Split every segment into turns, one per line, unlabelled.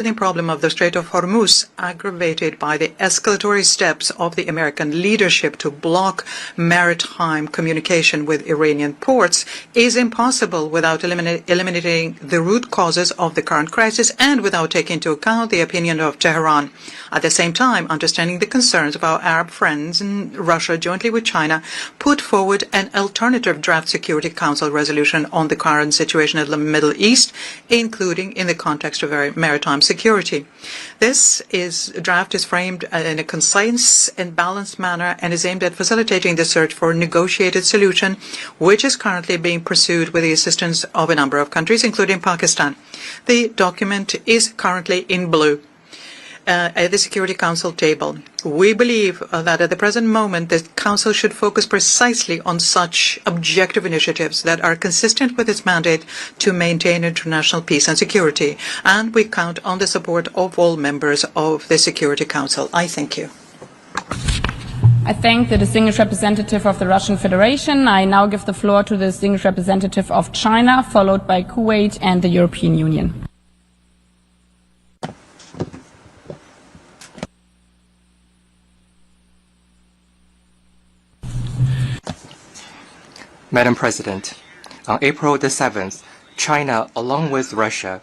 The problem of the Strait of Hormuz, aggravated by the escalatory steps of the American leadership to block maritime communication with Iranian ports, is impossible without eliminating the root causes of the current crisis and without taking into account the opinion of Tehran. At the same time, understanding the concerns of our Arab friends in Russia jointly with China put forward an alternative draft Security Council resolution on the current situation in the Middle East, including in the context of maritime security. This draft is framed in a concise and balanced manner and is aimed at facilitating the search for a negotiated solution, which is currently being pursued with the assistance of a number of countries, including Pakistan. The document is currently in blue at the Security Council table. We believe that at the present moment, the Council should focus precisely on such objective initiatives that are consistent with its mandate to maintain international peace and security, and we count on the support of all members of the Security Council. I thank you.
I thank the distinguished representative of the Russian Federation. I now give the floor to the distinguished representative of China, followed by Kuwait and the European Union.
Madam President, on April the 7th, China, along with Russia,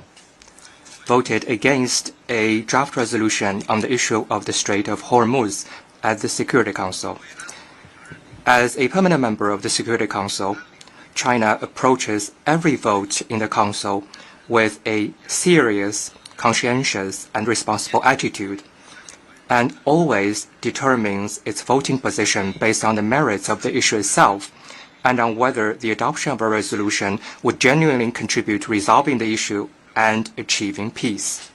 voted against a draft resolution on the issue of the Strait of Hormuz at the Security Council. As a permanent member of the Security Council, China approaches every vote in the Council with a serious, conscientious, and responsible attitude, and always determines its voting position based on the merits of the issue itself, and on whether the adoption of a resolution would genuinely contribute to resolving the issue and achieving peace.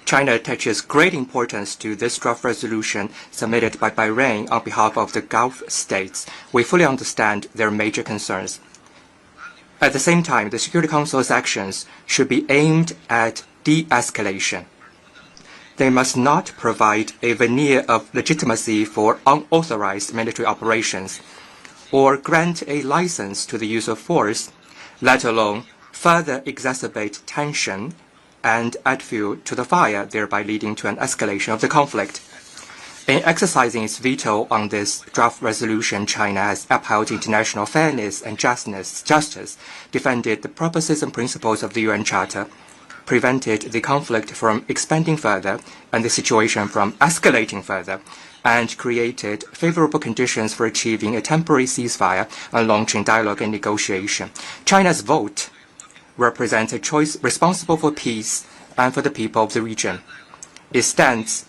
China attaches great importance to this draft resolution submitted by Bahrain on behalf of the Gulf states. We fully understand their major concerns. At the same time, the Security Council's actions should be aimed at de-escalation. They must not provide a veneer of legitimacy for unauthorized military operations or grant a license to the use of force, let alone further exacerbate tension and add fuel to the fire, thereby leading to an escalation of the conflict. In exercising its veto on this draft resolution, China has upheld international fairness and justice, defended the purposes and principles of the UN Charter, prevented the conflict from expanding further and the situation from escalating further, and created favorable conditions for achieving a temporary ceasefire and launching dialogue and negotiation. China's vote represents a choice responsible for peace and for the people of the region. It stands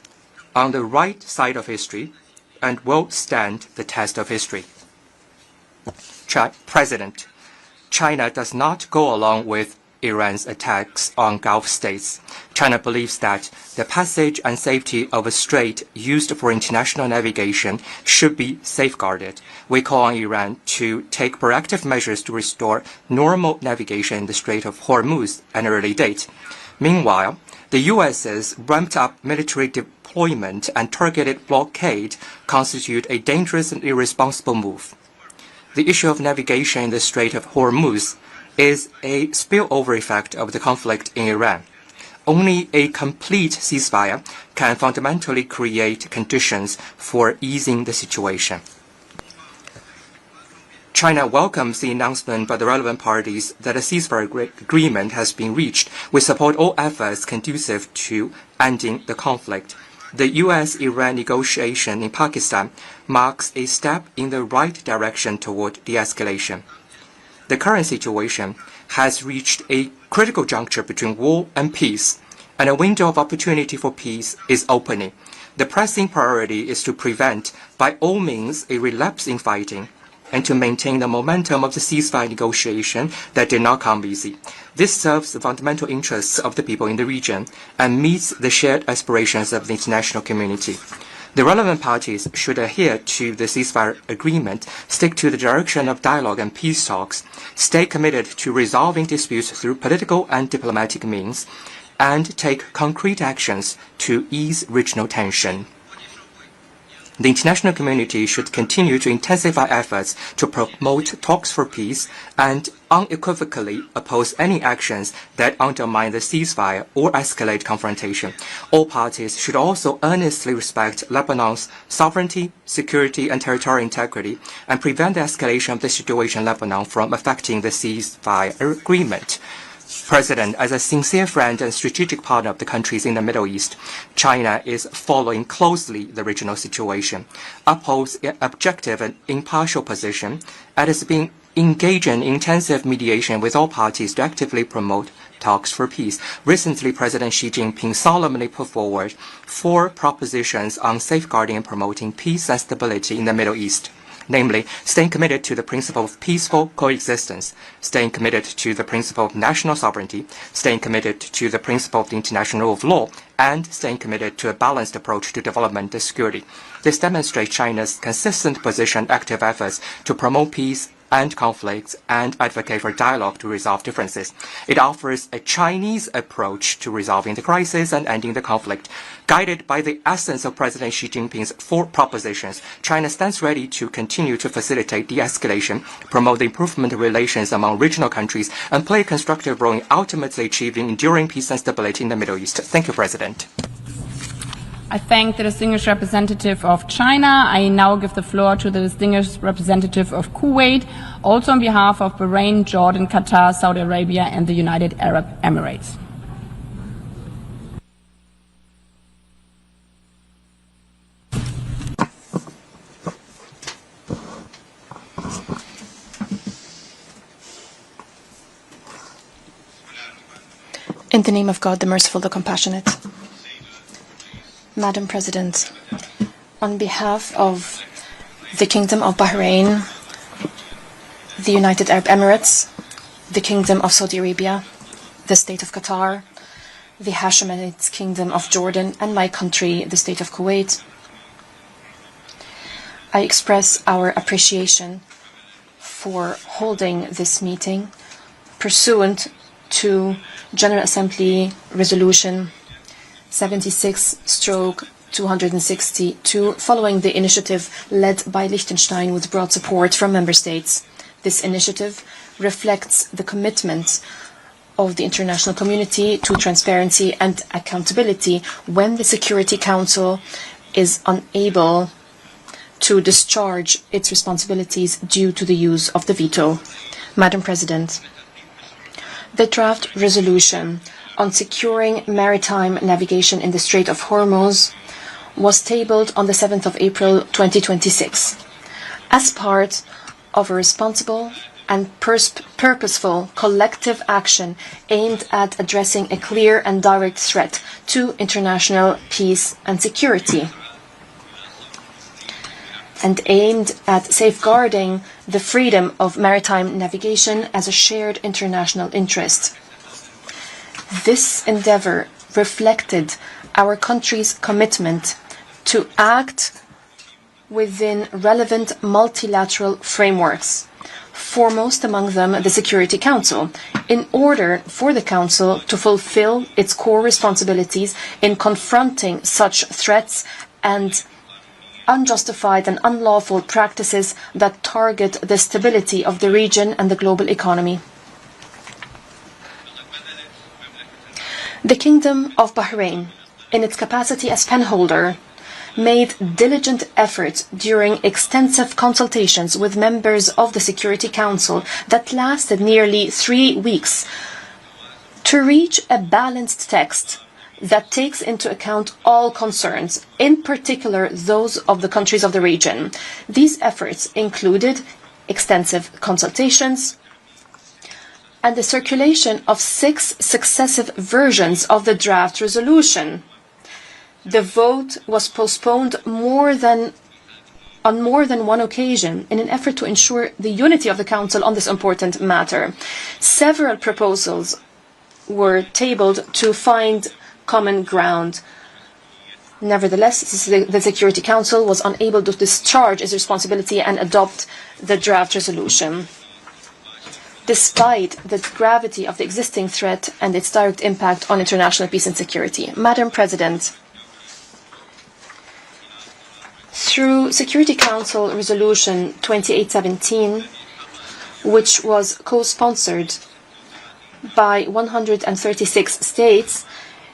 on the right side of history and will stand the test of history. President, China does not go along with Iran's attacks on Gulf states. China believes that the passage and safety of a strait used for international navigation should be safeguarded. We call on Iran to take proactive measures to restore normal navigation in the Strait of Hormuz at an early date. Meanwhile, the US's ramped-up military deployment and targeted blockade constitute a dangerous and irresponsible move. The issue of navigation in the Strait of Hormuz is a spillover effect of the conflict in Iran. Only a complete ceasefire can fundamentally create conditions for easing the situation. China welcomes the announcement by the relevant parties that a ceasefire agreement has been reached. We support all efforts conducive to ending the conflict. The U.S.-Iran negotiation in Pakistan marks a step in the right direction toward de-escalation. The current situation has reached a critical juncture between war and peace, and a window of opportunity for peace is opening. The pressing priority is to prevent, by all means, a relapse in fighting, and to maintain the momentum of the ceasefire negotiation that did not come easy. This serves the fundamental interests of the people in the region and meets the shared aspirations of the international community. The relevant parties should adhere to the ceasefire agreement, stick to the direction of dialogue and peace talks, stay committed to resolving disputes through political and diplomatic means, and take concrete actions to ease regional tension. The international community should continue to intensify efforts to promote talks for peace and unequivocally oppose any actions that undermine the ceasefire or escalate confrontation. All parties should also earnestly respect Lebanon's sovereignty, security, and territorial integrity, and prevent the escalation of the situation in Lebanon from affecting the ceasefire agreement. President, as a sincere friend and strategic partner of the countries in the Middle East, China is following closely the regional situation, upholds an objective and impartial position, and has been engaging in intensive mediation with all parties to actively promote talks for peace. Recently, President Xi Jinping solemnly put forward 4 propositions on safeguarding and promoting peace and stability in the Middle East. Namely, staying committed to the principle of peaceful coexistence, staying committed to the principle of national sovereignty, staying committed to the principle of the international rule of law, and staying committed to a balanced approach to development and security. This demonstrates China's consistent position and active efforts to promote peace and conflicts and advocate for dialogue to resolve differences. It offers a Chinese approach to resolving the crisis and ending the conflict. Guided by the essence of President Xi Jinping's 4 propositions, China stands ready to continue to facilitate de-escalation, promote the improvement of relations among regional countries, and play a constructive role in ultimately achieving enduring peace and stability in the Middle East. Thank you, President.
I thank the distinguished representative of China. I now give the floor to the distinguished representative of Kuwait, also on behalf of Bahrain, Jordan, Qatar, Saudi Arabia, and the United Arab Emirates.
In the name of God, the merciful, the compassionate. Madam President, on behalf of the Kingdom of Bahrain, the United Arab Emirates, the Kingdom of Saudi Arabia, the State of Qatar, the Hashemite Kingdom of Jordan, and my country, the State of Kuwait, I express our appreciation for holding this meeting pursuant to General Assembly Resolution 76/262, following the initiative led by Liechtenstein with broad support from member states. This initiative reflects the commitment of the international community to transparency and accountability when the Security Council is unable to discharge its responsibilities due to the use of the veto. Madam President, the draft resolution on securing maritime navigation in the Strait of Hormuz was tabled on the 7th of April 2026 as part of a responsible and purposeful collective action aimed at addressing a clear and direct threat to international peace and security, and aimed at safeguarding the freedom of maritime navigation as a shared international interest. This endeavor reflected our country's commitment to act within relevant multilateral frameworks, foremost among them the Security Council, in order for the Council to fulfill its core responsibilities in confronting such threats and unjustified and unlawful practices that target the stability of the region and the global economy. The Kingdom of Bahrain, in its capacity as penholder, made diligent efforts during extensive consultations with members of the Security Council that lasted nearly 3 weeks to reach a balanced text that takes into account all concerns, in particular those of the countries of the region. These efforts included extensive consultations and the circulation of 6 successive versions of the draft resolution. The vote was postponed on more than one occasion in an effort to ensure the unity of the Council on this important matter. Several proposals were tabled to find common ground. Nevertheless, the Security Council was unable to discharge its responsibility and adopt the draft resolution, despite the gravity of the existing threat and its direct impact on international peace and security. Madam President, through Security Council Resolution 2817, which was co-sponsored by 136 states,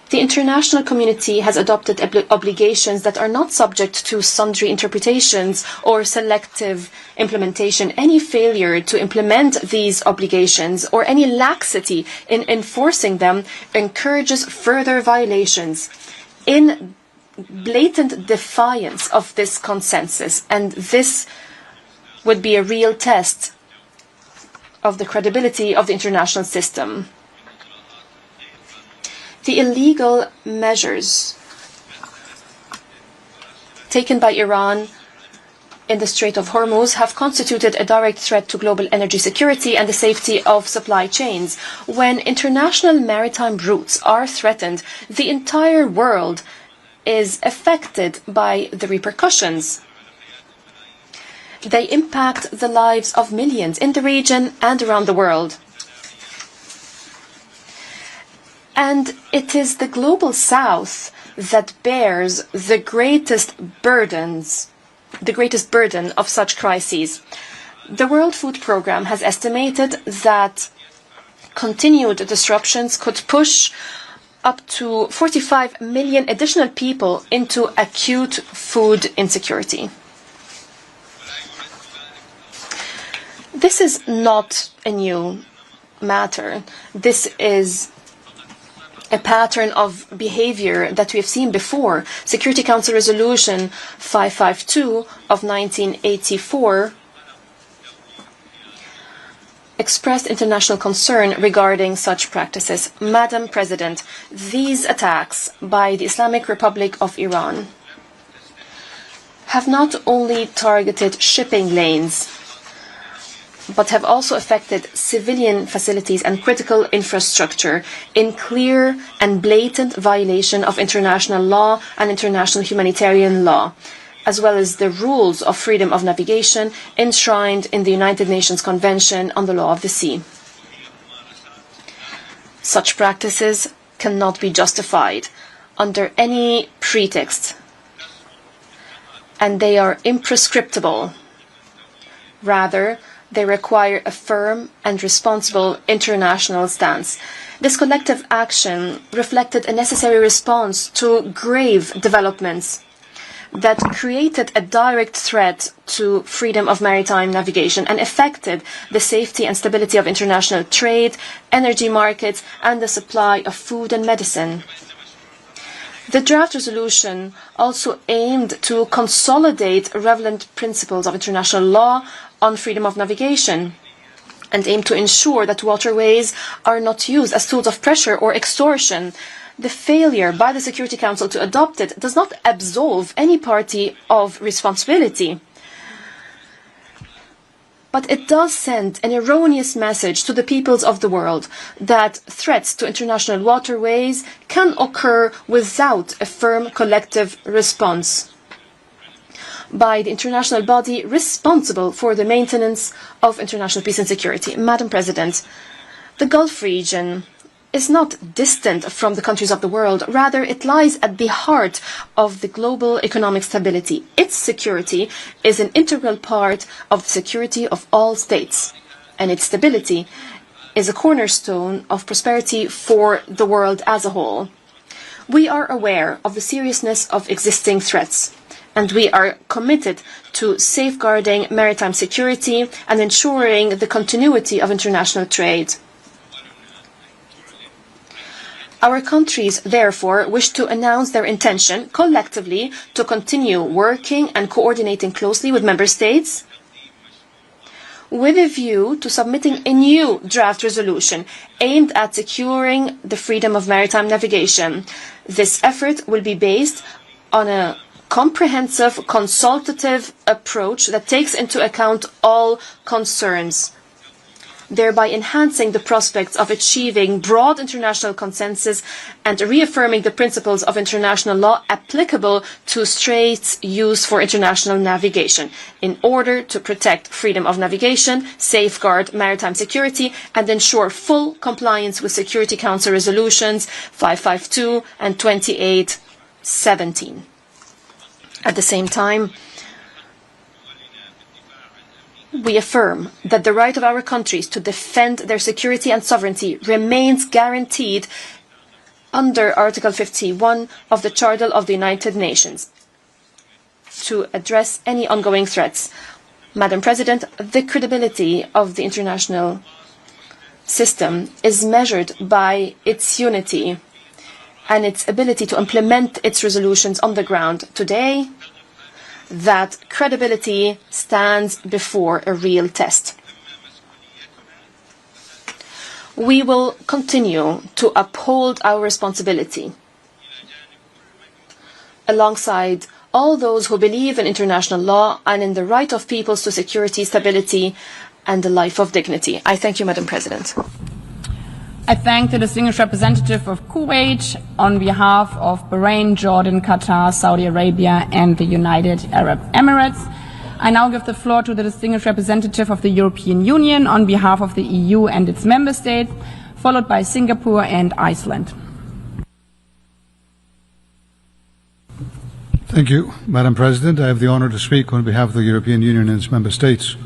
the international community has adopted obligations that are not subject to sundry interpretations or selective implementation. Any failure to implement these obligations or any laxity in enforcing them encourages further violations in blatant defiance of this consensus, and this would be a real test of the credibility of the international system. The illegal measures taken by Iran in the Strait of Hormuz have constituted a direct threat to global energy security and the safety of supply chains. When international maritime routes are threatened, the entire world is affected by the repercussions. They impact the lives of millions in the region and around the world. And it is the global south that bears the greatest burden of such crises. The World Food Programme has estimated that continued disruptions could push up to 45 million additional people into acute food insecurity. This is not a new matter. This is a pattern of behavior that we have seen before. Security Council Resolution 552 of 1984 expressed international concern regarding such practices. Madam President, these attacks by the Islamic Republic of Iran have not only targeted shipping lanes, but have also affected civilian facilities and critical infrastructure in clear and blatant violation of international law and international humanitarian law, as well as the rules of freedom of navigation enshrined in the United Nations Convention on the Law of the Sea. Such practices cannot be justified under any pretext, and they are imprescriptible. Rather, they require a firm and responsible international stance. This collective action reflected a necessary response to grave developments that created a direct threat to freedom of maritime navigation and affected the safety and stability of international trade, energy markets, and the supply of food and medicine. The draft resolution also aimed to consolidate relevant principles of international law on freedom of navigation and aimed to ensure that waterways are not used as tools of pressure or extortion. The failure by the Security Council to adopt it does not absolve any party of responsibility, but it does send an erroneous message to the peoples of the world that threats to international waterways can occur without a firm collective response by the international body responsible for the maintenance of international peace and security. Madam President, the Gulf region is not distant from the countries of the world. Rather, it lies at the heart of the global economic stability. Its security is an integral part of the security of all states, and its stability is a cornerstone of prosperity for the world as a whole. We are aware of the seriousness of existing threats, and we are committed to safeguarding maritime security and ensuring the continuity of international trade. Our countries, therefore, wish to announce their intention collectively to continue working and coordinating closely with member states with a view to submitting a new draft resolution aimed at securing the freedom of maritime navigation. This effort will be based on a comprehensive, consultative approach that takes into account all concerns, thereby enhancing the prospects of achieving broad international consensus and reaffirming the principles of international law applicable to straits used for international navigation in order to protect freedom of navigation, safeguard maritime security, and ensure full compliance with Security Council resolutions 552 and 2817. At the same time, We affirm that the right of our countries to defend their security and sovereignty remains guaranteed under Article 51 of the Charter of the United Nations to address any ongoing threats. Madam President, the credibility of the international system is measured by its unity and its ability to implement its resolutions on the ground. Today, that credibility stands before a real test. We will continue to uphold our responsibility alongside all those who believe in international law and in the right of peoples to security, stability, and a life of dignity. I thank you, Madam President.
I thank the distinguished representative of Kuwait on behalf of Bahrain, Jordan, Qatar, Saudi Arabia, and the United Arab Emirates. I now give the floor to the distinguished representative of the European Union on behalf of the EU and its member states, followed by Singapore and Iceland.
Thank you, Madam President. I have the honor to speak on behalf of the European Union and its member states.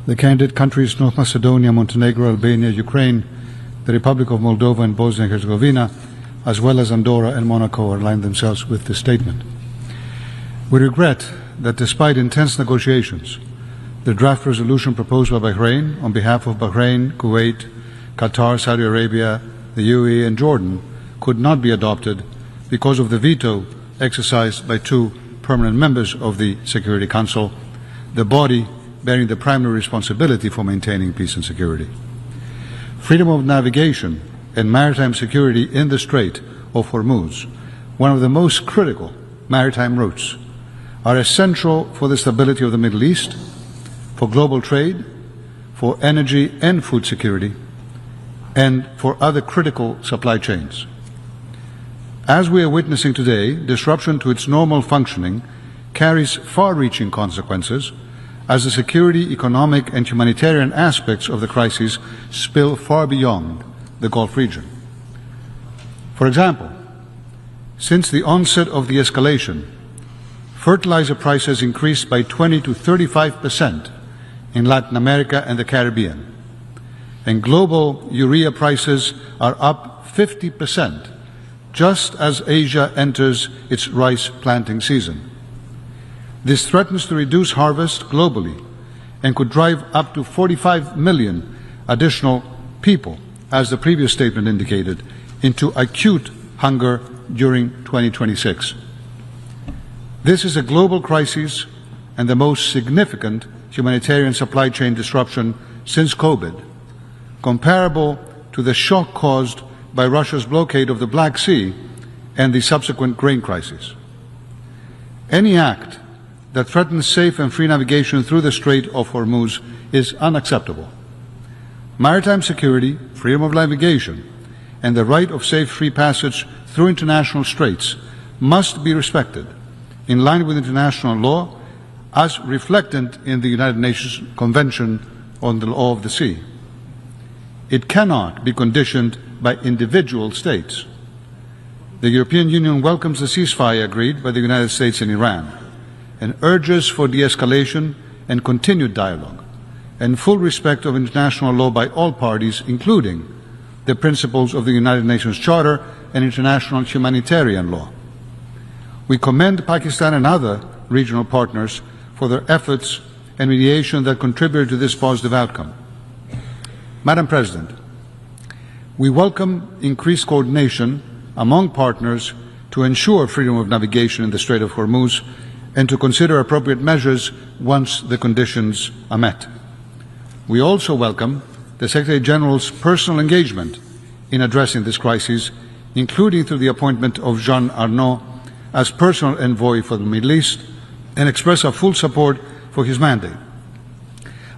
The candidate countries North Macedonia, Montenegro, Albania, Ukraine, the Republic of Moldova and Bosnia and Herzegovina, as well as Andorra and Monaco, aligned themselves with this statement. We regret that despite intense negotiations, the draft resolution proposed by Bahrain on behalf of Bahrain, Kuwait, Qatar, Saudi Arabia, the UAE and Jordan could not be adopted because of the veto exercised by two permanent members of the Security Council, the body bearing the primary responsibility for maintaining peace and security. Freedom of navigation and maritime security in the Strait of Hormuz, one of the most critical maritime routes, are essential for the stability of the Middle East, for global trade, for energy and food security, and for other critical supply chains. As we are witnessing today, disruption to its normal functioning carries far-reaching consequences as the security, economic and humanitarian aspects of the crisis spill far beyond the Gulf region. For example, since the onset of the escalation, fertilizer prices increased by 20 to 35% in Latin America and the Caribbean, and global urea prices are up 50% just as Asia enters its rice planting season. This threatens to reduce harvest globally and could drive up to 45 million additional people, as the previous statement indicated, into acute hunger during 2026. This is a global crisis and the most significant humanitarian supply chain disruption since COVID, comparable to the shock caused by Russia's blockade of the Black Sea and the subsequent grain crisis. Any act that threatens safe and free navigation through the Strait of Hormuz is unacceptable. Maritime security, freedom of navigation, and the right of safe free passage through international straits must be respected in line with international law as reflected in the United Nations Convention on the Law of the Sea. It cannot be conditioned by individual states. The European Union welcomes the ceasefire agreed by the United States and Iran and urges for de-escalation and continued dialogue and full respect of international law by all parties, including the principles of the United Nations Charter and international humanitarian law. We commend Pakistan and other regional partners for their efforts and mediation that contributed to this positive outcome. Madam President, we welcome increased coordination among partners to ensure freedom of navigation in the Strait of Hormuz and to consider appropriate measures once the conditions are met. We also welcome the Secretary General's personal engagement in addressing this crisis, including through the appointment of Jean Arnaud as personal envoy for the Middle East, and express our full support for his mandate,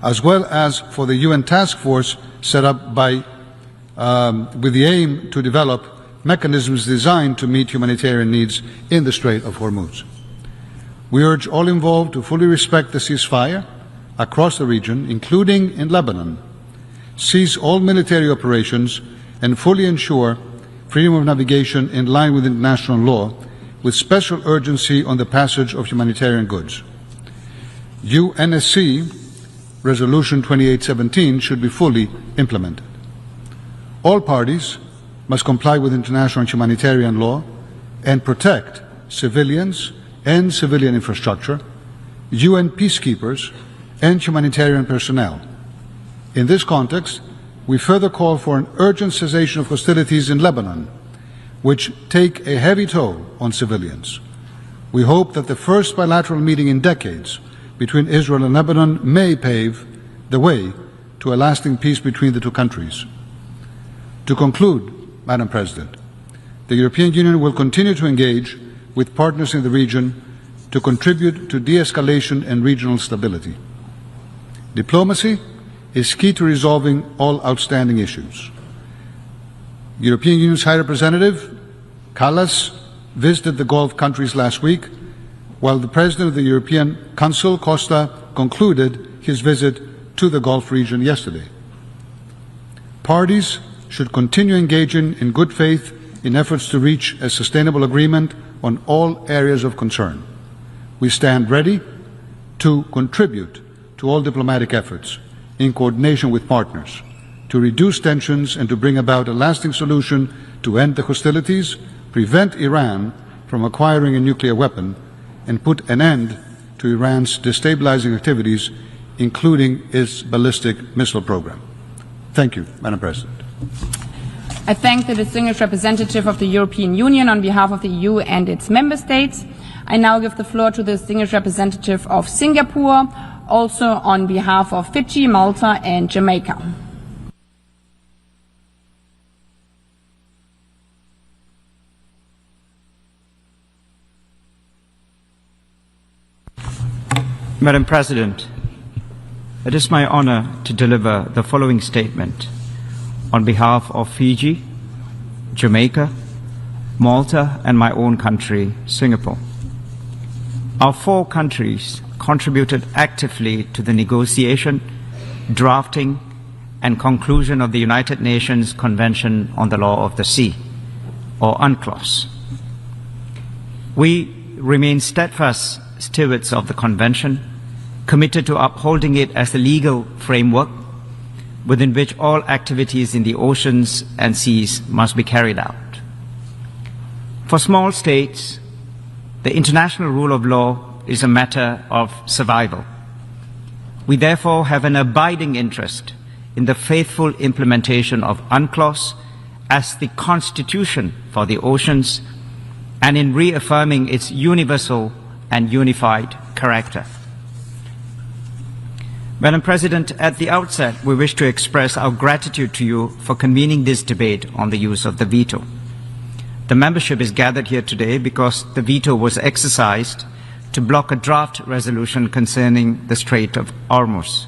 as well as for the UN task force set up with the aim to develop mechanisms designed to meet humanitarian needs in the Strait of Hormuz. We urge all involved to fully respect the ceasefire across the region, including in Lebanon, cease all military operations, and fully ensure freedom of navigation in line with international law, with special urgency on the passage of humanitarian goods. UNSC Resolution 2817 should be fully implemented. All parties must comply with international and humanitarian law and protect civilians and civilian infrastructure, UN peacekeepers and humanitarian personnel. In this context, we further call for an urgent cessation of hostilities in Lebanon, which take a heavy toll on civilians. We hope that the first bilateral meeting in decades between Israel and Lebanon may pave the way to a lasting peace between the two countries. To conclude, Madam President, the European Union will continue to engage with partners in the region to contribute to de-escalation and regional stability. Diplomacy is key to resolving all outstanding issues. European Union's High Representative, Kallas, visited the Gulf countries last week, while the President of the European Council, Costa, concluded his visit to the Gulf region yesterday. Parties should continue engaging in good faith in efforts to reach a sustainable agreement on all areas of concern. We stand ready to contribute to all diplomatic efforts in coordination with partners to reduce tensions and to bring about a lasting solution to end the hostilities, prevent Iran from acquiring a nuclear weapon, and put an end to Iran's destabilizing activities, including its ballistic missile program. Thank you, Madam President.
I thank the distinguished representative of the European Union on behalf of the EU and its member states. I now give the floor to the distinguished representative of Singapore, also on behalf of Fiji, Malta and Jamaica.
Madam President, it is my honor to deliver the following statement on behalf of Fiji, Jamaica, Malta and my own country, Singapore. Our four countries contributed actively to the negotiation, drafting and conclusion of the United Nations Convention on the Law of the Sea, or UNCLOS. We remain steadfast stewards of the Convention, committed to upholding it as a legal framework within which all activities in the oceans and seas must be carried out. For small states, the international rule of law is a matter of survival. We therefore have an abiding interest in the faithful implementation of UNCLOS as the constitution for the oceans and in reaffirming its universal and unified character. Madam President, at the outset, we wish to express our gratitude to you for convening this debate on the use of the veto. The membership is gathered here today because the veto was exercised to block a draft resolution concerning the Strait of Hormuz.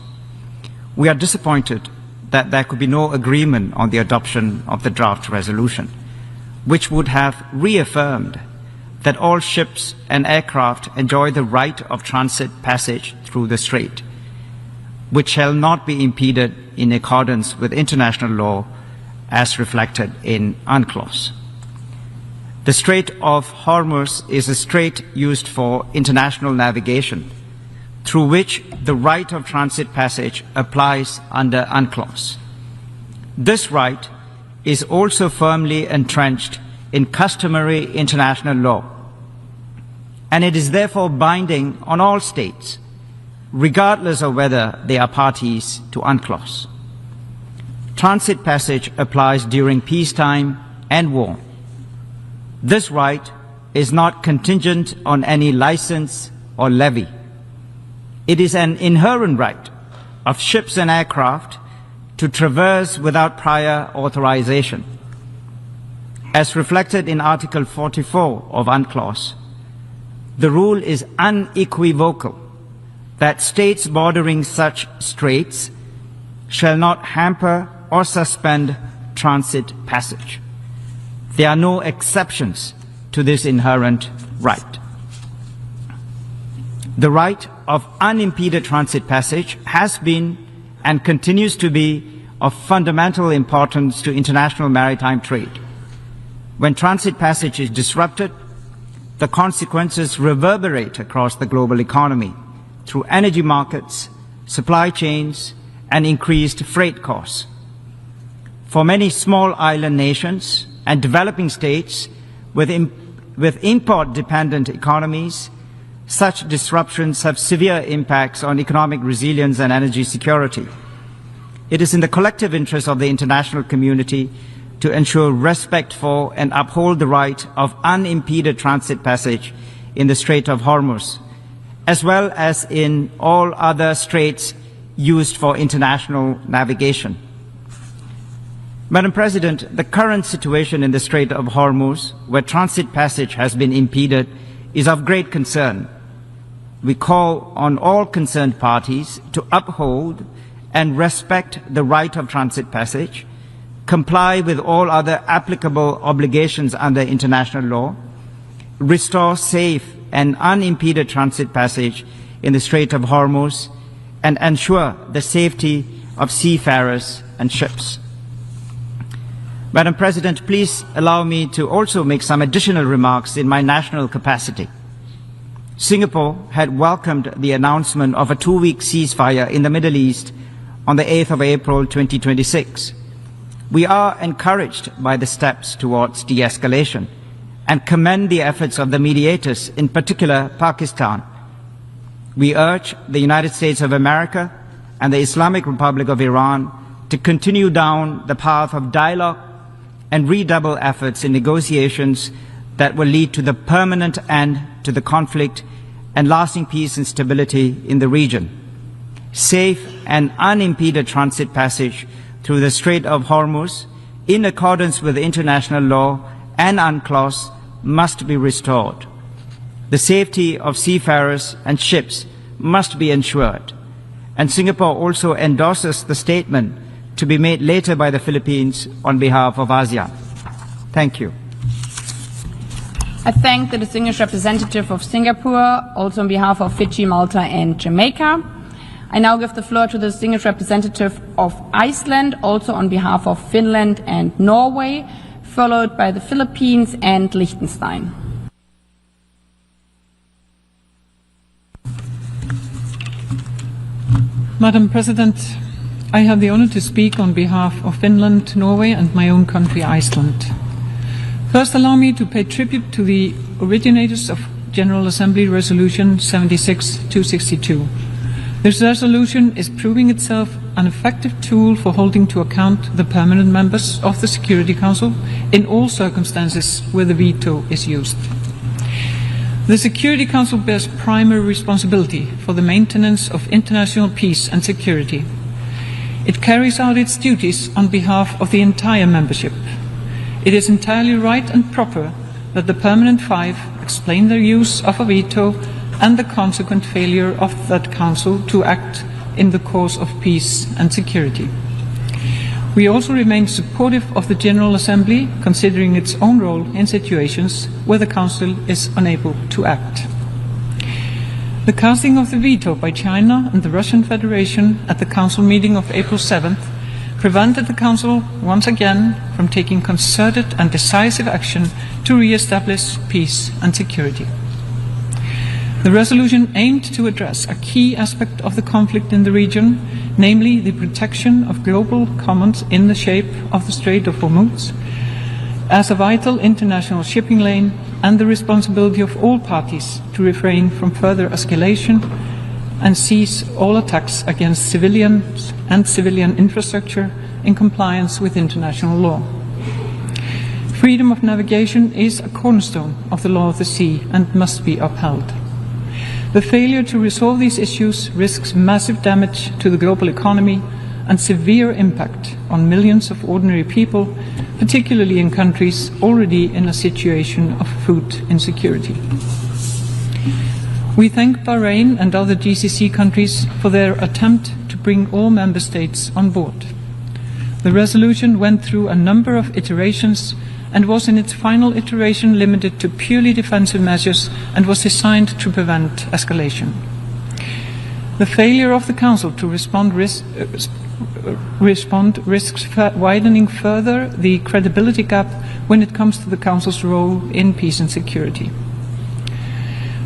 We are disappointed that there could be no agreement on the adoption of the draft resolution, which would have reaffirmed that all ships and aircraft enjoy the right of transit passage through the strait, which shall not be impeded in accordance with international law as reflected in UNCLOS. The Strait of Hormuz is a strait used for international navigation, through which the right of transit passage applies under UNCLOS. This right is also firmly entrenched in customary international law, and it is therefore binding on all states, regardless of whether they are parties to UNCLOS. Transit passage applies during peacetime and war. This right is not contingent on any license or levy. It is an inherent right of ships and aircraft to traverse without prior authorization. As reflected in Article 44 of UNCLOS, the rule is unequivocal that states bordering such straits shall not hamper or suspend transit passage. There are no exceptions to this inherent right. The right of unimpeded transit passage has been and continues to be of fundamental importance to international maritime trade. When transit passage is disrupted, the consequences reverberate across the global economy through energy markets, supply chains, and increased freight costs. For many small island nations and developing states with import-dependent economies, such disruptions have severe impacts on economic resilience and energy security. It is in the collective interest of the international community to ensure respect for and uphold the right of unimpeded transit passage in the Strait of Hormuz, as well as in all other straits used for international navigation. Madam President, the current situation in the Strait of Hormuz, where transit passage has been impeded, is of great concern. We call on all concerned parties to uphold and respect the right of transit passage, comply with all other applicable obligations under international law, restore safe and unimpeded transit passage in the Strait of Hormuz, and ensure the safety of seafarers and ships. Madam President, please allow me to also make some additional remarks in my national capacity. Singapore had welcomed the announcement of a 2-week ceasefire in the Middle East on the 8th of April 2026. We are encouraged by the steps towards de-escalation and commend the efforts of the mediators, in particular Pakistan. We urge the United States of America and the Islamic Republic of Iran to continue down the path of dialogue and redouble efforts in negotiations that will lead to the permanent end to the conflict and lasting peace and stability in the region. Safe and unimpeded transit passage through the Strait of Hormuz, in accordance with international law and UNCLOS, must be restored. The safety of seafarers and ships must be ensured, and Singapore also endorses the statement to be made later by the Philippines on behalf of ASEAN. Thank you.
I thank the distinguished representative of Singapore, also on behalf of Fiji, Malta and Jamaica. I now give the floor to the distinguished representative of Iceland, also on behalf of Finland and Norway, followed by the Philippines and Liechtenstein.
Madam President, I have the honor to speak on behalf of Finland, Norway and my own country, Iceland. First, allow me to pay tribute to the originators of General Assembly Resolution 76-262. This resolution is proving itself an effective tool for holding to account the permanent members of the Security Council in all circumstances where the veto is used. The Security Council bears primary responsibility for the maintenance of international peace and security. It carries out its duties on behalf of the entire membership. It is entirely right and proper that the permanent 5 explain their use of a veto and the consequent failure of that Council to act in the cause of peace and security. We also remain supportive of the General Assembly, considering its own role in situations where the Council is unable to act. The casting of the veto by China and the Russian Federation at the Council meeting of April 7th prevented the Council once again from taking concerted and decisive action to re-establish peace and security. The resolution aimed to address a key aspect of the conflict in the region, namely the protection of global commons in the shape of the Strait of Hormuz, as a vital international shipping lane, and the responsibility of all parties to refrain from further escalation and cease all attacks against civilians and civilian infrastructure in compliance with international law. Freedom of navigation is a cornerstone of the law of the sea and must be upheld. The failure to resolve these issues risks massive damage to the global economy and severe impact on millions of ordinary people, particularly in countries already in a situation of food insecurity. We thank Bahrain and other GCC countries for their attempt to bring all member states on board. The resolution went through a number of iterations and was in its final iteration limited to purely defensive measures and was designed to prevent escalation. The failure of the Council to respond risks widening further the credibility gap when it comes to the Council's role in peace and security.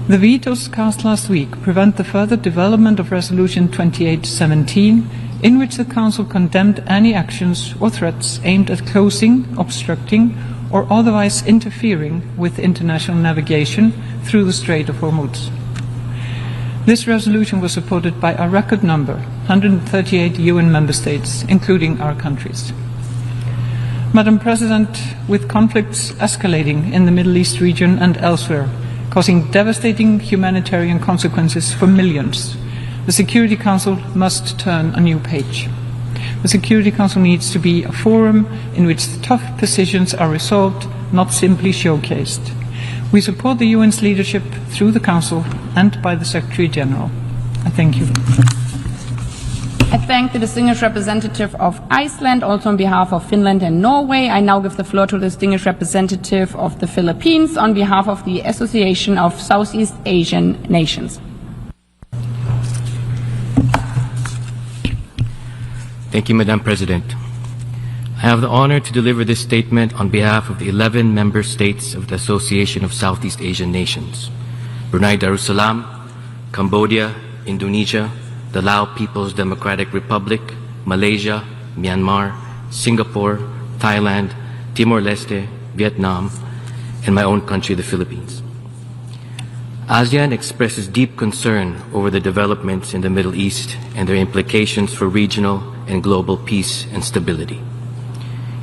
The vetoes cast last week prevent the further development of Resolution 2817, in which the Council condemned any actions or threats aimed at closing, obstructing, or otherwise interfering with international navigation through the Strait of Hormuz. This resolution was supported by a record number, 138 UN member states, including our countries. Madam President, with conflicts escalating in the Middle East region and elsewhere, causing devastating humanitarian consequences for millions, the Security Council must turn a new page. The Security Council needs to be a forum in which the tough positions are resolved, not simply showcased. We support the UN's leadership through the Council and by the Secretary General. I thank you.
I thank the distinguished representative of Iceland, also on behalf of Finland and Norway. I now give the floor to the distinguished representative of the Philippines on behalf of the Association of Southeast Asian Nations.
Thank you, Madam President. I have the honor to deliver this statement on behalf of the 11 member states of the Association of Southeast Asian Nations: Brunei Darussalam, Cambodia, Indonesia, the Lao People's Democratic Republic, Malaysia, Myanmar, Singapore, Thailand, Timor-Leste, Vietnam, and my own country, the Philippines. ASEAN expresses deep concern over the developments in the Middle East and their implications for regional and global peace and stability.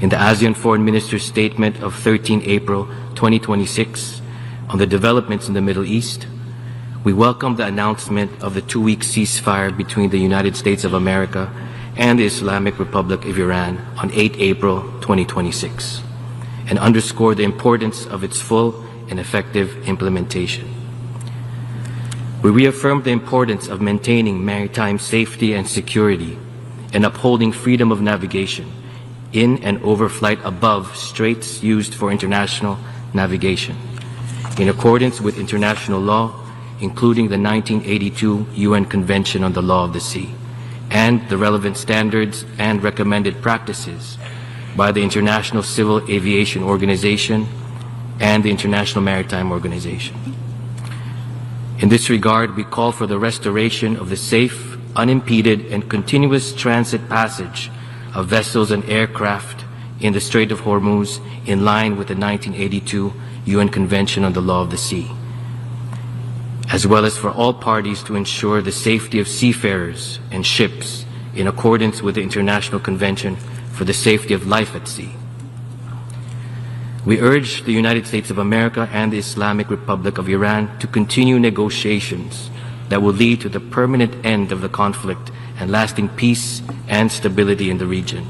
In the ASEAN Foreign Ministers' Statement of 13 April 2026 on the developments in the Middle East, we welcome the announcement of the 2-week ceasefire between the United States of America and the Islamic Republic of Iran on 8 April 2026, and underscore the importance of its full and effective implementation. We reaffirm the importance of maintaining maritime safety and security and upholding freedom of navigation in and over flight above straits used for international navigation, in accordance with international law, including the 1982 UN Convention on the Law of the Sea, and the relevant standards and recommended practices by the International Civil Aviation Organization and the International Maritime Organization. In this regard, we call for the restoration of the safe, unimpeded, and continuous transit passage of vessels and aircraft in the Strait of Hormuz in line with the 1982 UN Convention on the Law of the Sea, as well as for all parties to ensure the safety of seafarers and ships in accordance with the International Convention for the Safety of Life at Sea. We urge the United States of America and the Islamic Republic of Iran to continue negotiations that will lead to the permanent end of the conflict and lasting peace and stability in the region.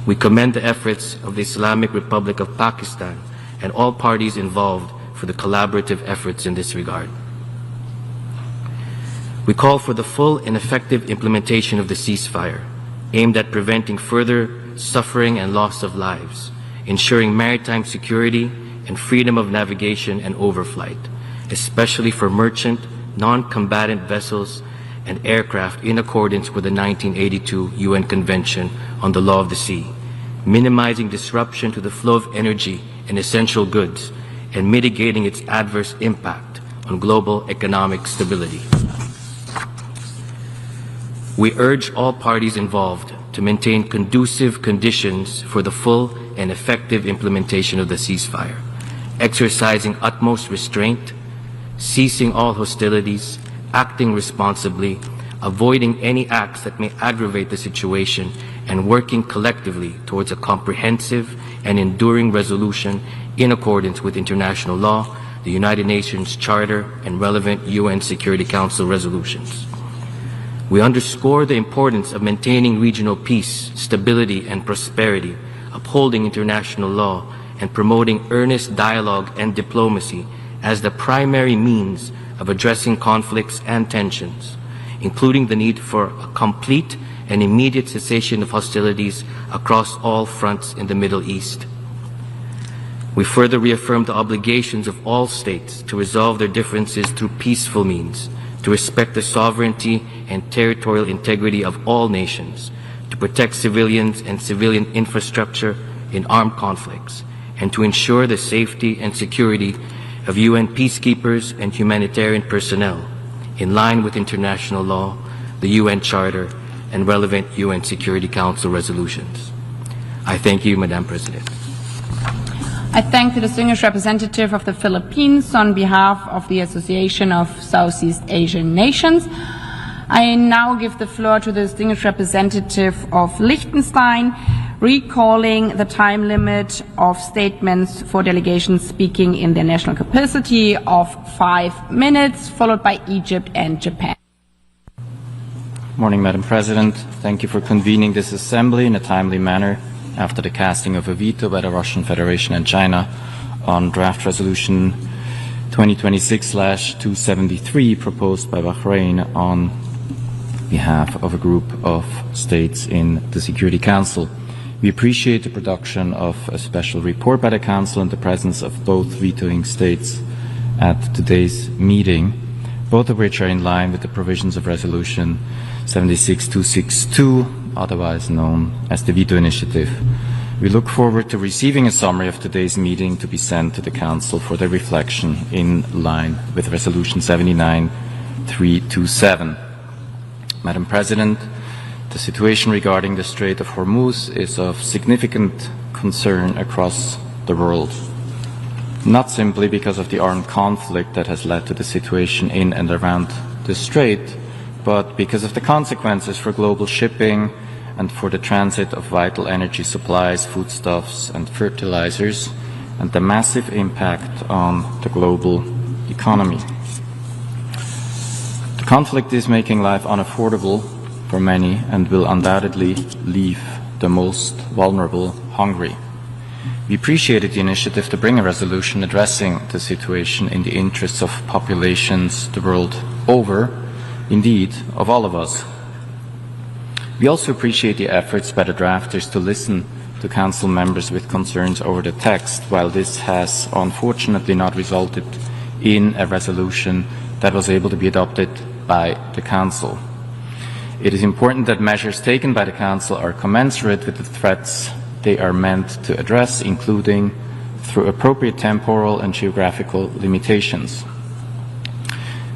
We commend the efforts of the Islamic Republic of Pakistan and all parties involved for the collaborative efforts in this regard. We call for the full and effective implementation of the ceasefire, aimed at preventing further suffering and loss of lives, ensuring maritime security and freedom of navigation and overflight, especially for merchant, non-combatant vessels and aircraft in accordance with the 1982 UN Convention on the Law of the Sea, minimizing disruption to the flow of energy and essential goods, and mitigating its adverse impact on global economic stability. We urge all parties involved to maintain conducive conditions for the full and effective implementation of the ceasefire, exercising utmost restraint, ceasing all hostilities, acting responsibly, avoiding any acts that may aggravate the situation, and working collectively towards a comprehensive and enduring resolution in accordance with international law, the United Nations Charter, and relevant UN Security Council resolutions. We underscore the importance of maintaining regional peace, stability, and prosperity, upholding international law, and promoting earnest dialogue and diplomacy as the primary means of addressing conflicts and tensions, including the need for a complete and immediate cessation of hostilities across all fronts in the Middle East. We further reaffirm the obligations of all states to resolve their differences through peaceful means, to respect the sovereignty and territorial integrity of all nations, to protect civilians and civilian infrastructure in armed conflicts, and to ensure the safety and security of UN peacekeepers and humanitarian personnel in line with international law, the UN Charter, and relevant UN Security Council resolutions. I thank you, Madam President.
I thank the distinguished representative of the Philippines on behalf of the Association of Southeast Asian Nations. I now give the floor to the distinguished representative of Liechtenstein, recalling the time limit of statements for delegations speaking in their national capacity of 5 minutes, followed by Egypt and Japan.
Morning, Madam President. Thank you for convening this assembly in a timely manner after the casting of a veto by the Russian Federation and China on draft resolution 2026/273 proposed by Bahrain on behalf of a group of states in the Security Council. We appreciate the production of a special report by the Council and the presence of both vetoing states at today's meeting, both of which are in line with the provisions of Resolution 76262, otherwise known as the Veto Initiative. We look forward to receiving a summary of today's meeting to be sent to the Council for their reflection in line with Resolution 79327. Madam President, the situation regarding the Strait of Hormuz is of significant concern across the world, not simply because of the armed conflict that has led to the situation in and around the strait, but because of the consequences for global shipping and for the transit of vital energy supplies, foodstuffs, and fertilizers, and the massive impact on the global economy. The conflict is making life unaffordable for many and will undoubtedly leave the most vulnerable hungry. We appreciated the initiative to bring a resolution addressing the situation in the interests of populations the world over, indeed, of all of us. We also appreciate the efforts by the drafters to listen to Council members with concerns over the text, while this has unfortunately not resulted in a resolution that was able to be adopted by the Council. It is important that measures taken by the Council are commensurate with the threats they are meant to address, including through appropriate temporal and geographical limitations.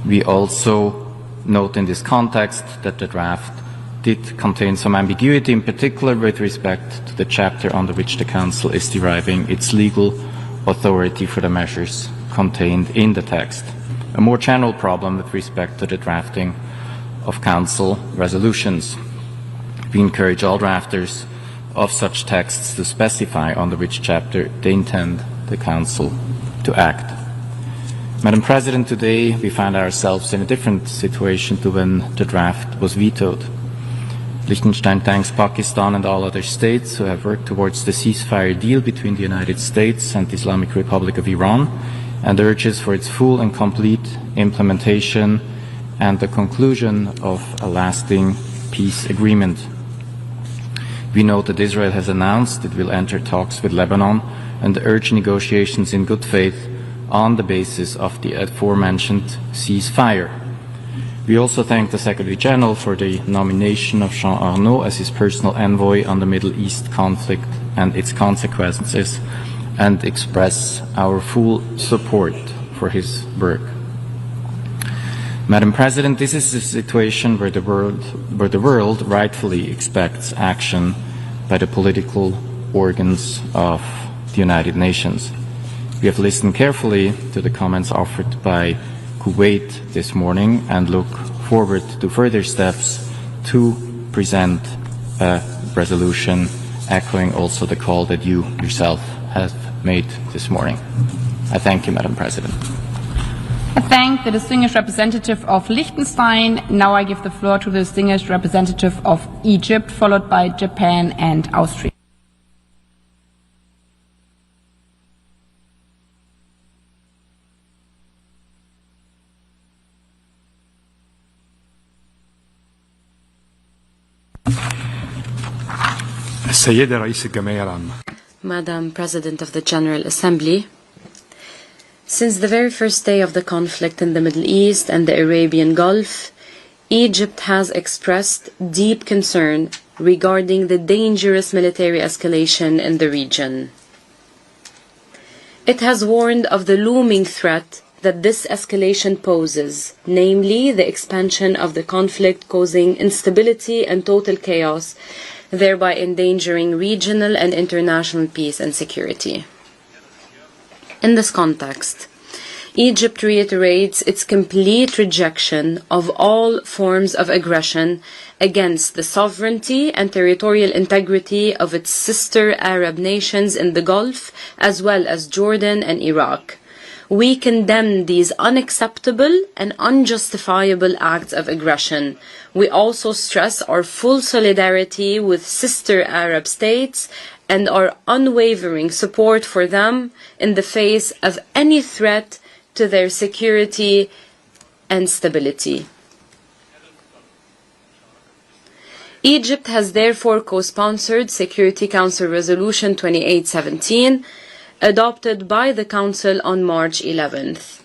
We also note in this context that the draft did contain some ambiguity, in particular with respect to the chapter under which the Council is deriving its legal authority for the measures contained in the text. A more general problem with respect to the drafting of Council resolutions. We encourage all drafters of such texts to specify under which chapter they intend the Council to act. Madam President, today we find ourselves in a different situation to when the draft was vetoed. Liechtenstein thanks Pakistan and all other states who have worked towards the ceasefire deal between the United States and the Islamic Republic of Iran and urges for its full and complete implementation and the conclusion of a lasting peace agreement. We note that Israel has announced it will enter talks with Lebanon and urge negotiations in good faith on the basis of the aforementioned ceasefire. We also thank the Secretary General for the nomination of Jean Arnaud as his personal envoy on the Middle East conflict and its consequences, and express our full support for his work. Madam President, this is a situation where the world rightfully expects action by the political organs of the United Nations. We have listened carefully to the comments offered by Kuwait this morning and look forward to further steps to present a resolution echoing also the call that you yourself have made this morning. I thank you, Madam President.
I thank the distinguished representative of Liechtenstein. Now I give the floor to the distinguished representative of Egypt, followed by Japan and Austria.
Madam President of the General Assembly, since the very first day of the conflict in the Middle East and the Arabian Gulf, Egypt has expressed deep concern regarding the dangerous military escalation in the region. It has warned of the looming threat that this escalation poses, namely the expansion of the conflict causing instability and total chaos, thereby endangering regional and international peace and security. In this context, Egypt reiterates its complete rejection of all forms of aggression against the sovereignty and territorial integrity of its sister Arab nations in the Gulf, as well as Jordan and Iraq. We condemn these unacceptable and unjustifiable acts of aggression. We also stress our full solidarity with sister Arab states and our unwavering support for them in the face of any threat to their security and stability. Egypt has therefore co-sponsored Security Council Resolution 2817, adopted by the Council on March 11th.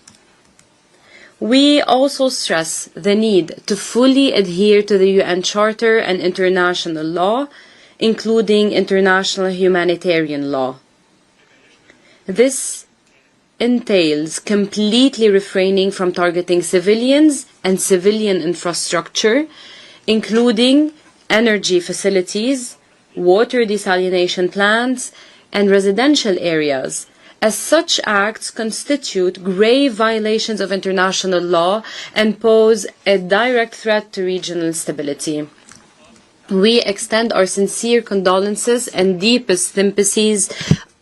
We also stress the need to fully adhere to the UN Charter and international law, including international humanitarian law. This entails completely refraining from targeting civilians and civilian infrastructure, including energy facilities, water desalination plants, and residential areas, as such acts constitute grave violations of international law and pose a direct threat to regional stability. We extend our sincere condolences and deepest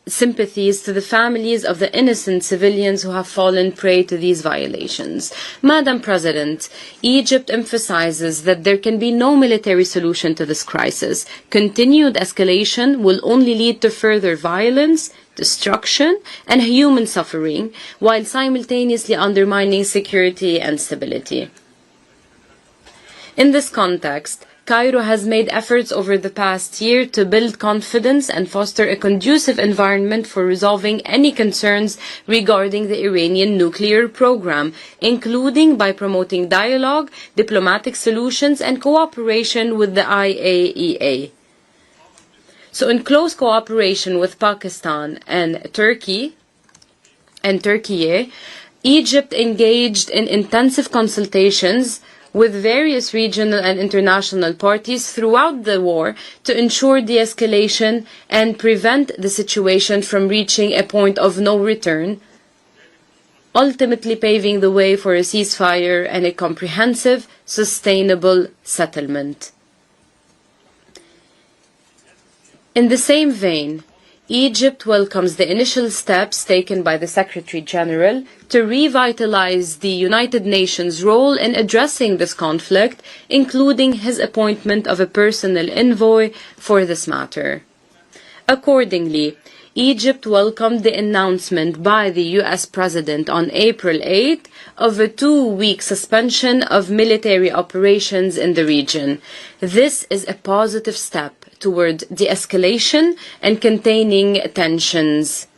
sympathies to the families of the innocent civilians who have fallen prey to these violations. Madam President, Egypt emphasizes that there can be no military solution to this crisis. Continued escalation will only lead to further violence, destruction, and human suffering, while simultaneously undermining security and stability. In this context, Cairo has made efforts over the past year to build confidence and foster a conducive environment for resolving any concerns regarding the Iranian nuclear program, including by promoting dialogue, diplomatic solutions, and cooperation with the IAEA. So in close cooperation with Pakistan and Turkey, Egypt engaged in intensive consultations with various regional and international parties throughout the war to ensure de-escalation and prevent the situation from reaching a point of no return, ultimately paving the way for a ceasefire and a comprehensive, sustainable settlement. In the same vein, Egypt welcomes the initial steps taken by the Secretary General to revitalize the United Nations role in addressing this conflict, including his appointment of a personal envoy for this matter. Accordingly, Egypt welcomed the announcement by the US President on April 8 of a 2-week suspension of military operations in the region. This is a positive step toward de-escalation and containing tensions.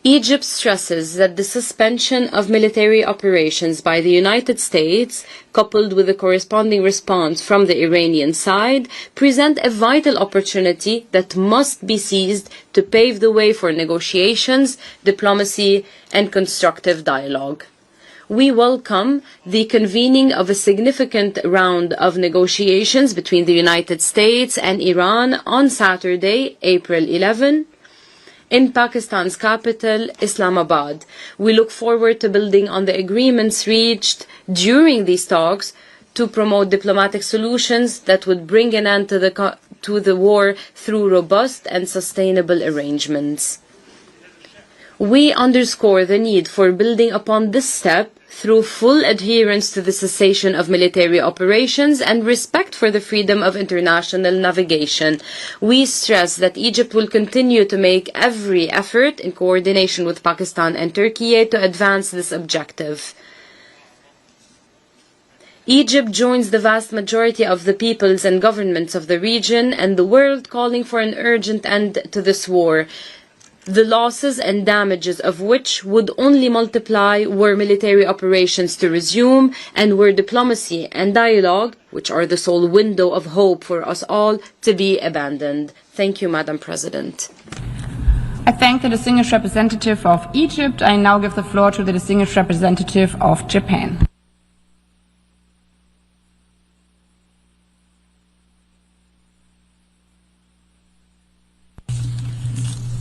Egypt stresses that the suspension of military operations by the United States, coupled with a corresponding response from the Iranian side, present a vital opportunity that must be seized to pave the way for negotiations, diplomacy, and constructive dialogue. We welcome the convening of a significant round of negotiations between the United States and Iran on Saturday, April 11, in Pakistan's capital, Islamabad. We look forward to building on the agreements reached during these talks to promote diplomatic solutions that would bring an end to the war through robust and sustainable arrangements. We underscore the need for building upon this step through full adherence to the cessation of military operations and respect for the freedom of international navigation. We stress that Egypt will continue to make every effort in coordination with Pakistan and Turkey to advance this objective. Egypt joins the vast majority of the peoples and governments of the region and the world calling for an urgent end to this war, the losses and damages of which would only multiply were military operations to resume and were diplomacy and dialogue, which are the sole window of hope for us all, to be abandoned. Thank you, Madam President.
I thank the distinguished representative of Egypt. I now give the floor to the distinguished representative of Japan.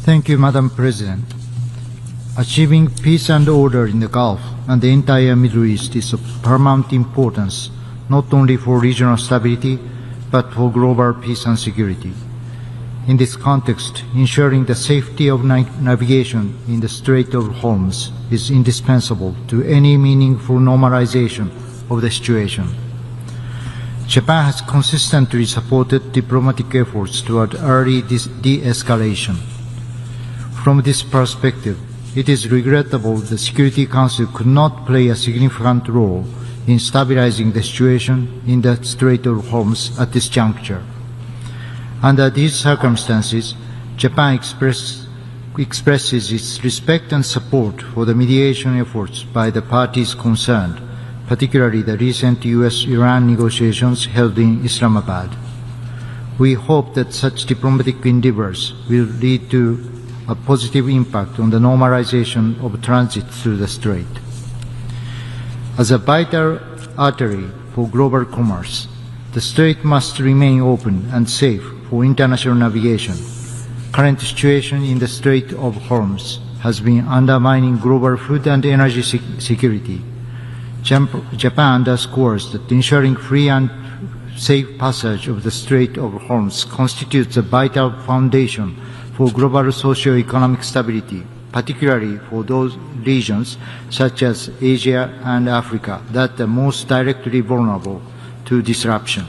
Thank you, Madam President. Achieving peace and order in the Gulf and the entire Middle East is of paramount importance, not only for regional stability, but for global peace and security. In this context, ensuring the safety of navigation in the Strait of Hormuz is indispensable to any meaningful normalization of the situation. Japan has consistently supported diplomatic efforts toward early de-escalation. From this perspective, it is regrettable the Security Council could not play a significant role in stabilizing the situation in the Strait of Hormuz at this juncture. Under these circumstances, Japan expresses its respect and support for the mediation efforts by the parties concerned, particularly the recent US-Iran negotiations held in Islamabad. We hope that such diplomatic endeavors will lead to a positive impact on the normalization of transit through the strait. As a vital artery for global commerce, the strait must remain open and safe for international navigation. Current situation in the Strait of Hormuz has been undermining global food and energy security. Japan underscores that ensuring free and safe passage of the Strait of Hormuz constitutes a vital foundation for global socio-economic stability, particularly for those regions such as Asia and Africa that are most directly vulnerable to disruption.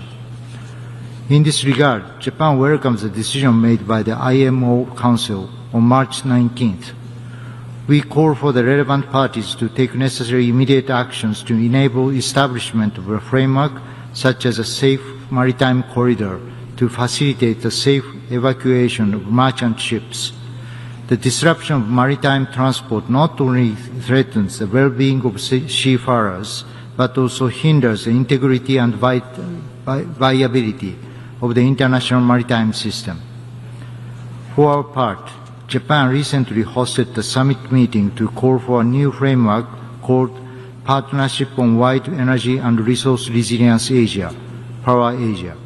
In this regard, Japan welcomes the decision made by the IMO Council on March 19th. We call for the relevant parties to take necessary immediate actions to enable establishment of a framework such as a safe maritime corridor to facilitate the safe evacuation of merchant ships. The disruption of maritime transport not only threatens the well-being of seafarers, but also hinders the integrity and viability of the international maritime system. For our part, Japan recently hosted a summit meeting to call for a new framework called Partnership on Wide Energy and Resource Resilience Asia, Power Asia,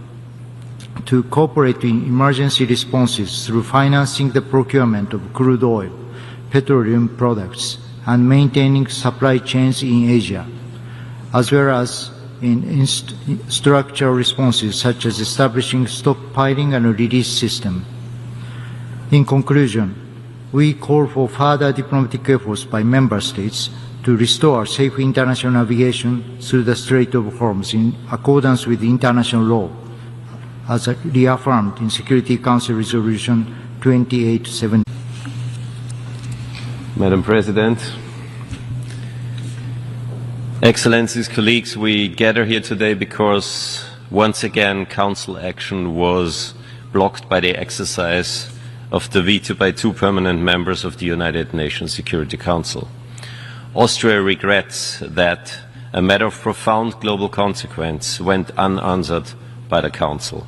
to cooperate in emergency responses through financing the procurement of crude oil, petroleum products, and maintaining supply chains in Asia, as well as in structural responses such as establishing stockpiling and release system. In conclusion, we call for further diplomatic efforts by member states to restore safe international navigation through the Strait of Hormuz in accordance with international law, as reaffirmed in Security Council Resolution 2870.
Madam President, Excellencies, colleagues, we gather here today because once again Council action was blocked by the exercise of the veto by 2 permanent members of the United Nations Security Council. Austria regrets that a matter of profound global consequence went unanswered by the Council.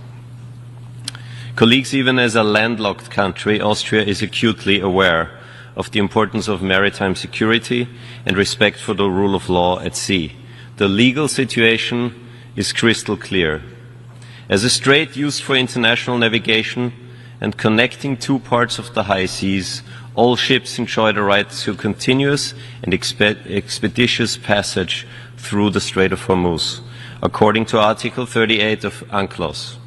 Colleagues, even as a landlocked country, Austria is acutely aware of the importance of maritime security and respect for the rule of law at sea. The legal situation is crystal clear. As a strait used for international navigation and connecting 2 parts of the high seas, all ships enjoy the right to continuous and expeditious passage through the Strait of Hormuz, according to Article 38 of UNCLOS,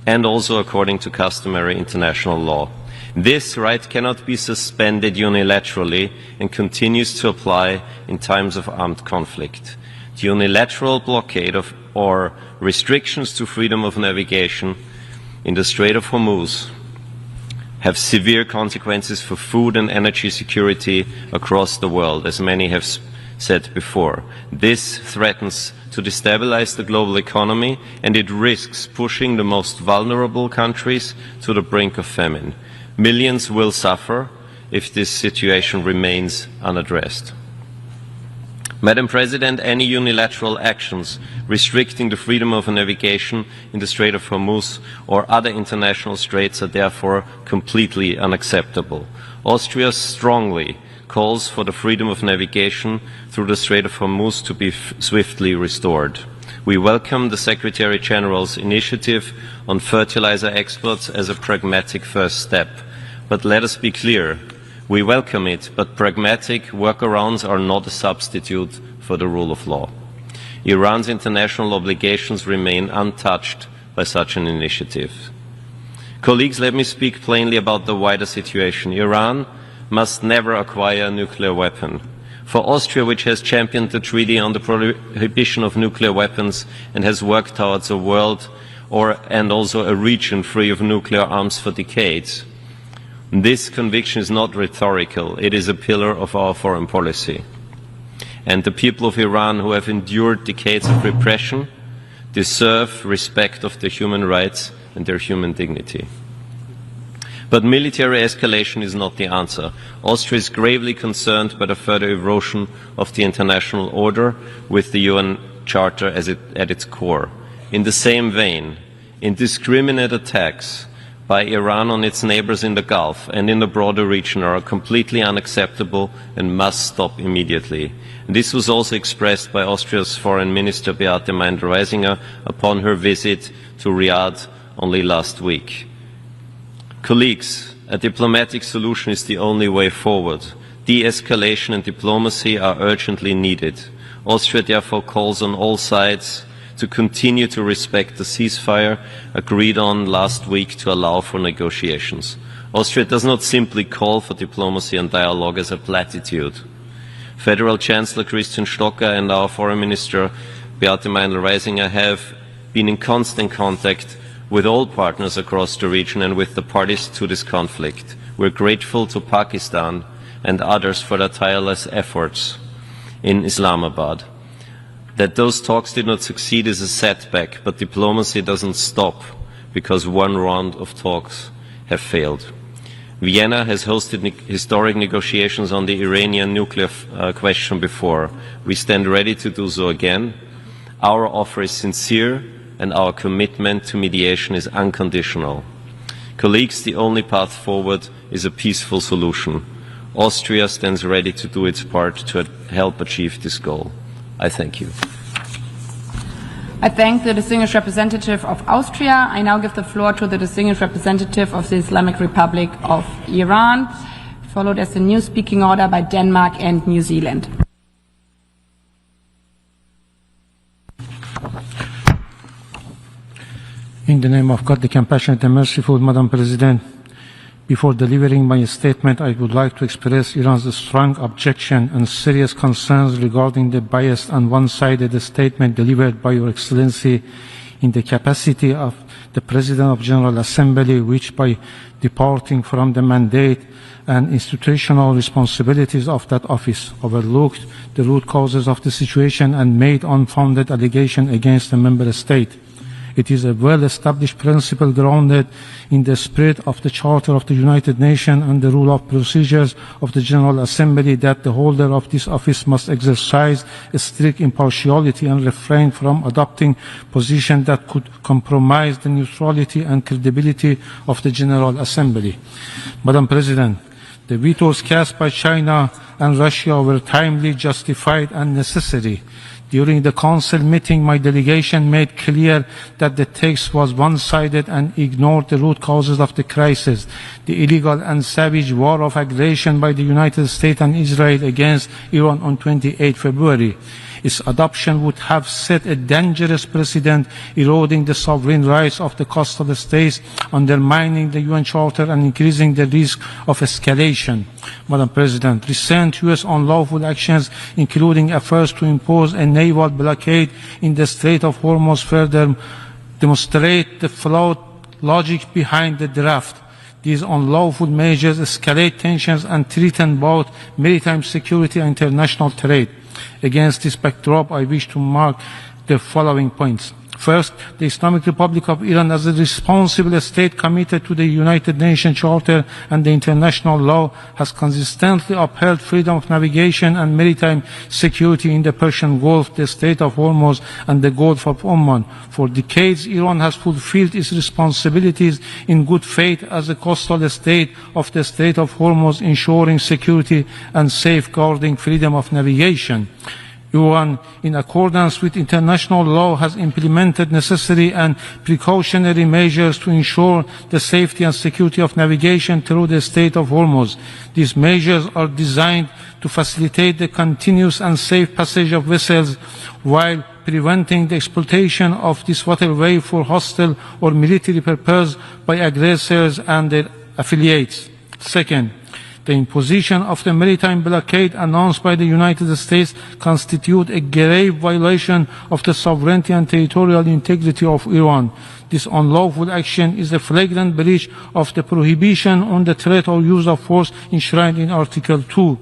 and also according to customary international law. This right cannot be suspended unilaterally and continues to apply in times of armed conflict. The unilateral blockade of or restrictions to freedom of navigation in the Strait of Hormuz have severe consequences for food and energy security across the world, as many have said before. This threatens to destabilize the global economy, and it risks pushing the most vulnerable countries to the brink of famine. Millions will suffer if this situation remains unaddressed. Madam President, any unilateral actions restricting the freedom of navigation in the Strait of Hormuz or other international straits are therefore completely unacceptable. Austria strongly calls for the freedom of navigation through the Strait of Hormuz to be swiftly restored. We welcome the Secretary General's initiative on fertilizer exports as a pragmatic first step. But let us be clear, we welcome it, but pragmatic workarounds are not a substitute for the rule of law. Iran's international obligations remain untouched by such an initiative. Colleagues, let me speak plainly about the wider situation. Iran must never acquire a nuclear weapon. For Austria, which has championed the Treaty on the Prohibition of Nuclear Weapons and has worked towards a world and also a region free of nuclear arms for decades, this conviction is not rhetorical. It is a pillar of our foreign policy. And the people of Iran who have endured decades of repression deserve respect of their human rights and their human dignity. But military escalation is not the answer. Austria is gravely concerned by the further erosion of the international order with the UN Charter at its core. In the same vein, indiscriminate attacks by Iran on its neighbors in the Gulf and in the broader region are completely unacceptable and must stop immediately. And this was also expressed by Austria's Foreign Minister Beate Meindl-Reisinger upon her visit to Riyadh only last week. Colleagues, a diplomatic solution is the only way forward. De-escalation and diplomacy are urgently needed. Austria therefore calls on all sides to continue to respect the ceasefire agreed on last week to allow for negotiations. Austria does not simply call for diplomacy and dialogue as a platitude. Federal Chancellor Christian Stocker and our Foreign Minister Beate Meindl-Reisinger have been in constant contact with all partners across the region and with the parties to this conflict. We're grateful to Pakistan and others for their tireless efforts in Islamabad. That those talks did not succeed is a setback, but diplomacy doesn't stop because one round of talks have failed. Vienna has hosted historic negotiations on the Iranian nuclear question before. We stand ready to do so again. Our offer is sincere and our commitment to mediation is unconditional. Colleagues, the only path forward is a peaceful solution. Austria stands ready to do its part to help achieve this goal. I thank you.
I thank the distinguished representative of Austria. I now give the floor to the distinguished representative of the Islamic Republic of Iran, followed as the new speaking order by Denmark and New Zealand.
In the name of God, the compassionate and merciful, Madam President, before delivering my statement, I would like to express Iran's strong objection and serious concerns regarding the biased and one-sided statement delivered by Your Excellency in the capacity of the President of General Assembly, which by departing from the mandate and institutional responsibilities of that office overlooked the root causes of the situation and made unfounded allegations against a member state. It is a well-established principle grounded in the spirit of the Charter of the United Nations and the rule of procedures of the General Assembly that the holder of this office must exercise a strict impartiality and refrain from adopting positions that could compromise the neutrality and credibility of the General Assembly. Madam President, the vetoes cast by China and Russia were timely, justified and necessary. During the Council meeting, my delegation made clear that the text was one-sided and ignored the root causes of the crisis, the illegal and savage war of aggression by the United States and Israel against Iran on 28 February. Its adoption would have set a dangerous precedent, eroding the sovereign rights of the coastal states, undermining the UN Charter and increasing the risk of escalation. Madam President, recent U.S. unlawful actions, including efforts to impose a naval blockade in the Strait of Hormuz, further demonstrate the flawed logic behind the draft. These unlawful measures escalate tensions and threaten both maritime security and international trade. Against this backdrop, I wish to mark the following points. First, the Islamic Republic of Iran, as a responsible state committed to the United Nations Charter and the international law, has consistently upheld freedom of navigation and maritime security in the Persian Gulf, the Strait of Hormuz, and the Gulf of Oman. For decades, Iran has fulfilled its responsibilities in good faith as a coastal state of the Strait of Hormuz, ensuring security and safeguarding freedom of navigation. Iran, in accordance with international law, has implemented necessary and precautionary measures to ensure the safety and security of navigation through the Strait of Hormuz. These measures are designed to facilitate the continuous and safe passage of vessels while preventing the exploitation of this waterway for hostile or military purposes by aggressors and their affiliates. Second, the imposition of the maritime blockade announced by the United States constitutes a grave violation of the sovereignty and territorial integrity of Iran. This unlawful action is a flagrant breach of the prohibition on the threat or use of force enshrined in Article 2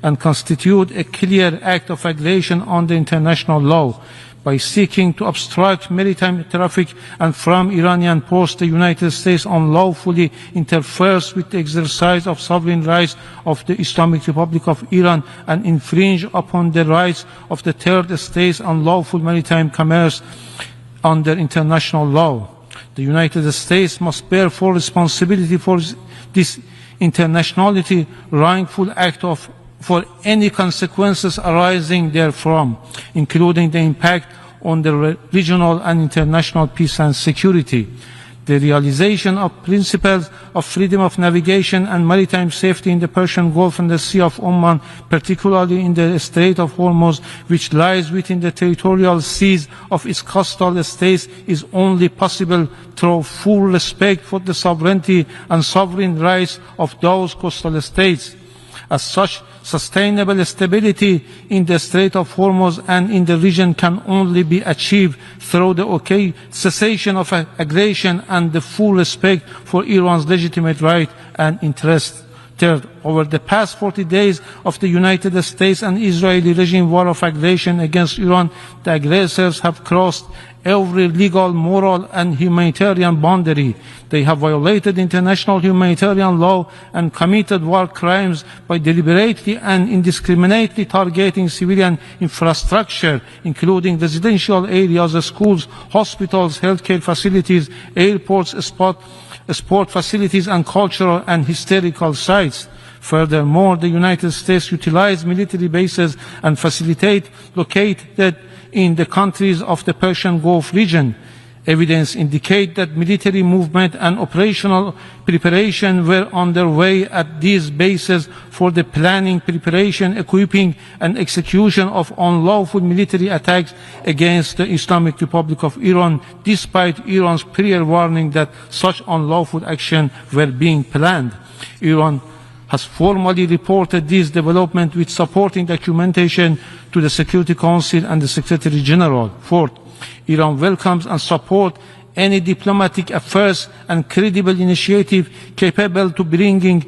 and constitutes a clear act of aggression under international law. By seeking to obstruct maritime traffic and from Iranian ports, the United States unlawfully interferes with the exercise of sovereign rights of the Islamic Republic of Iran and infringe upon the rights of the third states on lawful maritime commerce under international law. The United States must bear full responsibility for this internationally wrongful act for any consequences arising therefrom, including the impact on the regional and international peace and security. The realization of principles of freedom of navigation and maritime safety in the Persian Gulf and the Sea of Oman, particularly in the Strait of Hormuz, which lies within the territorial seas of its coastal states, is only possible through full respect for the sovereignty and sovereign rights of those coastal states. As such, sustainable stability in the Strait of Hormuz and in the region can only be achieved through the cessation of aggression and the full respect for Iran's legitimate right and interest. Third, over the past 40 days of the United States and Israeli regime war of aggression against Iran, the aggressors have crossed every legal, moral, and humanitarian boundary. They have violated international humanitarian law and committed war crimes by deliberately and indiscriminately targeting civilian infrastructure, including residential areas, schools, hospitals, healthcare facilities, airports, sport facilities, and cultural and historical sites. Furthermore, the United States utilized military bases and facilities located in the countries of the Persian Gulf region. Evidence indicates that military movement and operational preparation were underway at these bases for the planning, preparation, equipping, and execution of unlawful military attacks against the Islamic Republic of Iran, despite Iran's prior warning that such unlawful actions were being planned. Iran has formally reported this development with supporting documentation to the Security Council and the Secretary General. Fourth, Iran welcomes and supports any diplomatic efforts and credible initiative capable to bringing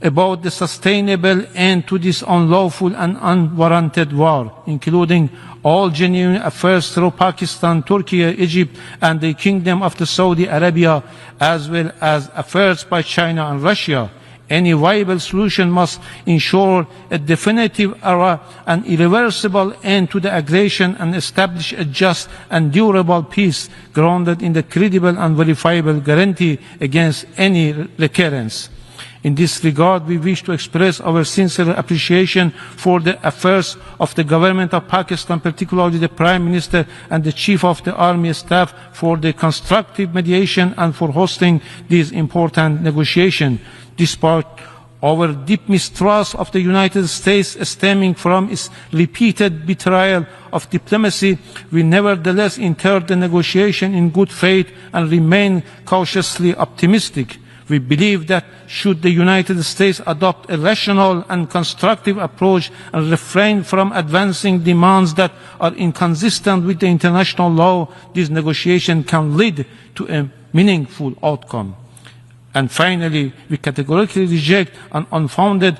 about the sustainable end to this unlawful and unwarranted war, including all genuine efforts through Pakistan, Turkey, Egypt, and the Kingdom of Saudi Arabia, as well as efforts by China and Russia. Any viable solution must ensure a definitive and irreversible end to the aggression and establish a just and durable peace grounded in the credible and verifiable guarantee against any recurrence. In this regard, we wish to express our sincere appreciation for the efforts of the government of Pakistan, particularly the Prime Minister and the Chief of the Army Staff, for the constructive mediation and for hosting these important negotiations. Despite our deep mistrust of the United States stemming from its repeated betrayal of diplomacy, we nevertheless entered the negotiation in good faith and remain cautiously optimistic. We believe that should the United States adopt a rational and constructive approach and refrain from advancing demands that are inconsistent with the international law, this negotiation can lead to a meaningful outcome. And finally, we categorically reject an unfounded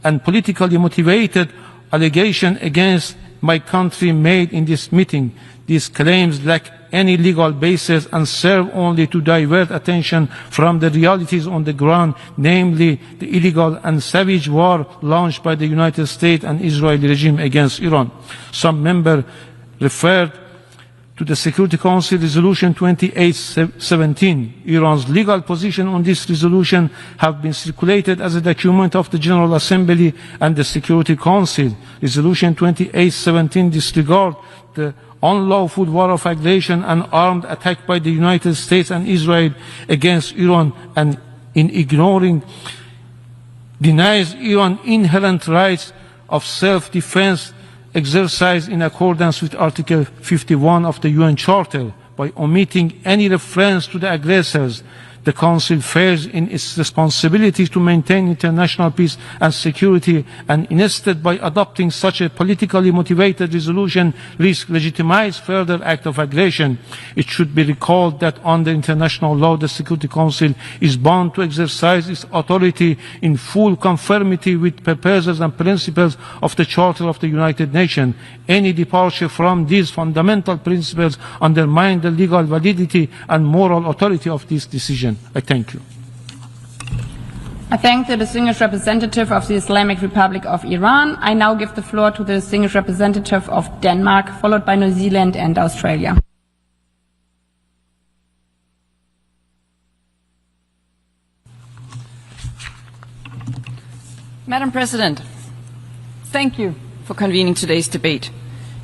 and politically motivated allegation against my country made in this meeting. These claims lack any legal basis and serve only to divert attention from the realities on the ground, namely the illegal and savage war launched by the United States and Israeli regime against Iran. Some members referred to the Security Council Resolution 2817. Iran's legal position on this resolution have been circulated as a document of the General Assembly and the Security Council. Resolution 2817 disregards the unlawful war of aggression and armed attack by the United States and Israel against Iran, and in ignoring denies Iran inherent rights of self-defense exercised in accordance with Article 51 of the UN Charter. By omitting any reference to the aggressors, the Council fails in its responsibility to maintain international peace and security, and instead by adopting such a politically motivated resolution risks legitimize further act of aggression. It should be recalled that under international law, the Security Council is bound to exercise its authority in full conformity with purposes and principles of the Charter of the United Nations. Any departure from these fundamental principles undermine the legal validity and moral authority of this decision. I thank you.
I thank the distinguished representative of the Islamic Republic of Iran. I now give the floor to the distinguished representative of Denmark, followed by New Zealand and Australia.
Madam President, thank you for convening today's debate.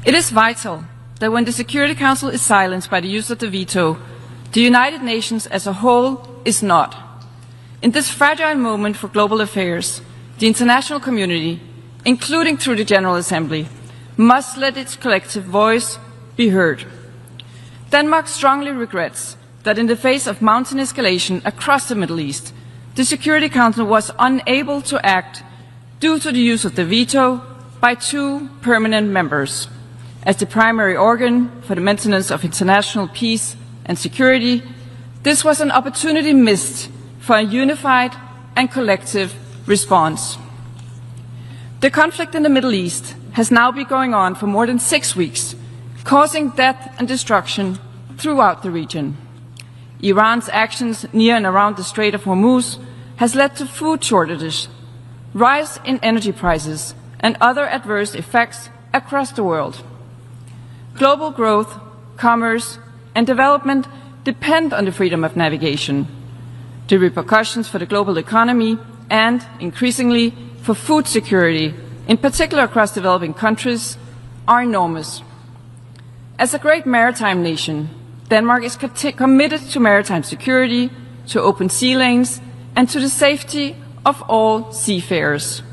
It is vital that when the Security Council is silenced by the use of the veto, the United Nations as a whole is not. In this fragile moment for global affairs, the international community, including through the General Assembly, must let its collective voice be heard. Denmark strongly regrets that in the face of mounting escalation across the Middle East, the Security Council was unable to act due to the use of the veto by 2 permanent members. As the primary organ for the maintenance of international peace and security, this was an opportunity missed for a unified and collective response. The conflict in the Middle East has now been going on for more than 6 weeks, causing death and destruction throughout the region. Iran's actions near and around the Strait of Hormuz has led to food shortages, rise in energy prices, and other adverse effects across the world. Global growth, commerce, and development depend on the freedom of navigation. The repercussions for the global economy and, increasingly, for food security, in particular across developing countries, are enormous. As a great maritime nation, Denmark is committed to maritime security, to open sea lanes, and to the safety of all seafarers.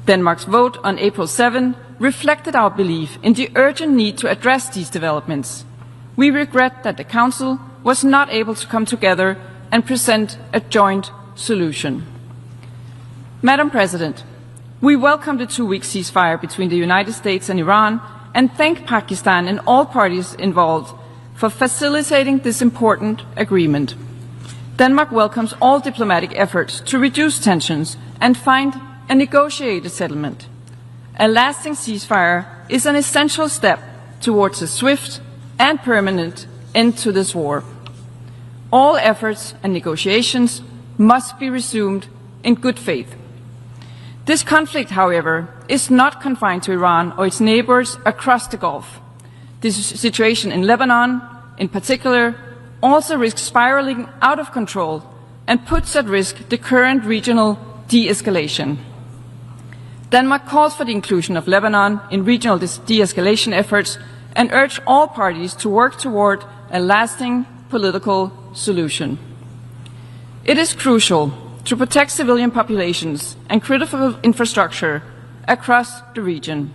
Denmark's vote on April 7 reflected our belief in the urgent need to address these developments. We regret that the Council was not able to come together and present a joint solution. Madam President, we welcome the 2-week ceasefire between the United States and Iran and thank Pakistan and all parties involved for facilitating this important agreement. Denmark welcomes all diplomatic efforts to reduce tensions and find a negotiated settlement. A lasting ceasefire is an essential step towards a swift and permanent end to this war. All efforts and negotiations must be resumed in good faith. This conflict, however, is not confined to Iran or its neighbors across the Gulf. This situation in Lebanon, in particular, also risks spiraling out of control and puts at risk the current regional de-escalation. Denmark calls for the inclusion of Lebanon in regional de-escalation efforts and urge all parties to work toward a lasting political solution. It is crucial to protect civilian populations and critical infrastructure across the region.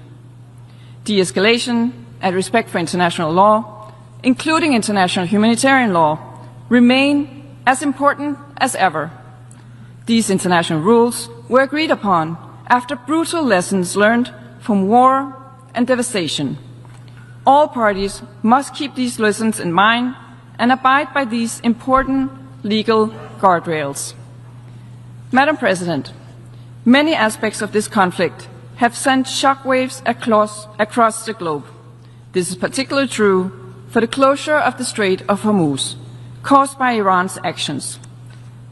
De-escalation and respect for international law, including international humanitarian law, remain as important as ever. These international rules were agreed upon after brutal lessons learned from war and devastation. All parties must keep these lessons in mind and abide by these important legal guardrails. Madam President, many aspects of this conflict have sent shockwaves across the globe. This is particularly true for the closure of the Strait of Hormuz, caused by Iran's actions.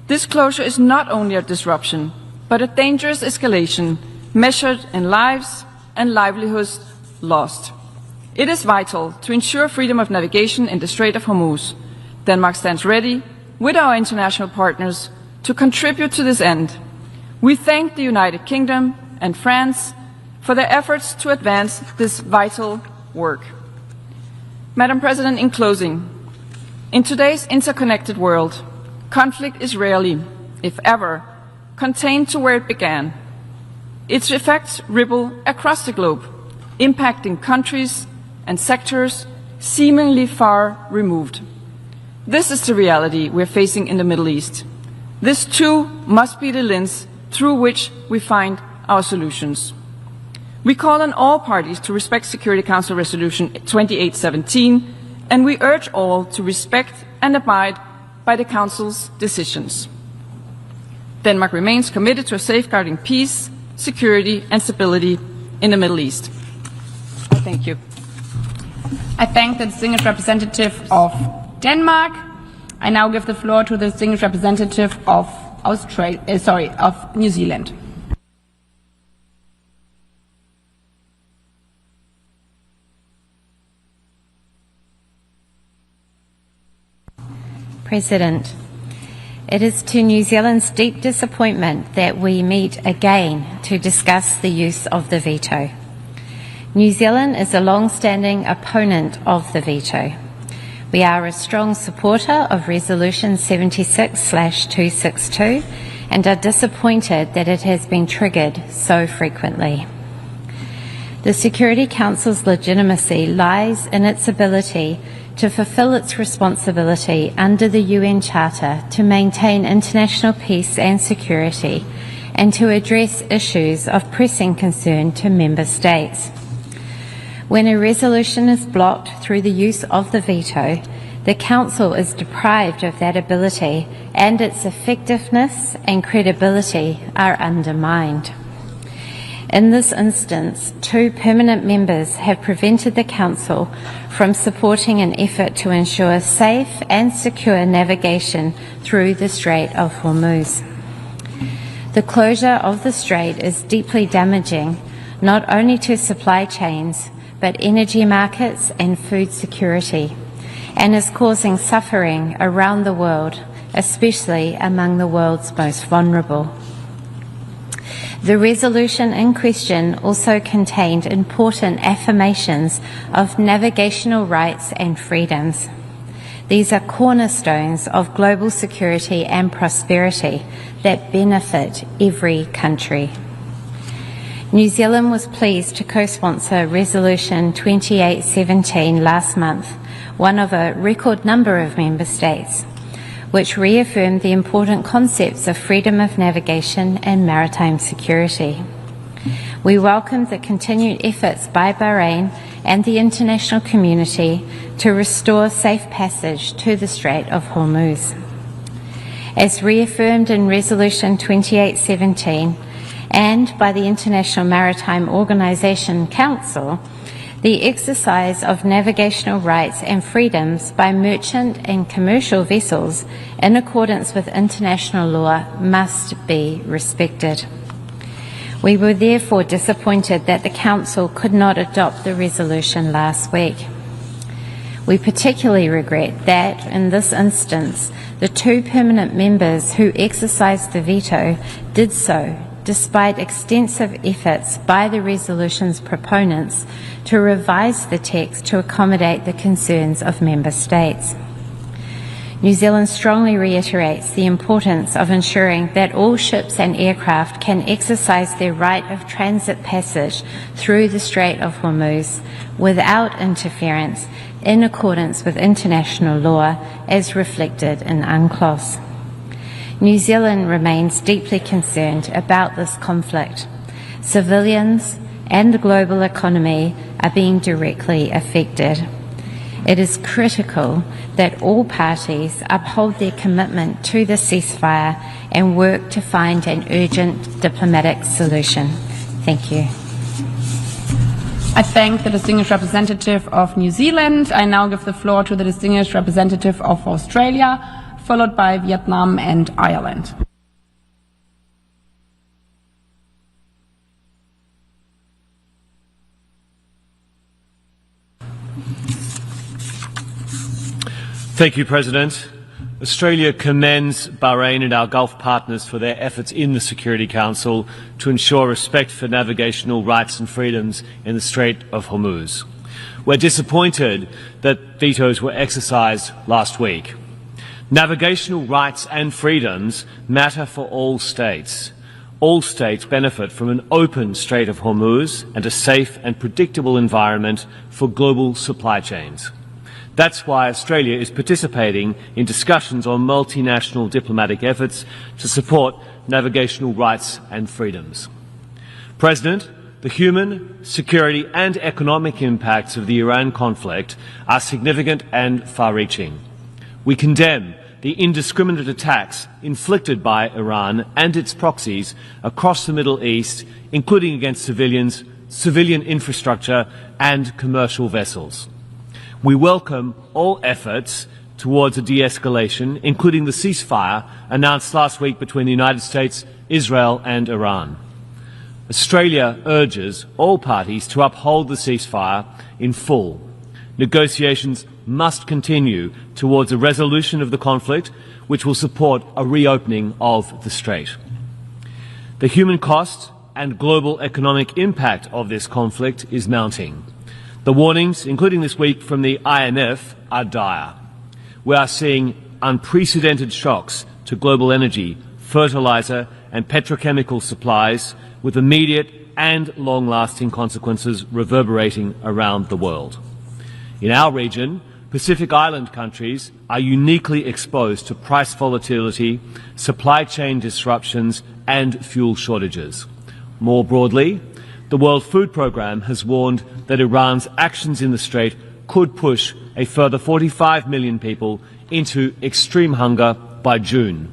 This closure is not only a disruption, but a dangerous escalation measured in lives and livelihoods lost. It is vital to ensure freedom of navigation in the Strait of Hormuz. Denmark stands ready, with our international partners, to contribute to this end. We thank the United Kingdom and France for their efforts to advance this vital work. Madam President, in closing, in today's interconnected world, conflict is rarely, if ever, contained to where it began. Its effects ripple across the globe, impacting countries and sectors seemingly far removed. This is the reality we're facing in the Middle East. This too must be the lens through which we find our solutions. We call on all parties to respect Security Council Resolution 2817, and we urge all to respect and abide by the Council's decisions. Denmark remains committed to safeguarding peace, security and stability in the Middle East. Thank you.
I thank the distinguished representative of Denmark. I now give the floor to the distinguished representative of of New Zealand.
President, it is to New Zealand's deep disappointment that we meet again to discuss the use of the veto. New Zealand is a long-standing opponent of the veto. We are a strong supporter of Resolution 76/262 and are disappointed that it has been triggered so frequently. The Security Council's legitimacy lies in its ability to fulfil its responsibility under the UN Charter to maintain international peace and security and to address issues of pressing concern to member states. When a resolution is blocked through the use of the veto, the Council is deprived of that ability and its effectiveness and credibility are undermined. In this instance, 2 permanent members have prevented the Council from supporting an effort to ensure safe and secure navigation through the Strait of Hormuz. The closure of the strait is deeply damaging not only to supply chains, but energy markets and food security, and is causing suffering around the world, especially among the world's most vulnerable. The resolution in question also contained important affirmations of navigational rights and freedoms. These are cornerstones of global security and prosperity that benefit every country. New Zealand was pleased to co-sponsor Resolution 2817 last month, one of a record number of member states, which reaffirmed the important concepts of freedom of navigation and maritime security. We welcome the continued efforts by Bahrain and the international community to restore safe passage to the Strait of Hormuz. As reaffirmed in Resolution 2817 and by the International Maritime Organization Council, the exercise of navigational rights and freedoms by merchant and commercial vessels in accordance with international law must be respected. We were therefore disappointed that the Council could not adopt the resolution last week. We particularly regret that, in this instance, the 2 permanent members who exercised the veto did so despite extensive efforts by the resolution's proponents to revise the text to accommodate the concerns of member states. New Zealand strongly reiterates the importance of ensuring that all ships and aircraft can exercise their right of transit passage through the Strait of Hormuz without interference in accordance with international law as reflected in UNCLOS. New Zealand remains deeply concerned about this conflict. Civilians and the global economy are being directly affected. It is critical that all parties uphold their commitment to the ceasefire and work to find an urgent diplomatic solution. Thank you.
I thank the distinguished representative of New Zealand. I now give the floor to the distinguished representative of Australia, followed by Vietnam and Ireland.
Thank you, President. Australia commends Bahrain and our Gulf partners for their efforts in the Security Council to ensure respect for navigational rights and freedoms in the Strait of Hormuz. We're disappointed that vetoes were exercised last week. Navigational rights and freedoms matter for all states. All states benefit from an open Strait of Hormuz and a safe and predictable environment for global supply chains. That's why Australia is participating in discussions on multinational diplomatic efforts to support navigational rights and freedoms. President, the human, security and economic impacts of the Iran conflict are significant and far-reaching. We condemn the indiscriminate attacks inflicted by Iran and its proxies across the Middle East, including against civilians, civilian infrastructure and commercial vessels. We welcome all efforts towards a de-escalation, including the ceasefire announced last week between the United States, Israel and Iran. Australia urges all parties to uphold the ceasefire in full. Negotiations must continue towards a resolution of the conflict, which will support a reopening of the Strait. The human cost and global economic impact of this conflict is mounting. The warnings, including this week from the IMF, are dire. We are seeing unprecedented shocks to global energy, fertilizer and petrochemical supplies, with immediate and long-lasting consequences reverberating around the world. In our region, Pacific Island countries are uniquely exposed to price volatility, supply chain disruptions and fuel shortages. More broadly, the World Food Programme has warned that Iran's actions in the Strait could push a further 45 million people into extreme hunger by June.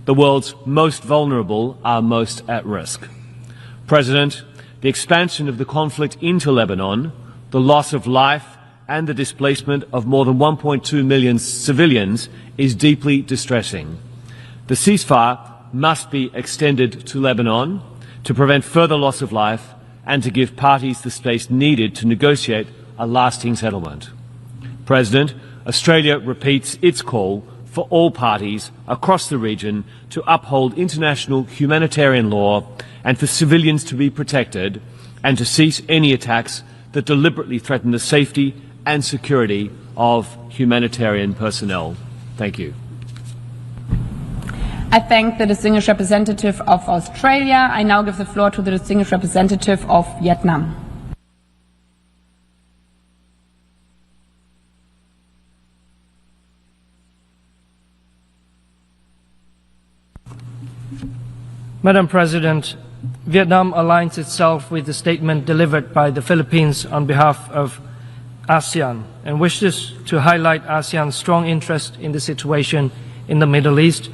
The world's most vulnerable are most at risk. President, the expansion of the conflict into Lebanon, the loss of life and the displacement of more than 1.2 million civilians is deeply distressing. The ceasefire must be extended to Lebanon to prevent further loss of life and to give parties the space needed to negotiate a lasting settlement. President, Australia repeats its call for all parties across the region to uphold international humanitarian law and for civilians to be protected and to cease any attacks that deliberately threaten the safety and security of humanitarian personnel. Thank you.
I thank the distinguished representative of Australia. I now give the floor to the distinguished representative of Vietnam.
Madam President, Vietnam aligns itself with the statement delivered by the Philippines on behalf of ASEAN and wishes to highlight ASEAN's strong interest in the situation in the Middle East,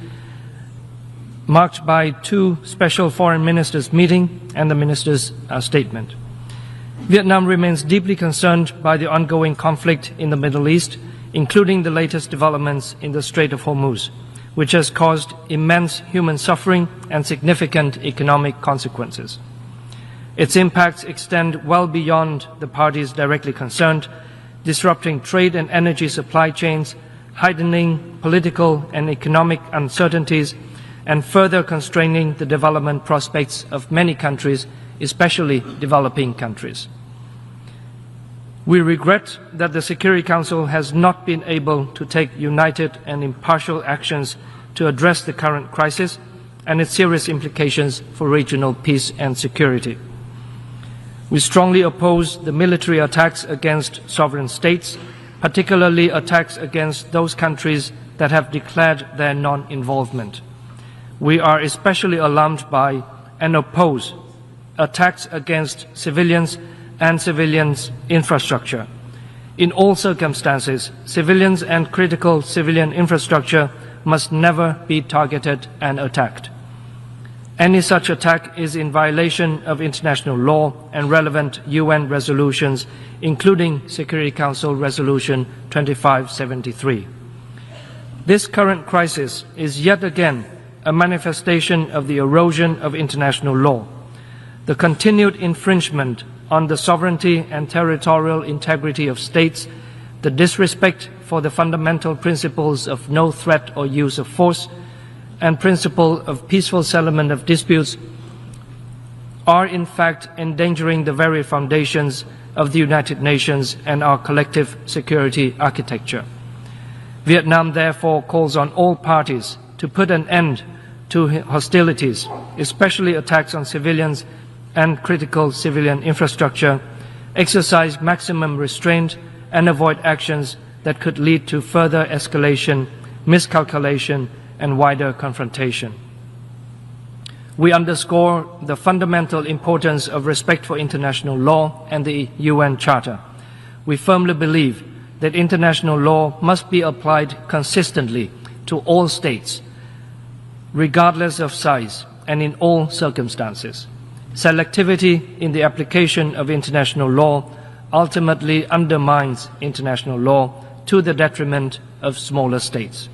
marked by two special foreign ministers meeting and the minister's statement. Vietnam remains deeply concerned by the ongoing conflict in the Middle East, including the latest developments in the Strait of Hormuz, which has caused immense human suffering and significant economic consequences. Its impacts extend well beyond the parties directly concerned, disrupting trade and energy supply chains, heightening political and economic uncertainties, and further constraining the development prospects of many countries, especially developing countries. We regret that the Security Council has not been able to take united and impartial actions to address the current crisis and its serious implications for regional peace and security. We strongly oppose the military attacks against sovereign states, particularly attacks against those countries that have declared their non-involvement. We are especially alarmed by and oppose attacks against civilians and civilians' infrastructure. In all circumstances, civilians and critical civilian infrastructure must never be targeted and attacked. Any such attack is in violation of international law and relevant UN resolutions, including Security Council Resolution 2573. This current crisis is yet again a manifestation of the erosion of international law, the continued infringement on the sovereignty and territorial integrity of states, the disrespect for the fundamental principles of no threat or use of force, and principle of peaceful settlement of disputes are in fact endangering the very foundations of the United Nations and our collective security architecture. Vietnam therefore calls on all parties to put an end to hostilities, especially attacks on civilians and critical civilian infrastructure, exercise maximum restraint and avoid actions that could lead to further escalation, miscalculation, and wider confrontation. We underscore the fundamental importance of respect for international law and the UN Charter. We firmly believe that international law must be applied consistently to all states, regardless of size and in all circumstances. Selectivity in the application of international law ultimately undermines international law to the detriment of smaller states.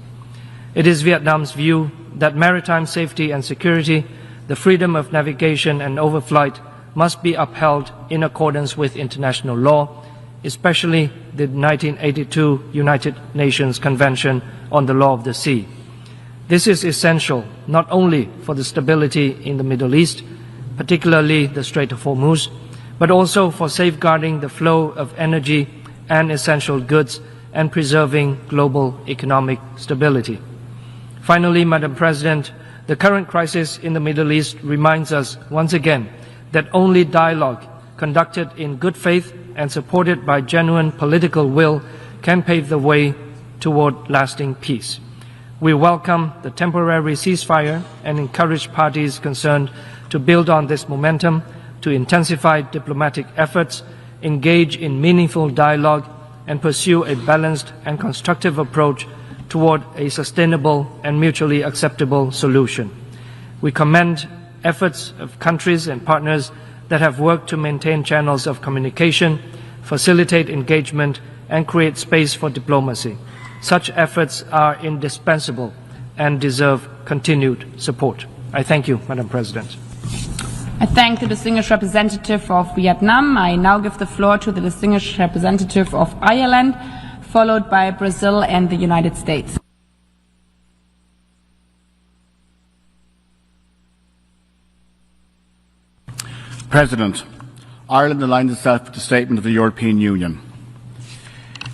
It is Vietnam's view that maritime safety and security, the freedom of navigation and overflight must be upheld in accordance with international law, especially the 1982 United Nations Convention on the Law of the Sea. This is essential not only for the stability in the Middle East, particularly the Strait of Hormuz, but also for safeguarding the flow of energy and essential goods and preserving global economic stability. Finally, Madam President, the current crisis in the Middle East reminds us once again that only dialogue conducted in good faith and supported by genuine political will can pave the way toward lasting peace. We welcome the temporary ceasefire and encourage parties concerned to build on this momentum, to intensify diplomatic efforts, engage in meaningful dialogue, and pursue a balanced and constructive approach toward a sustainable and mutually acceptable solution. We commend efforts of countries and partners that have worked to maintain channels of communication, facilitate engagement, and create space for diplomacy. Such efforts are indispensable and deserve continued support. I thank you, Madam President.
I thank the distinguished representative of Vietnam. I now give the floor to the distinguished representative of Ireland, followed by Brazil and the United States.
President, Ireland aligns itself with the statement of the European Union.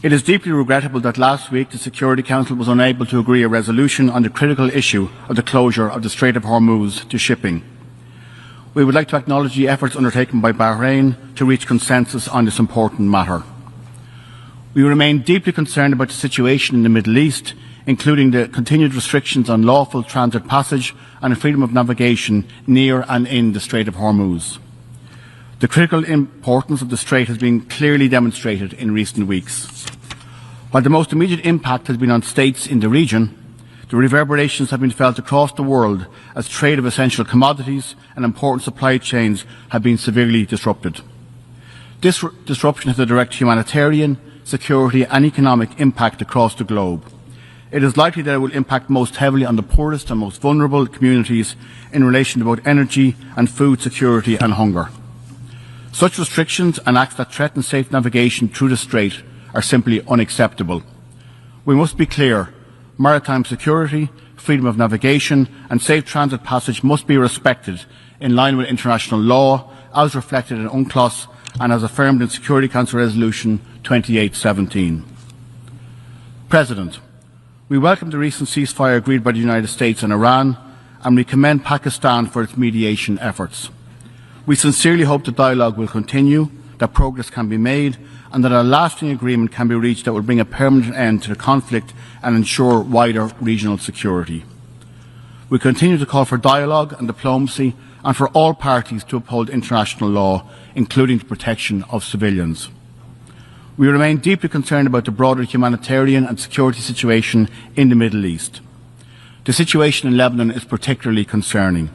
It is deeply regrettable that last week the Security Council was unable to agree a resolution on the critical issue of the closure of the Strait of Hormuz to shipping. We would like to acknowledge the efforts undertaken by Bahrain to reach consensus on this important matter. We remain deeply concerned about the situation in the Middle East, including the continued restrictions on lawful transit passage and freedom of navigation near and in the Strait of Hormuz. The critical importance of the strait has been clearly demonstrated in recent weeks. While the most immediate impact has been on states in the region, the reverberations have been felt across the world as trade of essential commodities and important supply chains have been severely disrupted. This disruption has a direct humanitarian, security and economic impact across the globe. It is likely that it will impact most heavily on the poorest and most vulnerable communities in relation to both energy and food security and hunger. Such restrictions and acts that threaten safe navigation through the strait are simply unacceptable. We must be clear, maritime security, freedom of navigation and safe transit passage must be respected in line with international law, as reflected in UNCLOS and as affirmed in Security Council Resolution 2817. President, we welcome the recent ceasefire agreed by the United States and Iran, and we commend Pakistan for its mediation efforts. We sincerely hope the dialogue will continue, that progress can be made, and that a lasting agreement can be reached that will bring a permanent end to the conflict and ensure wider regional security. We continue to call for dialogue and diplomacy and for all parties to uphold international law, including the protection of civilians. We remain deeply concerned about the broader humanitarian and security situation in the Middle East. The situation in Lebanon is particularly concerning.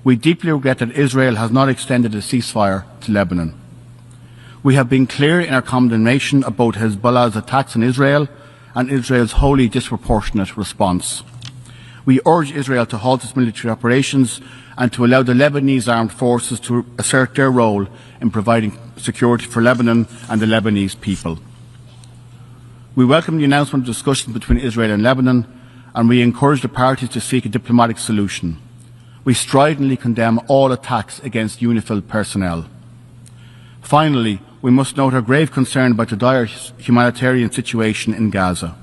We deeply regret that Israel has not extended a ceasefire to Lebanon. We have been clear in our condemnation of both Hezbollah's attacks on Israel and Israel's wholly disproportionate response. We urge Israel to halt its military operations and to allow the Lebanese armed forces to assert their role in providing security for Lebanon and the Lebanese people. We welcome the announcement of discussions between Israel and Lebanon, and we encourage the parties to seek a diplomatic solution. We stridently condemn all attacks against UNIFIL personnel. Finally, we must note our grave concern about the dire humanitarian situation in Gaza.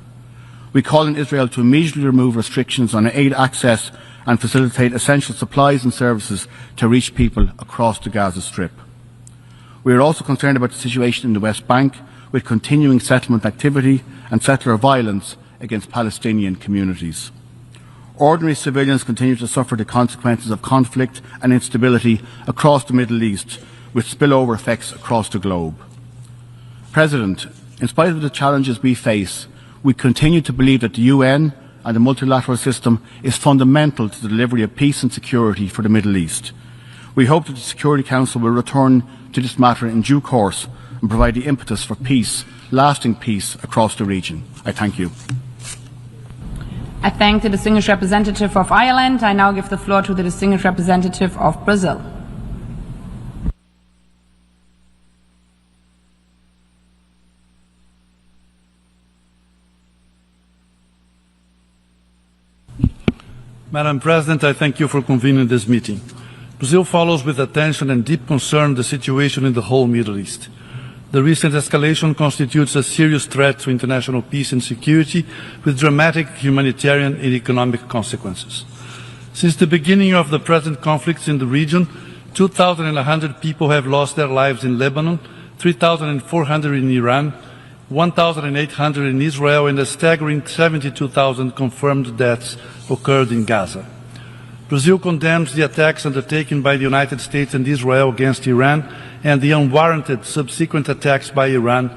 We call on Israel to immediately remove restrictions on aid access and facilitate essential supplies and services to reach people across the Gaza Strip. We are also concerned about the situation in the West Bank, with continuing settlement activity and settler violence against Palestinian communities. Ordinary civilians continue to suffer the consequences of conflict and instability across the Middle East, with spillover effects across the globe. President, in spite of the challenges we face, we continue to believe that the UN and the multilateral system is fundamental to the delivery of peace and security for the Middle East. We hope that the Security Council will return to this matter in due course and provide the impetus for peace, lasting peace across the region. I thank you.
I thank the distinguished representative of Ireland. I now give the floor to the distinguished representative of Brazil.
Madam President, I thank you for convening this meeting. Brazil follows with attention and deep concern the situation in the whole Middle East. The recent escalation constitutes a serious threat to international peace and security, with dramatic humanitarian and economic consequences. Since the beginning of the present conflicts in the region, 2,100 people have lost their lives in Lebanon, 3,400 in Iran, 1,800 in Israel, and a staggering 72,000 confirmed deaths occurred in Gaza. Brazil condemns the attacks undertaken by the United States and Israel against Iran and the unwarranted subsequent attacks by Iran,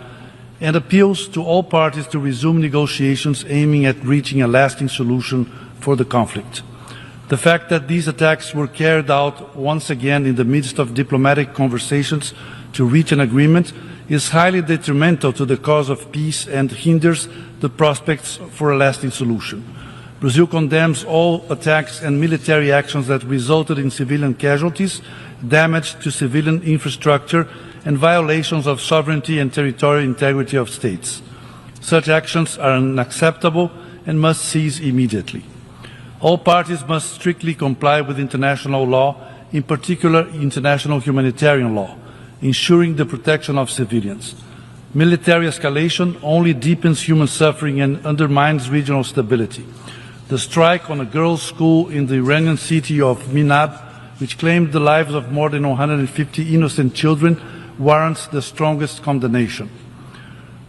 and appeals to all parties to resume negotiations aiming at reaching a lasting solution for the conflict. The fact that these attacks were carried out once again in the midst of diplomatic conversations to reach an agreement is highly detrimental to the cause of peace and hinders the prospects for a lasting solution. Brazil condemns all attacks and military actions that resulted in civilian casualties, damage to civilian infrastructure, and violations of sovereignty and territorial integrity of states. Such actions are unacceptable and must cease immediately. All parties must strictly comply with international law, in particular international humanitarian law, ensuring the protection of civilians. Military escalation only deepens human suffering and undermines regional stability. The strike on a girls' school in the Iranian city of Minab, which claimed the lives of more than 150 innocent children, warrants the strongest condemnation.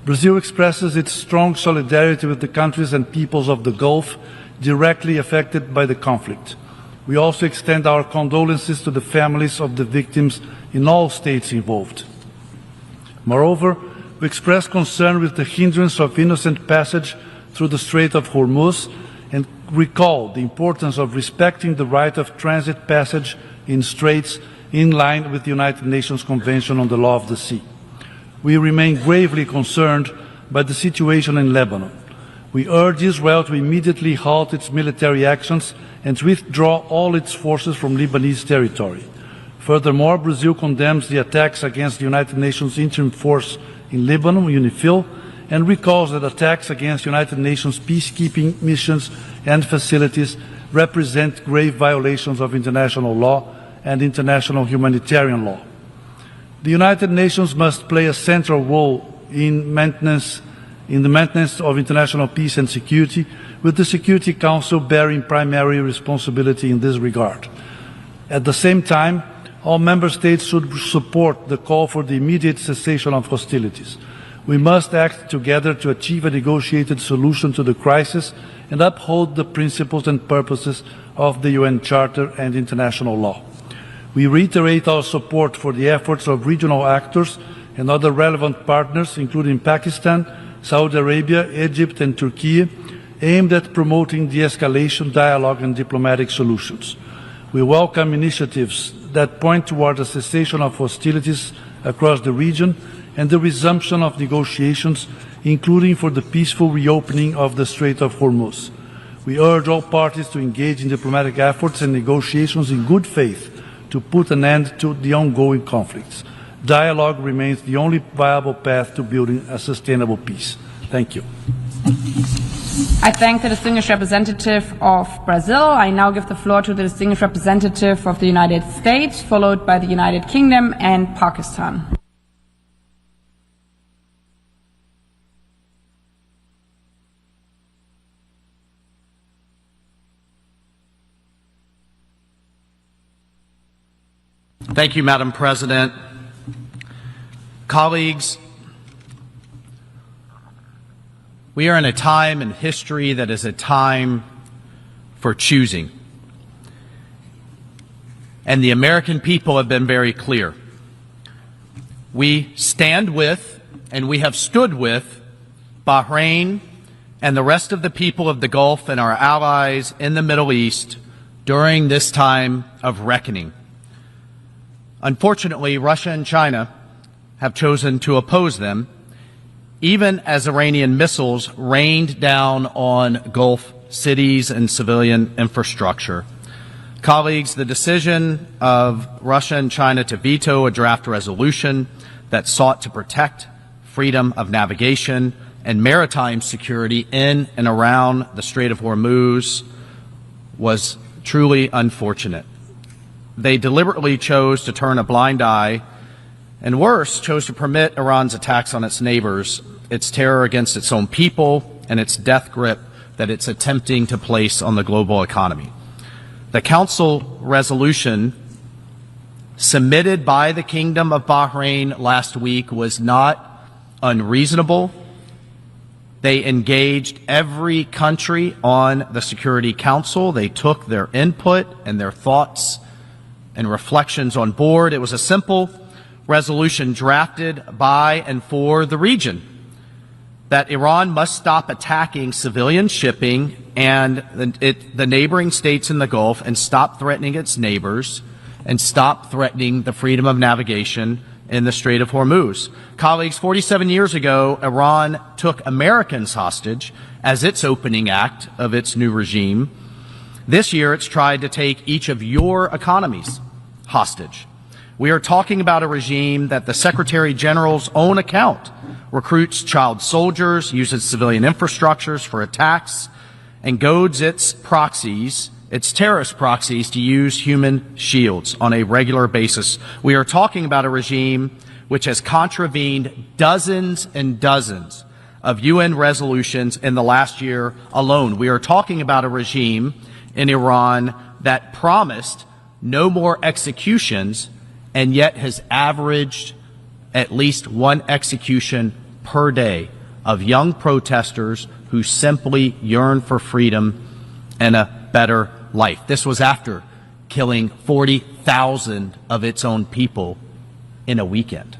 Brazil expresses its strong solidarity with the countries and peoples of the Gulf directly affected by the conflict. We also extend our condolences to the families of the victims in all states involved. Moreover, we express concern with the hindrance of innocent passage through the Strait of Hormuz and recall the importance of respecting the right of transit passage in straits in line with the United Nations Convention on the Law of the Sea. We remain gravely concerned by the situation in Lebanon. We urge Israel to immediately halt its military actions and to withdraw all its forces from Lebanese territory. Furthermore, Brazil condemns the attacks against the United Nations Interim Force in Lebanon, UNIFIL, and recalls that attacks against United Nations peacekeeping missions and facilities represent grave violations of international law and international humanitarian law. The United Nations must play a central role in the maintenance of international peace and security, with the Security Council bearing primary responsibility in this regard. At the same time, all member states should support the call for the immediate cessation of hostilities. We must act together to achieve a negotiated solution to the crisis and uphold the principles and purposes of the UN Charter and international law. We reiterate our support for the efforts of regional actors and other relevant partners, including Pakistan, Saudi Arabia, Egypt, and Turkey, aimed at promoting de-escalation, dialogue, and diplomatic solutions. We welcome initiatives that point toward a cessation of hostilities across the region and the resumption of negotiations, including for the peaceful reopening of the Strait of Hormuz. We urge all parties to engage in diplomatic efforts and negotiations in good faith to put an end to the ongoing conflicts. Dialogue remains the only viable path to building a sustainable peace. Thank you.
I thank the distinguished representative of Brazil. I now give the floor to the distinguished representative of the United States, followed by the United Kingdom and Pakistan.
Thank you, Madam President. Colleagues, we are in a time in history that is a time for choosing. And the American people have been very clear. We stand with, and we have stood with, Bahrain and the rest of the people of the Gulf and our allies in the Middle East during this time of reckoning. Unfortunately, Russia and China have chosen to oppose them, even as Iranian missiles rained down on Gulf cities and civilian infrastructure. Colleagues, the decision of Russia and China to veto a draft resolution that sought to protect freedom of navigation and maritime security in and around the Strait of Hormuz was truly unfortunate. They deliberately chose to turn a blind eye, and worse, chose to permit Iran's attacks on its neighbors, its terror against its own people, and its death grip that it's attempting to place on the global economy. The Council resolution submitted by the Kingdom of Bahrain last week was not unreasonable. They engaged every country on the Security Council. They took their input and their thoughts and reflections on board. It was a simple resolution drafted by and for the region that Iran must stop attacking civilian shipping and the neighboring states in the Gulf and stop threatening its neighbors and stop threatening the freedom of navigation in the Strait of Hormuz. Colleagues, 47 years ago, Iran took Americans hostage as its opening act of its new regime. This year, it's tried to take each of your economies hostage. We are talking about a regime that the Secretary General's own account recruits child soldiers, uses civilian infrastructures for attacks, and goads its proxies, its terrorist proxies, to use human shields on a regular basis. We are talking about a regime which has contravened dozens and dozens of UN resolutions in the last year alone. We are talking about a regime in Iran that promised no more executions and yet has averaged at least one execution per day of young protesters who simply yearn for freedom and a better life. This was after killing 40,000 of its own people in a weekend.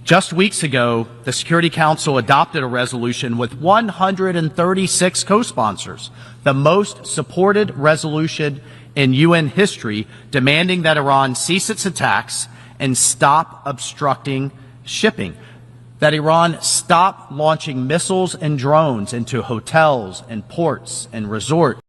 Just weeks ago, the Security Council adopted a resolution with 136 co-sponsors, the most supported resolution in UN history, demanding that Iran cease its attacks and stop obstructing shipping, that Iran stop launching missiles and drones into hotels and ports and resorts,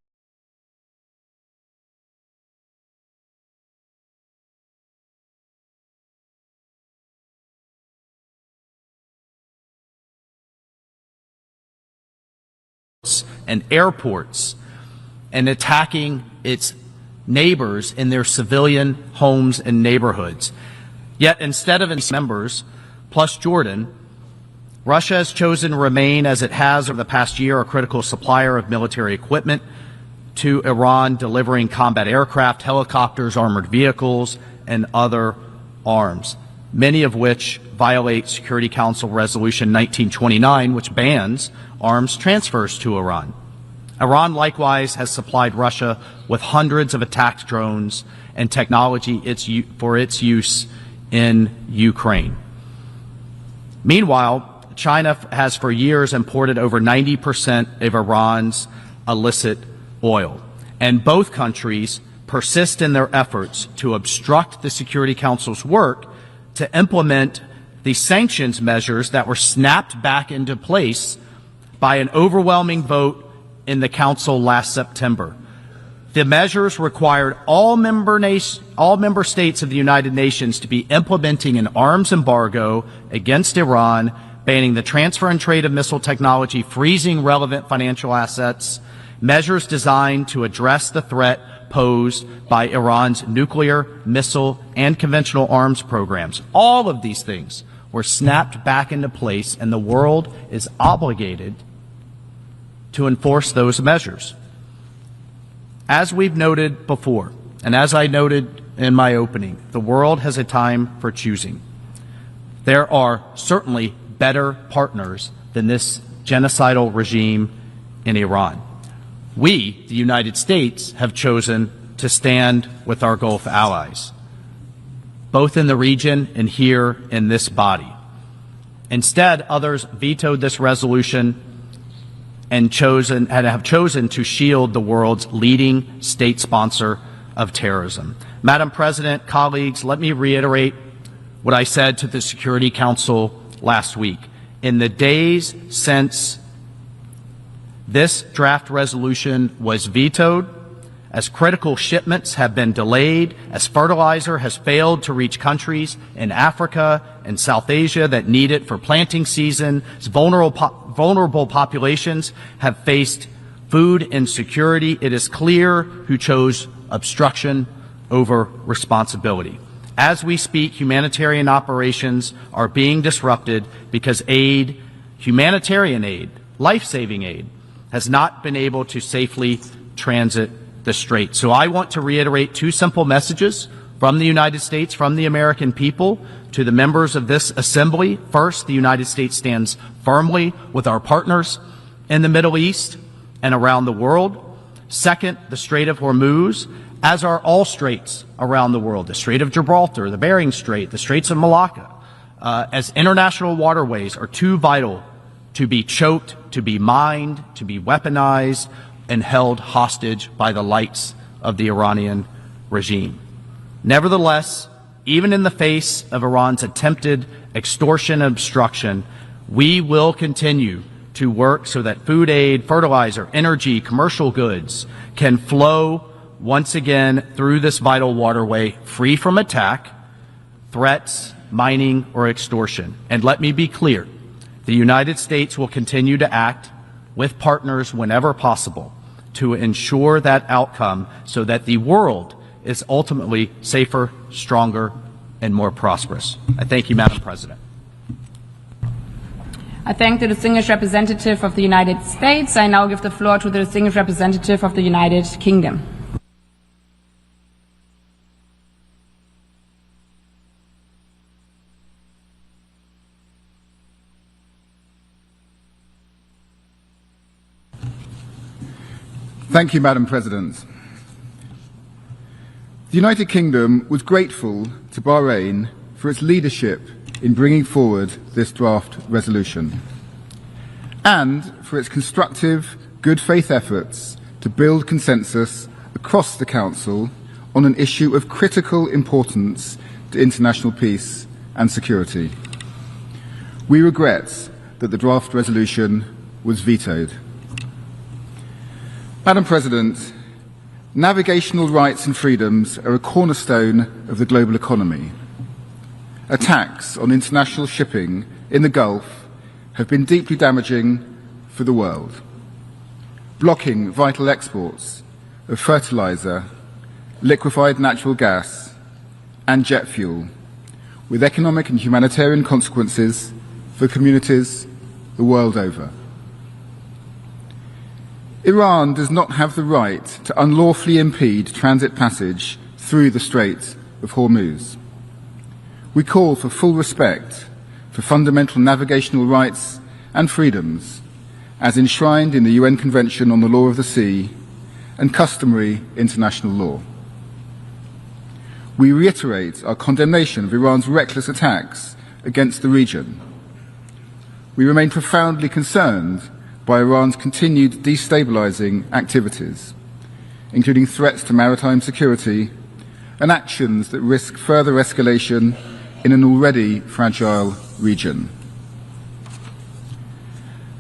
and airports, and attacking its neighbors in their civilian homes and neighborhoods. Yet instead of its members, plus Jordan, Russia has chosen to remain, as it has over the past year, a critical supplier of military equipment to Iran, delivering combat aircraft, helicopters, armored vehicles, and other arms, many of which violate Security Council Resolution 1929, which bans arms transfers to Iran. Iran likewise has supplied Russia with hundreds of attack drones and technology for its use in Ukraine. Meanwhile, China has for years imported over 90% of Iran's illicit oil, and both countries persist in their efforts to obstruct the Security Council's work to implement the sanctions measures that were snapped back into place by an overwhelming vote in the Council last September. The measures required all member states of the United Nations to be implementing an arms embargo against Iran, banning the transfer and trade of missile technology, freezing relevant financial assets, measures designed to address the threat posed by Iran's nuclear, missile, and conventional arms programs. All of these things were snapped back into place, and the world is obligated to enforce those measures. As we've noted before, and as I noted in my opening, the world has a time for choosing. There are certainly better partners than this genocidal regime in Iran. We, the United States, have chosen to stand with our Gulf allies, both in the region and here in this body. Instead, others vetoed this resolution and have chosen to shield the world's leading state sponsor of terrorism. Madam President, colleagues, let me reiterate what I said to the Security Council last week. In the days since this draft resolution was vetoed, as critical shipments have been delayed, as fertilizer has failed to reach countries in Africa and South Asia that need it for planting season, as vulnerable populations have faced food insecurity, it is clear who chose obstruction over responsibility. As we speak, humanitarian operations are being disrupted because aid, humanitarian aid, life-saving aid, has not been able to safely transit the strait. So I want to reiterate two simple messages from the United States, from the American people, to the members of this assembly. First, the United States stands firmly with our partners in the Middle East and around the world. Second, the Strait of Hormuz, as are all straits around the world, the Strait of Gibraltar, the Bering Strait, the Straits of Malacca, as international waterways are too vital to be choked, to be mined, to be weaponized, and held hostage by the likes of the Iranian regime. Nevertheless, even in the face of Iran's attempted extortion and obstruction, we will continue to work so that food aid, fertilizer, energy, commercial goods can flow once again through this vital waterway, free from attack, threats, mining, or extortion. And let me be clear, the United States will continue to act with partners whenever possible to ensure that outcome so that the world is ultimately safer, stronger, and more prosperous. I thank you, Madam President.
I thank the distinguished representative of the United States. I now give the floor to the distinguished representative of the United Kingdom.
Thank you, Madam President. The United Kingdom was grateful to Bahrain for its leadership in bringing forward this draft resolution and for its constructive, good faith efforts to build consensus across the Council on an issue of critical importance to international peace and security. We regret that the draft resolution was vetoed. Madam President, navigational rights and freedoms are a cornerstone of the global economy. Attacks on international shipping in the Gulf have been deeply damaging for the world, blocking vital exports of fertilizer, liquefied natural gas, and jet fuel, with economic and humanitarian consequences for communities the world over. Iran does not have the right to unlawfully impede transit passage through the Strait of Hormuz. We call for full respect for fundamental navigational rights and freedoms as enshrined in the UN Convention on the Law of the Sea and customary international law. We reiterate our condemnation of Iran's reckless attacks against the region. We remain profoundly concerned by Iran's continued destabilizing activities, including threats to maritime security and actions that risk further escalation in an already fragile region.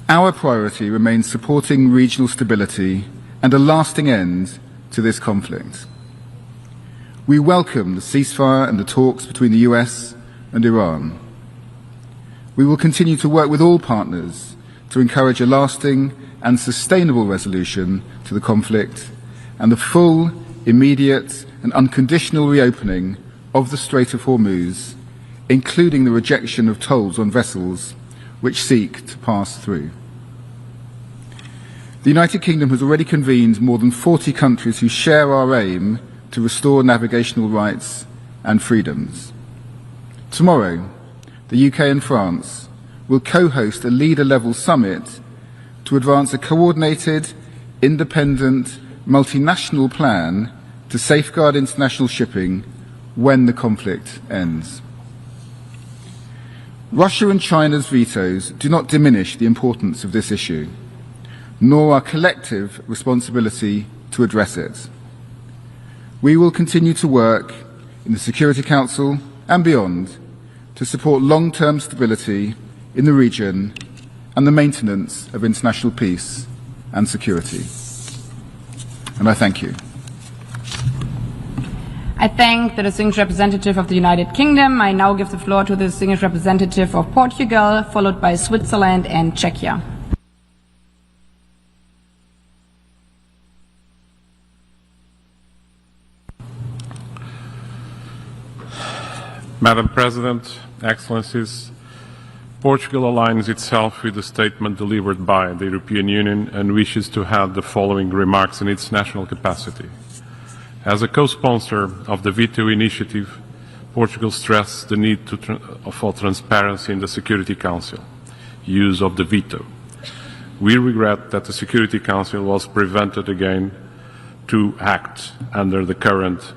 Our priority remains supporting regional stability and a lasting end to this conflict. We welcome the ceasefire and the talks between the US and Iran. We will continue to work with all partners to encourage a lasting and sustainable resolution to the conflict and the full, immediate and unconditional reopening of the Strait of Hormuz, including the rejection of tolls on vessels which seek to pass through. The United Kingdom has already convened more than 40 countries who share our aim to restore navigational rights and freedoms. Tomorrow, the UK and France will co-host a leader-level summit to advance a coordinated, independent, multinational plan to safeguard international shipping when the conflict ends. Russia and China's vetoes do not diminish the importance of this issue, nor our collective responsibility to address it. We will continue to work in the Security Council and beyond to support long-term stability in the region and the maintenance of international peace and security. And I thank you.
I thank the distinguished representative of the United Kingdom. I now give the floor to the distinguished representative of Portugal, followed by Switzerland and Czechia.
Madam President, Excellencies, Portugal aligns itself with the statement delivered by the European Union and wishes to add the following remarks in its national capacity. As a co-sponsor of the veto initiative, Portugal stressed the need for transparency in the Security Council, use of the veto. We regret that the Security Council was prevented again to act under the current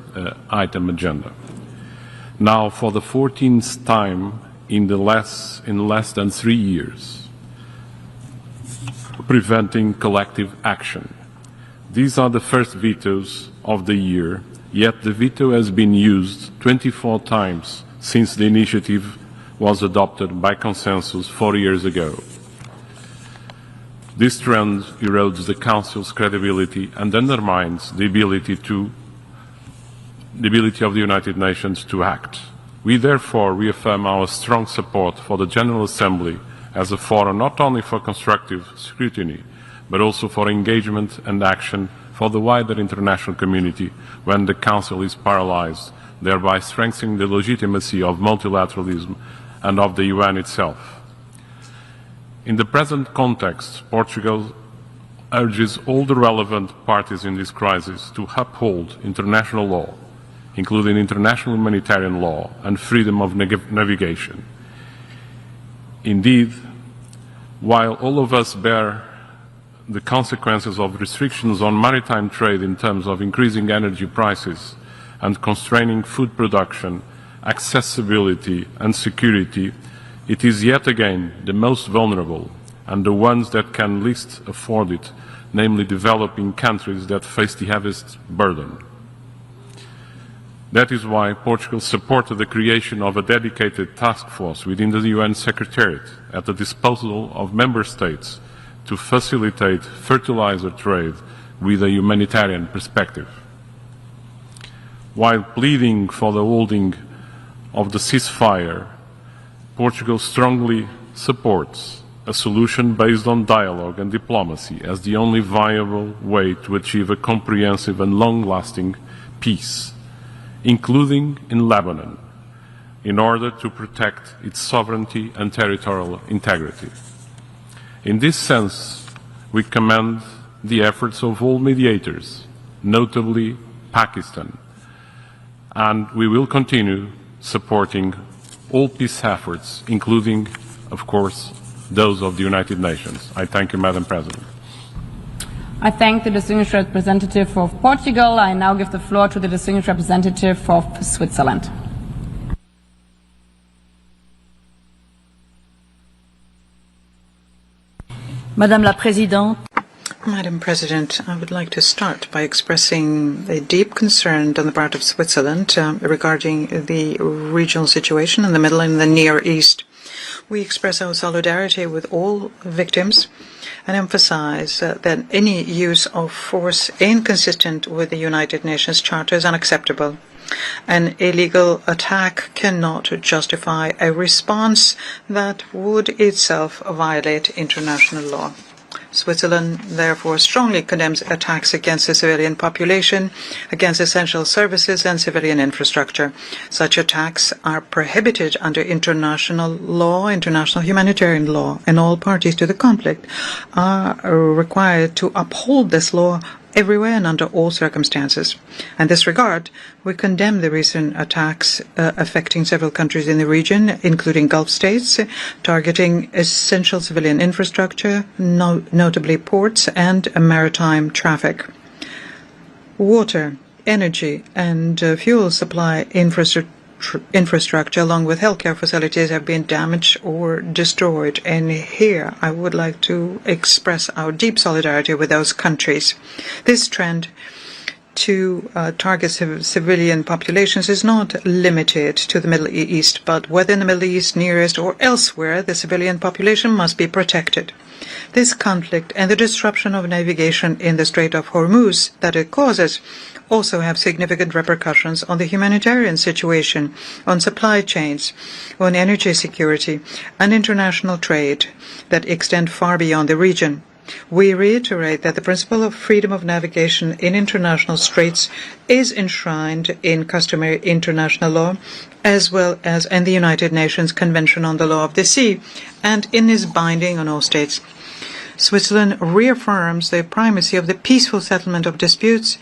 item agenda. Now, for the 14th time in less than 3 years, preventing collective action. These are the first vetoes of the year, yet the veto has been used 24 times since the initiative was adopted by consensus 4 years ago. This trend erodes the Council's credibility and undermines the ability of the United Nations to act. We therefore reaffirm our strong support for the General Assembly as a forum not only for constructive scrutiny, but also for engagement and action for the wider international community when the Council is paralyzed, thereby strengthening the legitimacy of multilateralism and of the UN itself. In the present context, Portugal urges all the relevant parties in this crisis to uphold international law, including international humanitarian law and freedom of navigation. Indeed, while all of us bear the consequences of restrictions on maritime trade in terms of increasing energy prices and constraining food production, accessibility and security, it is yet again the most vulnerable and the ones that can least afford it, namely developing countries that face the heaviest burden. That is why Portugal supported the creation of a dedicated task force within the UN Secretariat at the disposal of member states to facilitate fertilizer trade with a humanitarian perspective. While pleading for the holding of the ceasefire, Portugal strongly supports a solution based on dialogue and diplomacy as the only viable way to achieve a comprehensive and long-lasting peace, including in Lebanon, in order to protect its sovereignty and territorial integrity. In this sense, we commend the efforts of all mediators, notably Pakistan, and we will continue supporting all peace efforts, including, of course, those of the United Nations. I thank you, Madam President.
I thank the distinguished representative of Portugal. I now give the floor to the distinguished representative of Switzerland.
Madame la Présidente.
Madam President, I would like to start by expressing a deep concern on the part of Switzerland regarding the regional situation in the Middle and the Near East. We express our solidarity with all victims and emphasize that any use of force inconsistent with the United Nations Charter is unacceptable. An illegal attack cannot justify a response that would itself violate international law. Switzerland therefore strongly condemns attacks against the civilian population, against essential services and civilian infrastructure. Such attacks are prohibited under international law, international humanitarian law, and all parties to the conflict are required to uphold this law everywhere and under all circumstances. In this regard, we condemn the recent attacks affecting several countries in the region, including Gulf states, targeting essential civilian infrastructure, notably ports and maritime traffic. Water, energy, and fuel supply infrastructure, along with healthcare facilities, have been damaged or destroyed. And here I would like to express our deep solidarity with those countries. This trend to target civilian populations is not limited to the Middle East, but whether in the Middle East, Near East, or elsewhere, the civilian population must be protected. This conflict and the disruption of navigation in the Strait of Hormuz that it causes also have significant repercussions on the humanitarian situation, on supply chains, on energy security, and international trade that extend far beyond the region. We reiterate that the principle of freedom of navigation in international straits is enshrined in customary international law, as well as in the United Nations Convention on the Law of the Sea, and is binding on all states. Switzerland reaffirms the primacy of the peaceful settlement of disputes.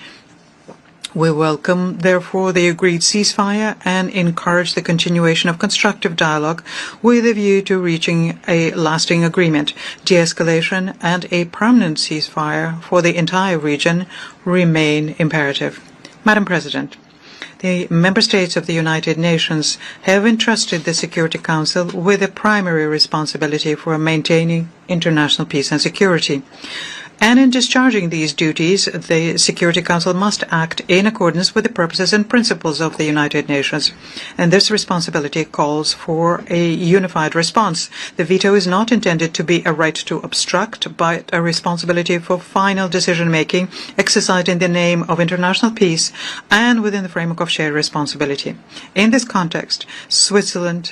We welcome, therefore, the agreed ceasefire and encourage the continuation of constructive dialogue with a view to reaching a lasting agreement. De-escalation and a permanent ceasefire for the entire region remain imperative. Madam President, the member states of the United Nations have entrusted the Security Council with the primary responsibility for maintaining international peace and security. And in discharging these duties, the Security Council must act in accordance with the purposes and principles of the United Nations. And this responsibility calls for a unified response. The veto is not intended to be a right to obstruct, but a responsibility for final decision-making exercised in the name of international peace and within the framework of shared responsibility. In this context, Switzerland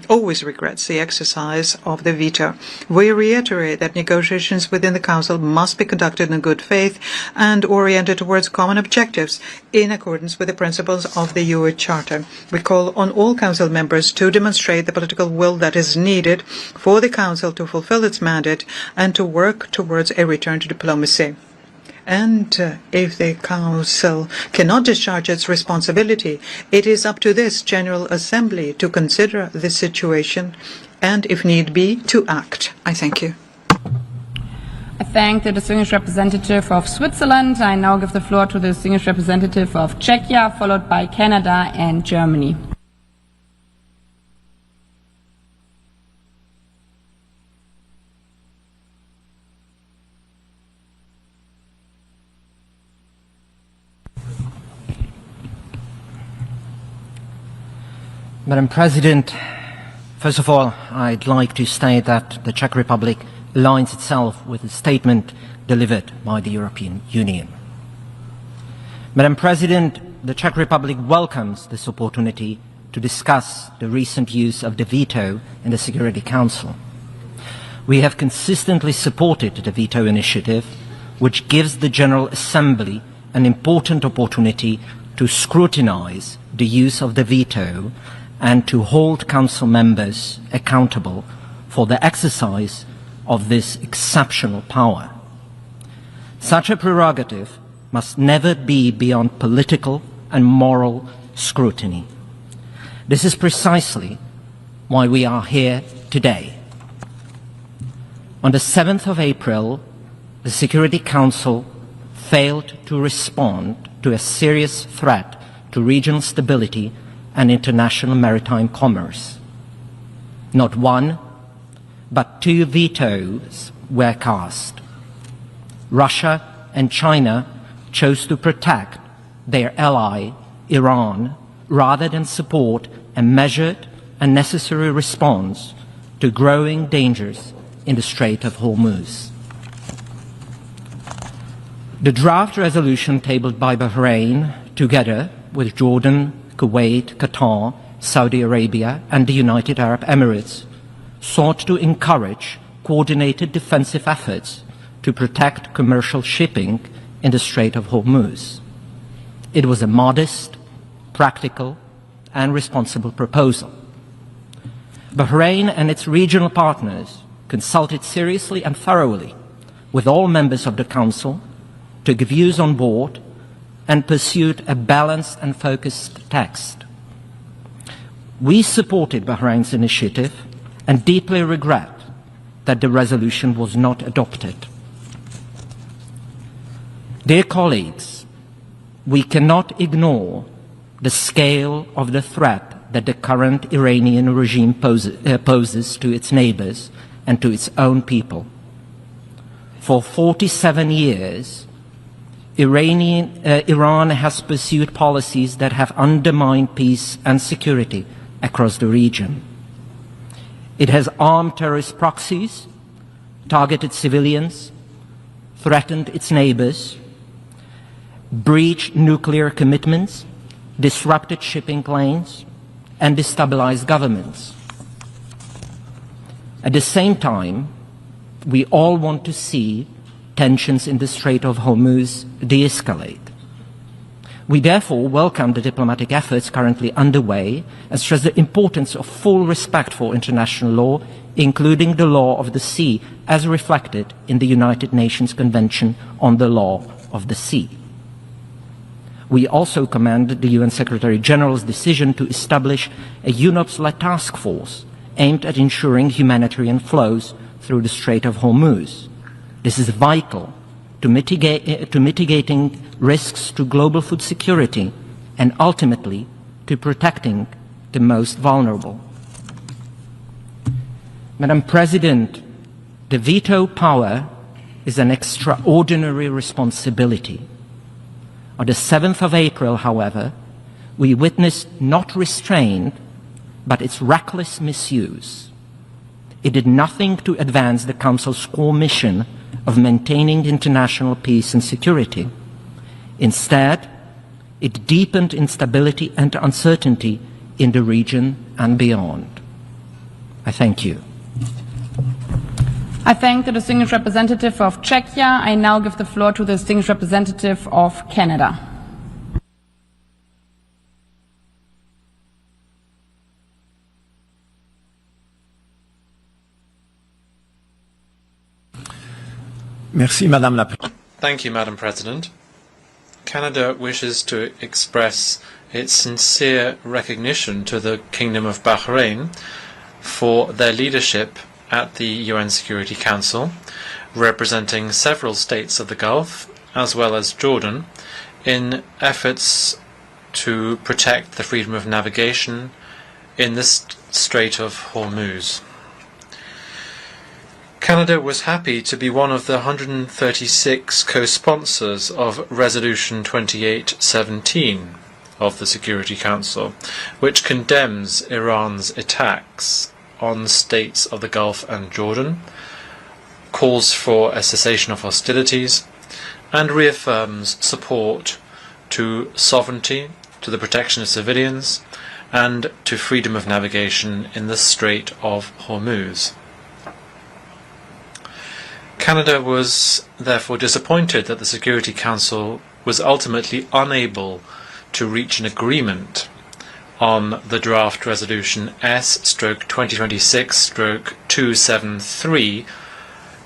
always regrets the exercise of the veto. We reiterate that negotiations within the Council must be conducted in good faith and oriented towards common objectives in accordance with the principles of the UN Charter. We call on all Council members to demonstrate the political will that is needed for the Council to fulfill its mandate and to work towards a return to diplomacy. And if the Council cannot discharge its responsibility, it is up to this General Assembly to consider the situation and, if need be, to act. I thank you.
I thank the distinguished representative of Switzerland. I now give the floor to the distinguished representative of Czechia, followed by Canada and Germany.
Madam President, first of all, I'd like to state that the Czech Republic aligns itself with the statement delivered by the European Union. Madam President, the Czech Republic welcomes this opportunity to discuss the recent use of the veto in the Security Council. We have consistently supported the veto initiative, which gives the General Assembly an important opportunity to scrutinize the use of the veto and to hold Council members accountable for the exercise of this exceptional power. Such a prerogative must never be beyond political and moral scrutiny. This is precisely why we are here today. On the 7th of April, the Security Council failed to respond to a serious threat to regional stability and international maritime commerce. Not one, but two vetoes were cast. Russia and China chose to protect their ally, Iran, rather than support a measured and necessary response to growing dangers in the Strait of Hormuz. The draft resolution tabled by Bahrain, together with Jordan, Kuwait, Qatar, Saudi Arabia, and the United Arab Emirates, sought to encourage coordinated defensive efforts to protect commercial shipping in the Strait of Hormuz. It was a modest, practical, and responsible proposal. Bahrain and its regional partners consulted seriously and thoroughly with all members of the Council, took views on board, and pursued a balanced and focused text. We supported Bahrain's initiative and deeply regret that the resolution was not adopted. Dear colleagues, we cannot ignore the scale of the threat that the current Iranian regime poses to its neighbors and to its own people. For 47 years, Iran has pursued policies that have undermined peace and security across the region. It has armed terrorist proxies, targeted civilians, threatened its neighbors, breached nuclear commitments, disrupted shipping lanes, and destabilized governments. At the same time, we all want to see tensions in the Strait of Hormuz de-escalate. We therefore welcome the diplomatic efforts currently underway and stress the importance of full respect for international law, including the law of the sea, as reflected in the United Nations Convention on the Law of the Sea. We also commend the UN Secretary General's decision to establish a UNOPS-led task force aimed at ensuring humanitarian flows through the Strait of Hormuz. This is vital to mitigating risks to global food security and ultimately to protecting the most vulnerable. Madam President, the veto power is an extraordinary responsibility. On the 7th of April, however, we witnessed not restraint, but its reckless misuse. It did nothing to advance the Council's core mission of maintaining international peace and security. Instead, it deepened instability and uncertainty in the region and beyond. I thank you.
I thank the distinguished representative of Czechia. I now give the floor to the distinguished representative of Canada.
Thank you, Madam President. Canada wishes to express its sincere recognition to the Kingdom of Bahrain for their leadership at the UN Security Council, representing several states of the Gulf, as well as Jordan, in efforts to protect the freedom of navigation in the Strait of Hormuz. Canada was happy to be one of the 136 co-sponsors of Resolution 2817 of the Security Council, which condemns Iran's attacks on states of the Gulf and Jordan, calls for a cessation of hostilities, and reaffirms support to sovereignty, to the protection of civilians, and to freedom of navigation in the Strait of Hormuz. Canada was therefore disappointed that the Security Council was ultimately unable to reach an agreement on the draft resolution S/2026/273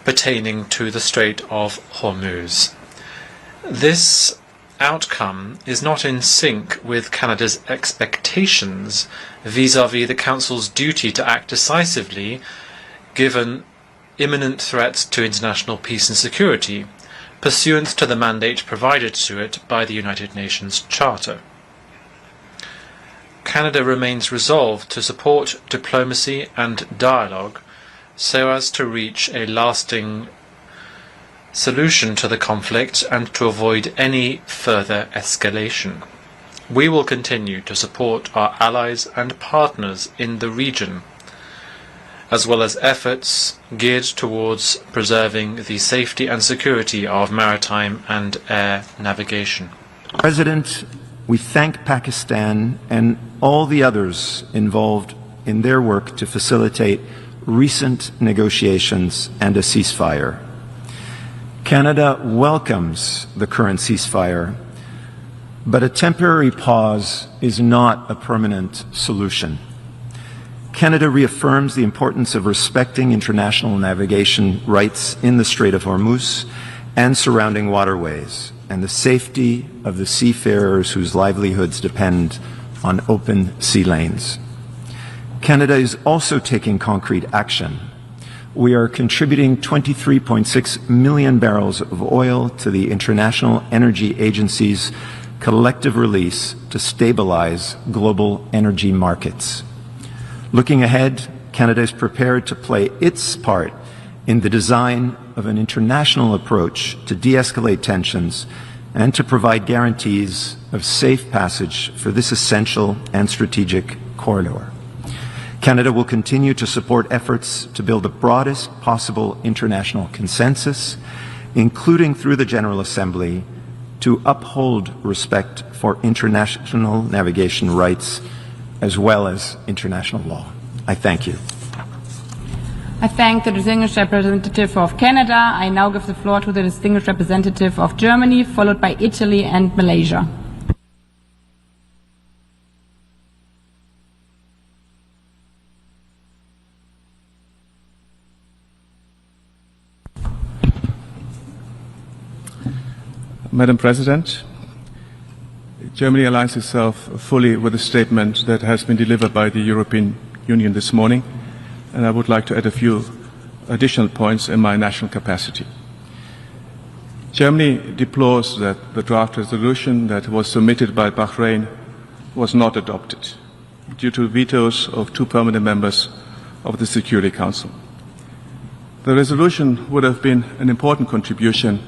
pertaining to the Strait of Hormuz. This outcome is not in sync with Canada's expectations vis-à-vis the Council's duty to act decisively given imminent threats to international peace and security, pursuant to the mandate provided to it by the United Nations Charter. Canada remains resolved to support diplomacy and dialogue so as to reach a lasting solution to the conflict and to avoid any further escalation. We will continue to support our allies and partners in the region, as well as efforts geared towards preserving the safety and security of maritime and air navigation.
President, we thank Pakistan and all the others involved in their work to facilitate recent negotiations and a ceasefire. Canada welcomes the current ceasefire, but a temporary pause is not a permanent solution. Canada reaffirms the importance of respecting international navigation rights in the Strait of Hormuz and surrounding waterways, and the safety of the seafarers whose livelihoods depend on open sea lanes. Canada is also taking concrete action. We are contributing 23.6 million barrels of oil to the International Energy Agency's collective release to stabilize global energy markets. Looking ahead, Canada is prepared to play its part in the design of an international approach to de-escalate tensions and to provide guarantees of safe passage for this essential and strategic corridor. Canada will continue to support efforts to build the broadest possible international consensus, including through the General Assembly, to uphold respect for international navigation rights as well as international law. I thank you.
I thank the distinguished representative of Canada. I now give the floor to the distinguished representative of Germany, followed by Italy and Malaysia.
Madam President, Germany aligns itself fully with the statement that has been delivered by the European Union this morning, and I would like to add a few additional points in my national capacity. Germany deplores that the draft resolution that was submitted by Bahrain was not adopted due to vetoes of 2 permanent members of the Security Council. The resolution would have been an important contribution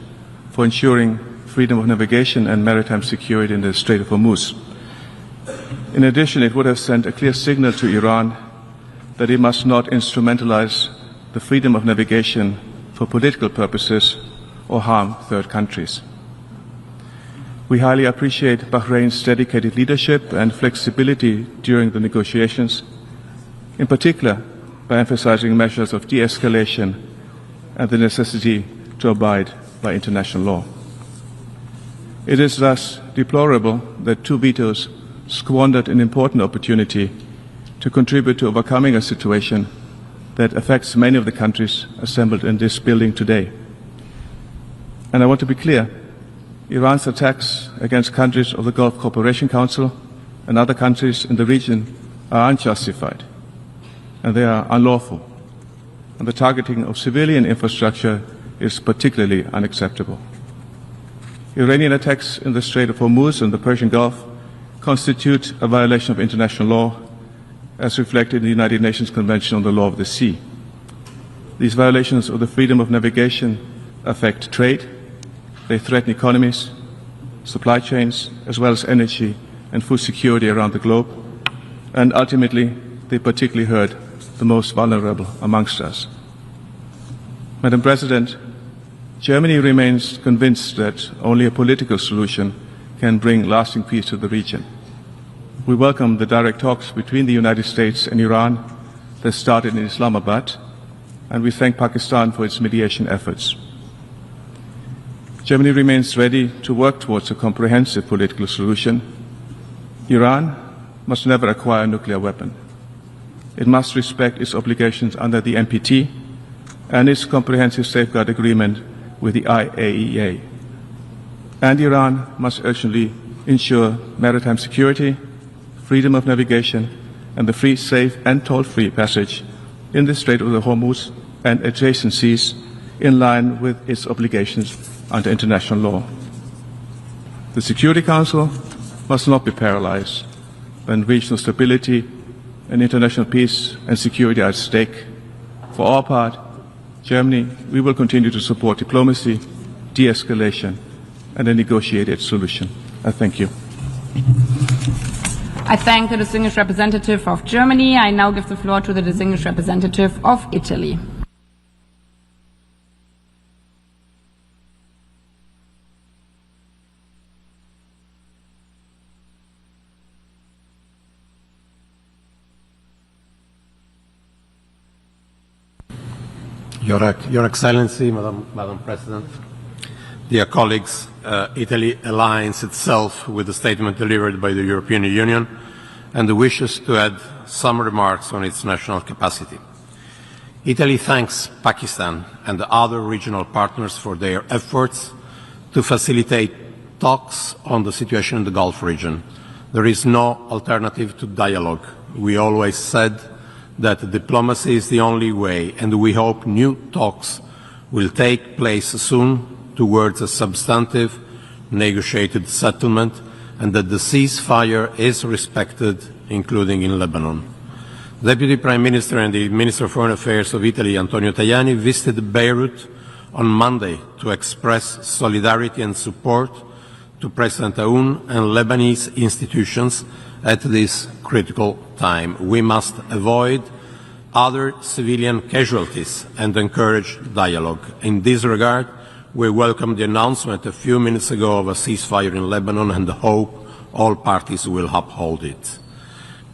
for ensuring freedom of navigation and maritime security in the Strait of Hormuz. In addition, it would have sent a clear signal to Iran that it must not instrumentalize the freedom of navigation for political purposes or harm third countries. We highly appreciate Bahrain's dedicated leadership and flexibility during the negotiations, in particular by emphasizing measures of de-escalation and the necessity to abide by international law. It is thus deplorable that 2 vetoes squandered an important opportunity to contribute to overcoming a situation that affects many of the countries assembled in this building today. And I want to be clear, Iran's attacks against countries of the Gulf Cooperation Council and other countries in the region are unjustified, and they are unlawful, and the targeting of civilian infrastructure is particularly unacceptable. Iranian attacks in the Strait of Hormuz and the Persian Gulf constitute a violation of international law as reflected in the United Nations Convention on the Law of the Sea. These violations of the freedom of navigation affect trade, they threaten economies, supply chains, as well as energy and food security around the globe, and ultimately they particularly hurt the most vulnerable amongst us. Madam President, Germany remains convinced that only a political solution can bring lasting peace to the region. We welcome the direct talks between the United States and Iran that started in Islamabad, and we thank Pakistan for its mediation efforts. Germany remains ready to work towards a comprehensive political solution. Iran must never acquire a nuclear weapon. It must respect its obligations under the NPT and its comprehensive safeguard agreement with the IAEA. And Iran must urgently ensure maritime security, freedom of navigation, and the free, safe, and toll-free passage in the Strait of Hormuz and adjacent seas in line with its obligations under international law. The Security Council must not be paralyzed when regional stability and international peace and security are at stake. For our part, Germany, we will continue to support diplomacy de-escalation and a negotiated solution. I thank you.
I thank the distinguished representative of Germany. I now give the floor to the distinguished representative of Italy.
Your Excellency, Madam President, dear colleagues, Italy aligns itself with the statement delivered by the European Union and wishes to add some remarks on its national capacity. Italy thanks Pakistan and the other regional partners for their efforts to facilitate talks on the situation in the Gulf region. There is no alternative to dialogue. We always said that diplomacy is the only way, and we hope new talks will take place soon towards a substantive negotiated settlement and that the ceasefire is respected, including in Lebanon. Deputy Prime Minister and the Minister of Foreign Affairs of Italy, Antonio Tajani, visited Beirut on Monday to express solidarity and support to President Aoun and Lebanese institutions at this critical time. We must avoid other civilian casualties and encourage dialogue. In this regard, we welcome the announcement a few minutes ago of a ceasefire in Lebanon and hope all parties will uphold it.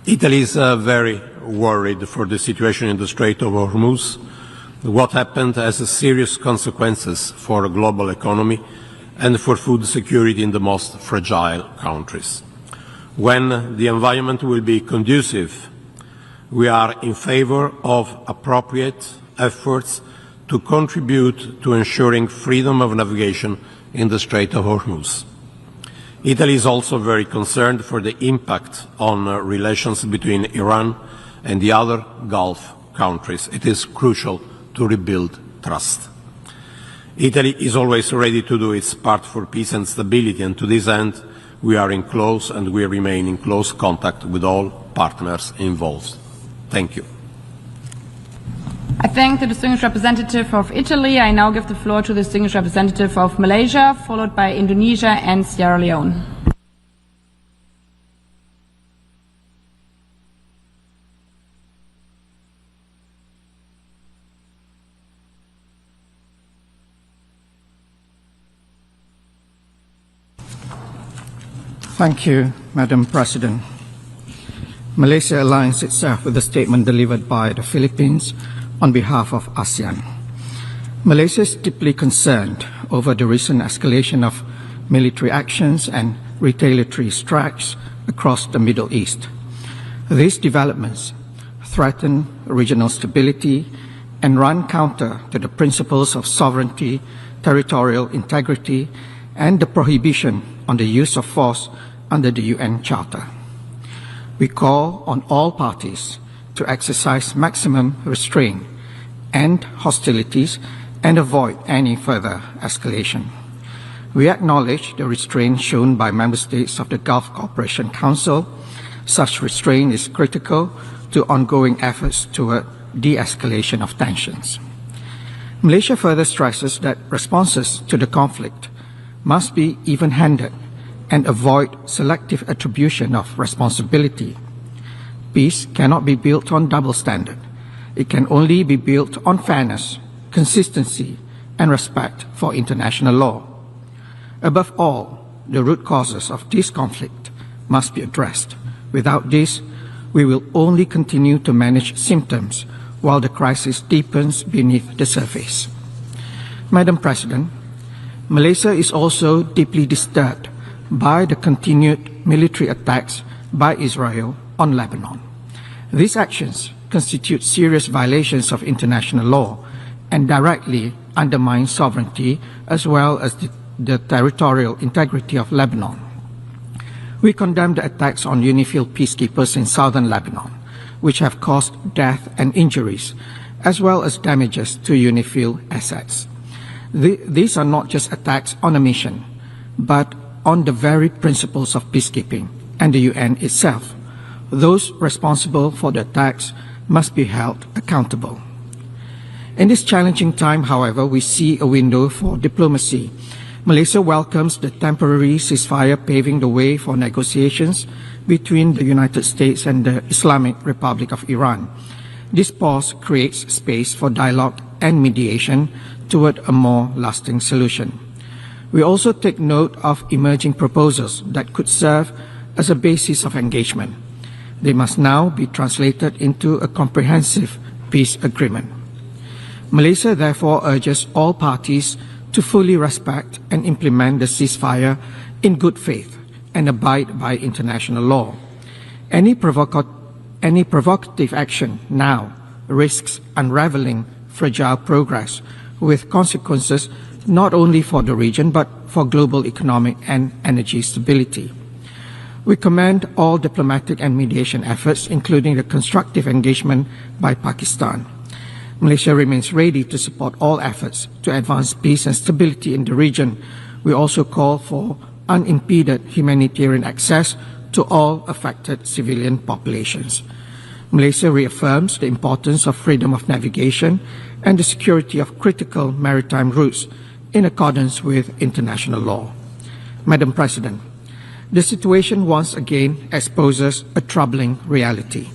Italy is very worried for the situation in the Strait of Hormuz. What happened has serious consequences for a global economy and for food security in the most fragile countries. When the environment will be conducive, we are in favor of appropriate efforts to contribute to ensuring freedom of navigation in the Strait of Hormuz. Italy is also very concerned for the impact on relations between Iran and the other Gulf countries. It is crucial to rebuild trust. Italy is always ready to do its part for peace and stability, and to this end, we remain in close contact with all partners involved. Thank you.
I thank the distinguished representative of Italy. I now give the floor to the distinguished representative of Malaysia, followed by Indonesia and Sierra Leone.
Thank you, Madam President. Malaysia aligns itself with the statement delivered by the Philippines on behalf of ASEAN. Malaysia is deeply concerned over the recent escalation of military actions and retaliatory strikes across the Middle East. These developments threaten regional stability and run counter to the principles of sovereignty, territorial integrity, and the prohibition on the use of force under the UN Charter. We call on all parties to exercise maximum restraint and hostilities and avoid any further escalation. We acknowledge the restraint shown by member states of the Gulf Cooperation Council. Such restraint is critical to ongoing efforts toward de-escalation of tensions. Malaysia further stresses that responses to the conflict must be even-handed and avoid selective attribution of responsibility. Peace cannot be built on double standard. It can only be built on fairness, consistency, and respect for international law. Above all, the root causes of this conflict must be addressed. Without this, we will only continue to manage symptoms while the crisis deepens beneath the surface. Madam President, Malaysia is also deeply disturbed by the continued military attacks by Israel on Lebanon. These actions constitute serious violations of international law and directly undermine sovereignty as well as the territorial integrity of Lebanon. We condemn the attacks on UNIFIL peacekeepers in southern Lebanon, which have caused death and injuries, as well as damages to UNIFIL assets. These are not just attacks on a mission, but on the very principles of peacekeeping and the UN itself. Those responsible for the attacks must be held accountable. In this challenging time, however, we see a window for diplomacy. Malaysia welcomes the temporary ceasefire paving the way for negotiations between the United States and the Islamic Republic of Iran. This pause creates space for dialogue and mediation toward a more lasting solution. We also take note of emerging proposals that could serve as a basis of engagement. They must now be translated into a comprehensive peace agreement. Malaysia therefore urges all parties to fully respect and implement the ceasefire in good faith and abide by international law. Any provocative action now risks unraveling fragile progress with consequences not only for the region but for global economic and energy stability. We commend all diplomatic and mediation efforts, including the constructive engagement by Pakistan. Malaysia remains ready to support all efforts to advance peace and stability in the region. We also call for unimpeded humanitarian access to all affected civilian populations. Malaysia reaffirms the importance of freedom of navigation and the security of critical maritime routes in accordance with international law. Madam President, the situation once again exposes a troubling reality.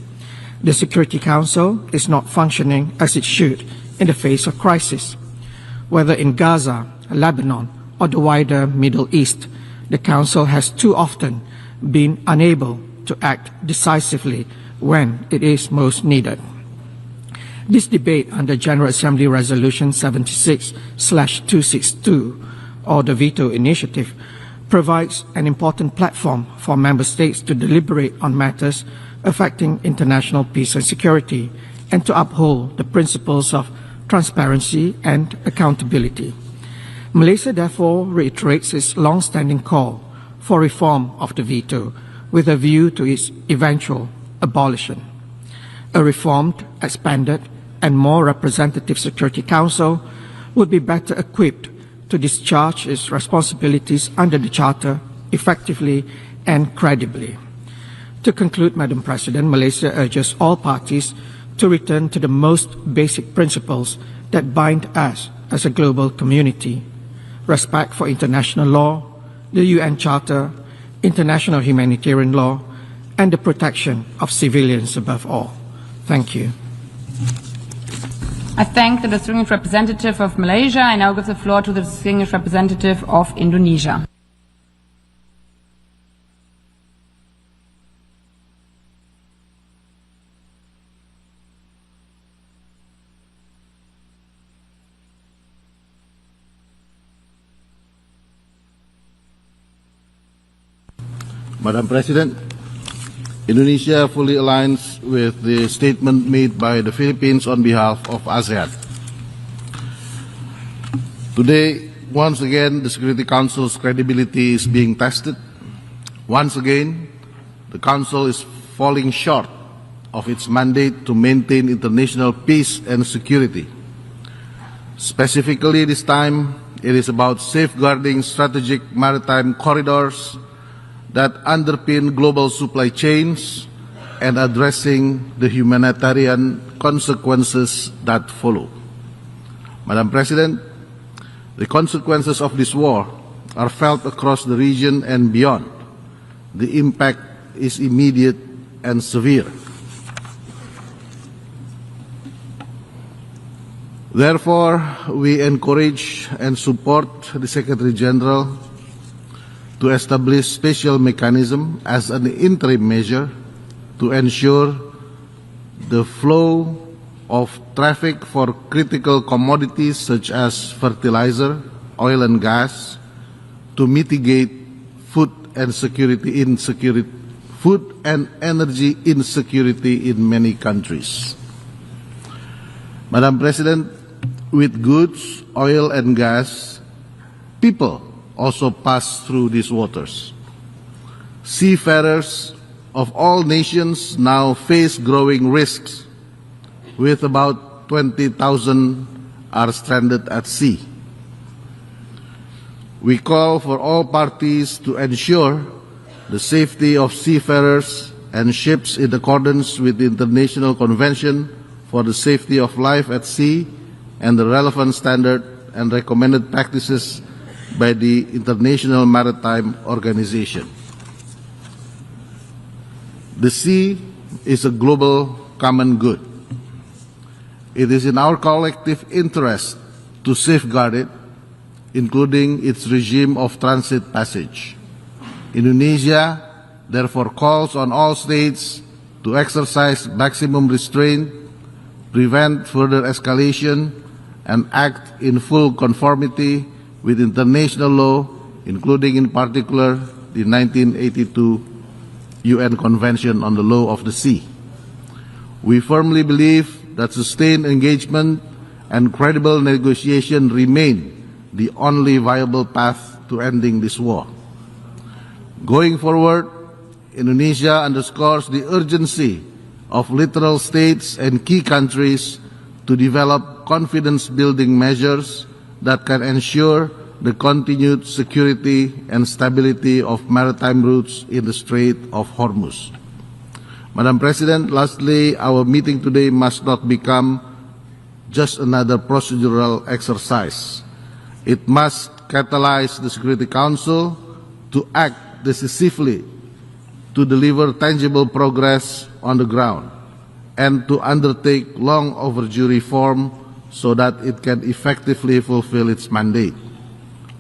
The Security Council is not functioning as it should in the face of crisis. Whether in Gaza, Lebanon, or the wider Middle East, the Council has too often been unable to act decisively when it is most needed. This debate under General Assembly Resolution 76/262, or the Veto Initiative, provides an important platform for Member States to deliberate on matters affecting international peace and security and to uphold the principles of transparency and accountability. Malaysia therefore reiterates its long-standing call for reform of the veto with a view to its eventual abolition. A reformed, expanded, and more representative Security Council would be better equipped to discharge its responsibilities under the Charter effectively and credibly. To conclude, Madam President, Malaysia urges all parties to return to the most basic principles that bind us as a global community: respect for international law, the UN Charter, international humanitarian law, and the protection of civilians above all. Thank you.
I thank the distinguished representative of Malaysia. I now give the floor to the distinguished representative of Indonesia.
Madam President, Indonesia fully aligns with the statement made by the Philippines on behalf of ASEAN. Today, once again, the Security Council's credibility is being tested. Once again, the Council is falling short of its mandate to maintain international peace and security. Specifically this time, it is about safeguarding strategic maritime corridors that underpin global supply chains and addressing the humanitarian consequences that follow. Madam President, the consequences of this war are felt across the region and beyond. The impact is immediate and severe. Therefore, we encourage and support the Secretary General to establish special mechanism as an interim measure to ensure the flow of traffic for critical commodities such as fertilizer, oil and gas, to mitigate food and energy insecurity in many countries. Madam President, with goods, oil and gas, people also pass through these waters. Seafarers of all nations now face growing risks, with about 20,000 are stranded at sea. We call for all parties to ensure the safety of seafarers and ships in accordance with the International Convention for the Safety of Life at Sea and the relevant standard and recommended practices by the International Maritime Organization. The sea is a global common good. It is in our collective interest to safeguard it, including its regime of transit passage. Indonesia therefore calls on all states to exercise maximum restraint, prevent further escalation, and act in full conformity with international law, including in particular the 1982 UN Convention on the Law of the Sea. We firmly believe that sustained engagement and credible negotiation remain the only viable path to ending this war. Going forward, Indonesia underscores the urgency of littoral states and key countries to develop confidence-building measures that can ensure the continued security and stability of maritime routes in the Strait of Hormuz. Madam President, lastly, our meeting today must not become just another procedural exercise. It must catalyze the Security Council to act decisively to deliver tangible progress on the ground and to undertake long overdue reform so that it can effectively fulfill its mandate.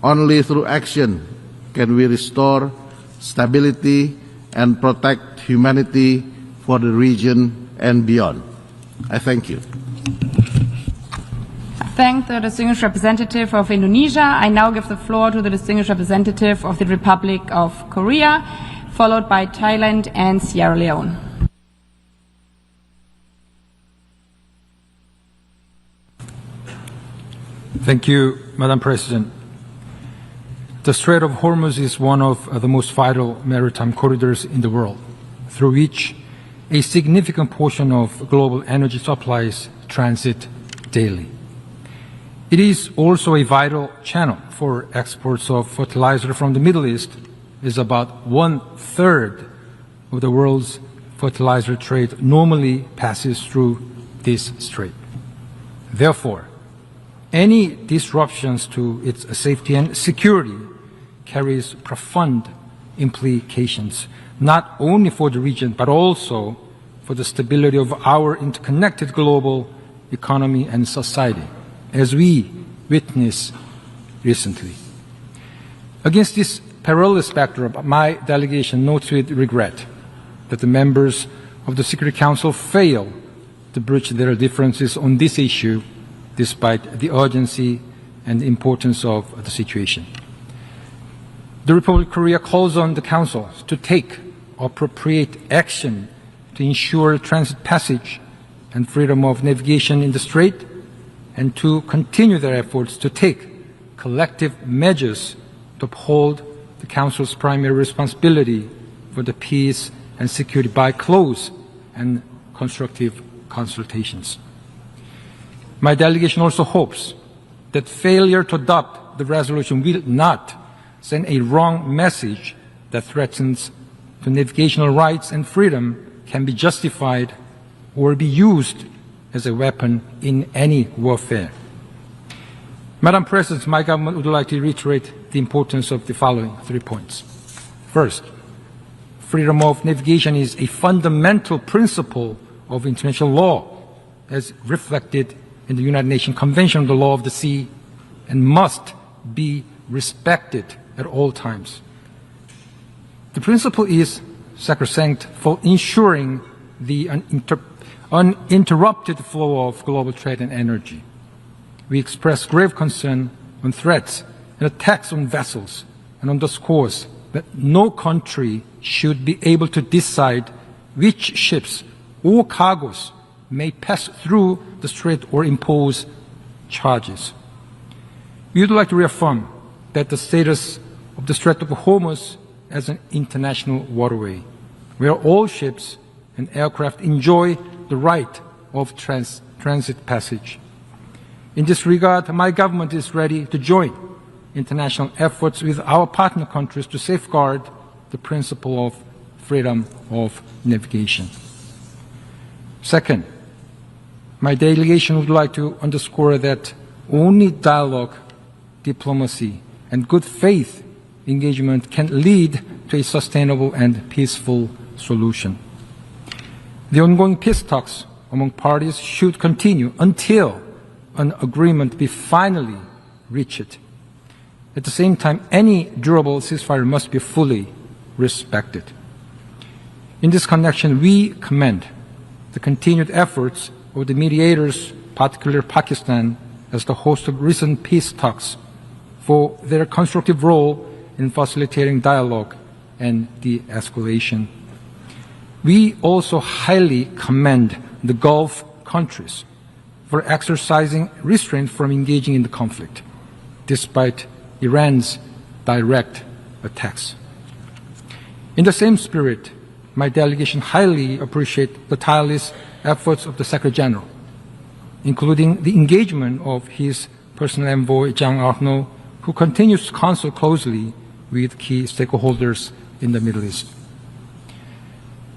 Only through action can we restore stability and protect humanity for the region and beyond. I thank you.
I thank the distinguished representative of Indonesia. I now give the floor to the distinguished representative of the Republic of Korea, followed by Thailand and Sierra Leone.
Thank you, Madam President. The Strait of Hormuz is one of the most vital maritime corridors in the world, through which a significant portion of global energy supplies transit daily. It is also a vital channel for exports of fertilizer from the Middle East, as about 1/3 of the world's fertilizer trade normally passes through this strait. Therefore, any disruptions to its safety and security carries profound implications, not only for the region, but also for the stability of our interconnected global economy and society, as we witnessed recently. Against this perilous backdrop, my delegation notes with regret that the members of the Security Council failed to bridge their differences on this issue, despite the urgency and the importance of the situation. The Republic of Korea calls on the Council to take appropriate action to ensure transit passage and freedom of navigation in the Strait, and to continue their efforts to take collective measures to uphold the Council's primary responsibility for the peace and security by close and constructive consultations. My delegation also hopes that failure to adopt the resolution will not send a wrong message that threatens to navigational rights and freedom can be justified or be used as a weapon in any warfare. Madam President, my government would like to reiterate the importance of the following 3 points. First, freedom of navigation is a fundamental principle of international law, as reflected in the United Nations Convention on the Law of the Sea, and must be respected at all times. The principle is sacrosanct for ensuring the uninterrupted flow of global trade and energy. We express grave concern on threats and attacks on vessels, and underscores that no country should be able to decide which ships or cargoes may pass through the strait or impose charges. We would like to reaffirm that the status of the Strait of Hormuz as an international waterway, where all ships and aircraft enjoy the right of transit passage. In this regard, my government is ready to join international efforts with our partner countries to safeguard the principle of freedom of navigation. Second, My delegation would like to underscore that only dialogue, diplomacy, and good faith engagement can lead to a sustainable and peaceful solution. The ongoing peace talks among parties should continue until an agreement be finally reached. At the same time, any durable ceasefire must be fully respected. In this connection, we commend the continued efforts of the mediators, particularly Pakistan, as the host of recent peace talks, for their constructive role in facilitating dialogue and de-escalation. We also highly commend the Gulf countries for exercising restraint from engaging in the conflict, despite Iran's direct attacks. In the same spirit, my delegation highly appreciates the tireless efforts of the Secretary General, including the engagement of his personal envoy, Zhang Arno, who continues to consult closely with key stakeholders in the Middle East.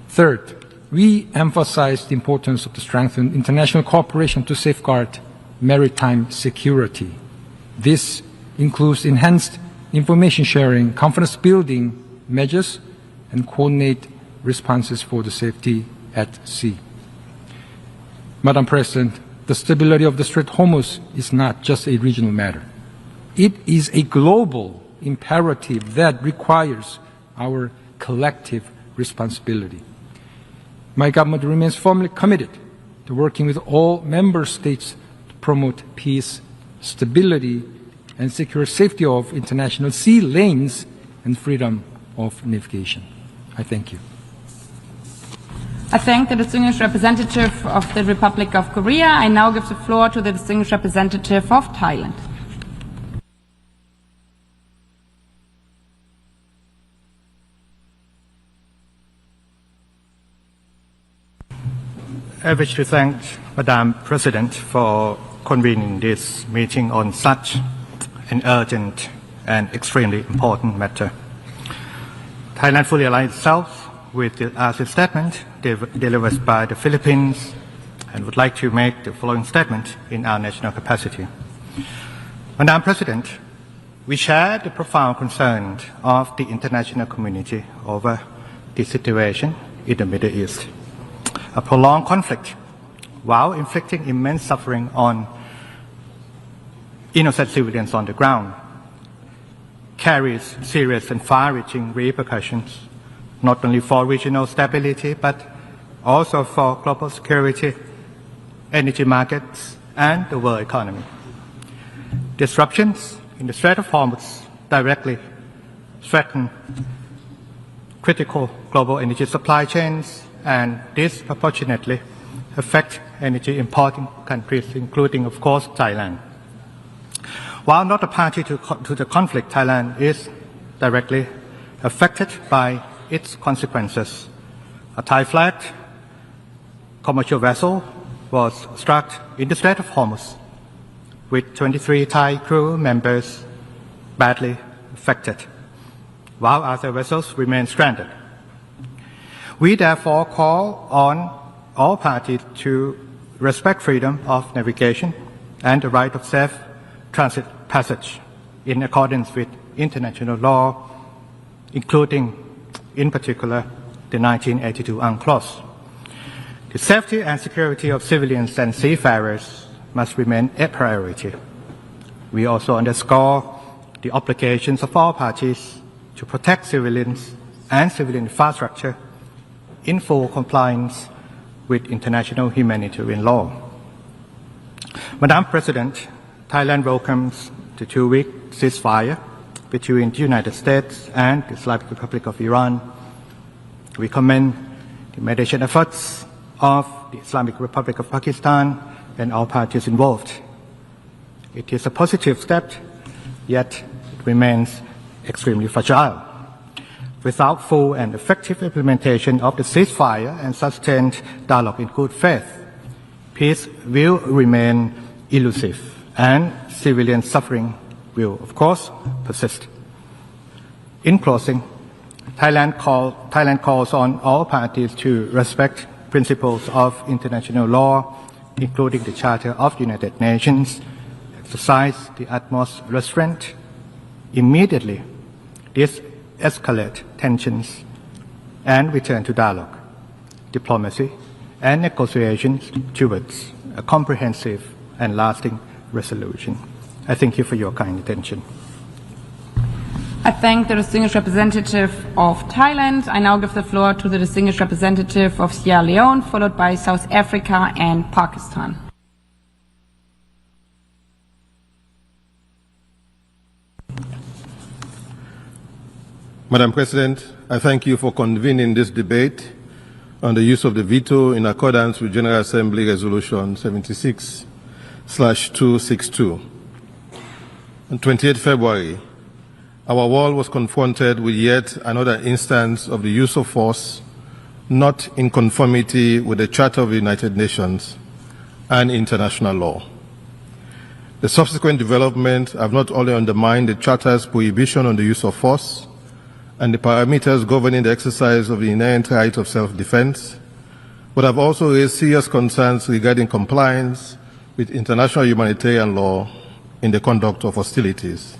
Third, we emphasize the importance of the strengthened international cooperation to safeguard maritime security. This includes enhanced information sharing, confidence building measures, and coordinate responses for the safety at sea. Madam President, the stability of the Strait of Hormuz is not just a regional matter. It is a global imperative that requires our collective responsibility. My government remains firmly committed to working with all member states to promote peace, stability, and secure safety of international sea lanes and freedom of navigation. I thank you.
I thank the distinguished representative of the Republic of Korea. I now give the floor to the distinguished representative of Thailand.
I wish to thank Madam President for convening this meeting on such an urgent and extremely important matter. Thailand fully aligns itself with the ASEAN statement delivered by the Philippines and would like to make the following statement in our national capacity. Madam President, we share the profound concern of the international community over the situation in the Middle East. A prolonged conflict, while inflicting immense suffering on innocent civilians on the ground, carries serious and far-reaching repercussions, not only for regional stability, but also for global security, energy markets, and the world economy. Disruptions in the Strait of Hormuz directly threaten critical global energy supply chains and disproportionately affect energy importing countries, including, of course, Thailand. While not a party to the conflict, Thailand is directly affected by its consequences. A Thai-flagged commercial vessel was struck in the Strait of Hormuz, with 23 Thai crew members badly affected, while other vessels remain stranded. We therefore call on all parties to respect freedom of navigation and the right of safe transit passage in accordance with international law, including, in particular, the 1982 UNCLOS. The safety and security of civilians and seafarers must remain a priority. We also underscore the obligations of all parties to protect civilians and civilian infrastructure in full compliance with international humanitarian law. Madam President, Thailand welcomes the two-week ceasefire between the United States and the Islamic Republic of Iran. We commend the mediation efforts of the Islamic Republic of Pakistan and all parties involved. It is a positive step, yet it remains extremely fragile. Without full and effective implementation of the ceasefire and sustained dialogue in good faith, peace will remain elusive and civilian suffering will, of course, persist. In closing, Thailand calls on all parties to respect principles of international law including the Charter of the United Nations, exercise the utmost restraint, immediately de-escalate tensions, and return to dialogue, diplomacy, and negotiations towards a comprehensive and lasting resolution. I thank you for your kind attention.
I thank the distinguished representative of Thailand. I now give the floor to the distinguished representative of Sierra Leone, followed by South Africa and Pakistan.
Madam President, I thank you for convening this debate on the use of the veto in accordance with General Assembly Resolution 76/262. On 28 February, our world was confronted with yet another instance of the use of force not in conformity with the Charter of the United Nations and international law. The subsequent developments have not only undermined the Charter's prohibition on the use of force and the parameters governing the exercise of the inherent right of self-defense, but have also raised serious concerns regarding compliance with international humanitarian law in the conduct of hostilities.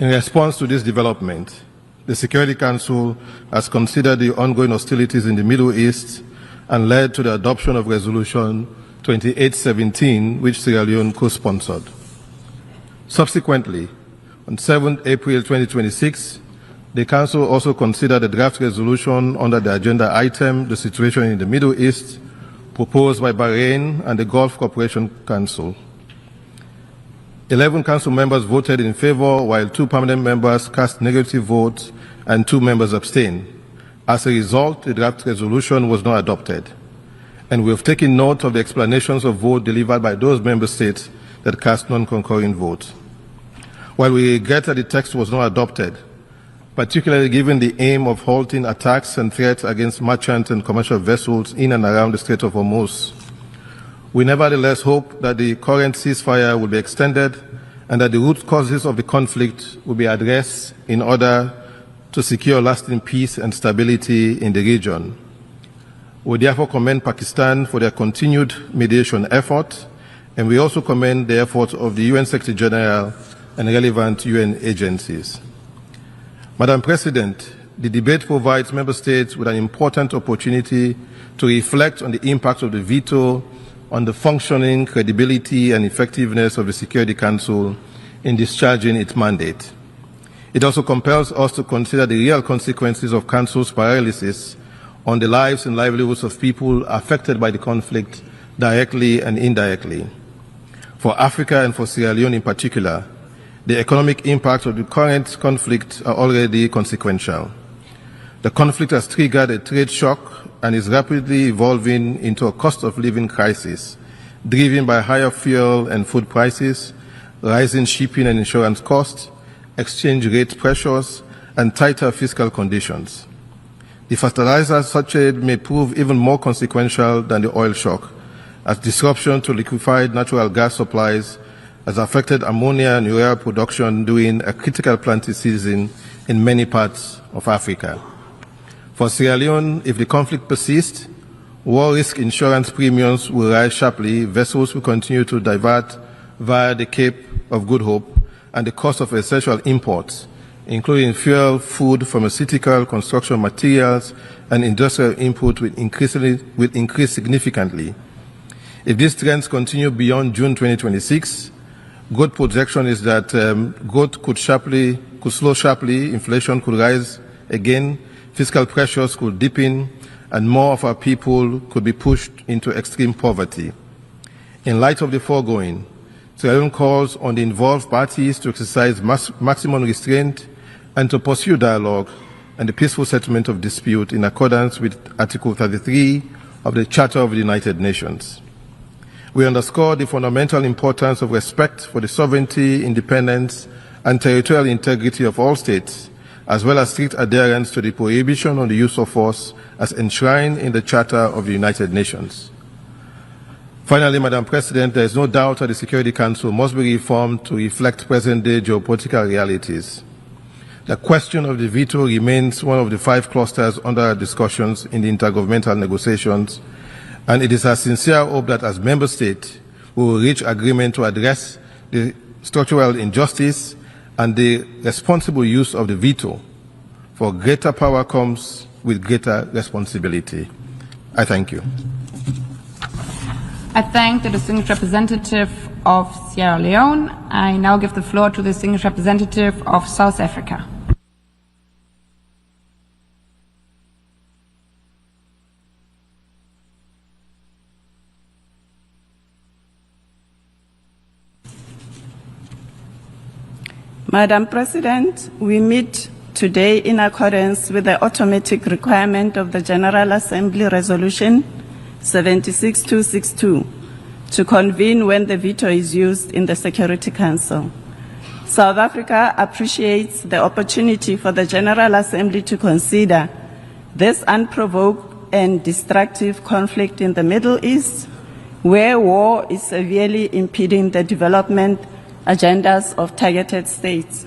In response to this development, the Security Council has considered the ongoing hostilities in the Middle East and led to the adoption of Resolution 2817, which Sierra Leone co-sponsored. Subsequently, on 7 April 2026, the Council also considered a draft resolution under the agenda item, the situation in the Middle East, proposed by Bahrain and the Gulf Cooperation Council. 11 Council members voted in favor, while 2 permanent members cast negative votes and 2 members abstained. As a result, the draft resolution was not adopted, and we have taken note of the explanations of vote delivered by those member states that cast non-concurring votes. While we regret that the text was not adopted, particularly given the aim of halting attacks and threats against merchant and commercial vessels in and around the Strait of Hormuz, we nevertheless hope that the current ceasefire will be extended and that the root causes of the conflict will be addressed in order to secure lasting peace and stability in the region. We therefore commend Pakistan for their continued mediation effort, and we also commend the efforts of the UN Secretary General and relevant UN agencies. Madam President, the debate provides Member States with an important opportunity to reflect on the impact of the veto on the functioning, credibility and effectiveness of the Security Council in discharging its mandate. It also compels us to consider the real consequences of Council's paralysis on the lives and livelihoods of people affected by the conflict directly and indirectly. For Africa and for Sierra Leone in particular, the economic impacts of the current conflict are already consequential. The conflict has triggered a trade shock and is rapidly evolving into a cost of living crisis, driven by higher fuel and food prices, rising shipping and insurance costs, exchange rate pressures, and tighter fiscal conditions. The fertilizer shortage may prove even more consequential than the oil shock, as disruption to liquefied natural gas supplies has affected ammonia and urea production during a critical planting season in many parts of Africa. For Sierra Leone, if the conflict persists, war risk insurance premiums will rise sharply, vessels will continue to divert via the Cape of Good Hope, and the cost of essential imports, including fuel, food, pharmaceutical, construction materials, and industrial input will increase significantly. If these trends continue beyond June 2026, good projection is that growth could slow sharply, inflation could rise again, fiscal pressures could deepen, and more of our people could be pushed into extreme poverty. In light of the foregoing, Sierra Leone calls on the involved parties to exercise maximum restraint and to pursue dialogue and the peaceful settlement of dispute in accordance with Article 33 of the Charter of the United Nations. We underscore the fundamental importance of respect for the sovereignty, independence, and territorial integrity of all states, as well as strict adherence to the prohibition on the use of force as enshrined in the Charter of the United Nations. Finally, Madam President, there is no doubt that the Security Council must be reformed to reflect present-day geopolitical realities. The question of the veto remains one of the 5 clusters under discussions in the intergovernmental negotiations, And it is our sincere hope that as Member States, we will reach agreement to address the structural injustice and the responsible use of the veto, for greater power comes with greater responsibility. I thank you.
I thank the distinguished representative of Sierra Leone. I now give the floor to the distinguished representative of South Africa.
Madam President, we meet today in accordance with the automatic requirement of the General Assembly Resolution 76262 to convene when the veto is used in the Security Council. South Africa appreciates the opportunity for the General Assembly to consider this unprovoked and destructive conflict in the Middle East, where war is severely impeding the development agendas of targeted states.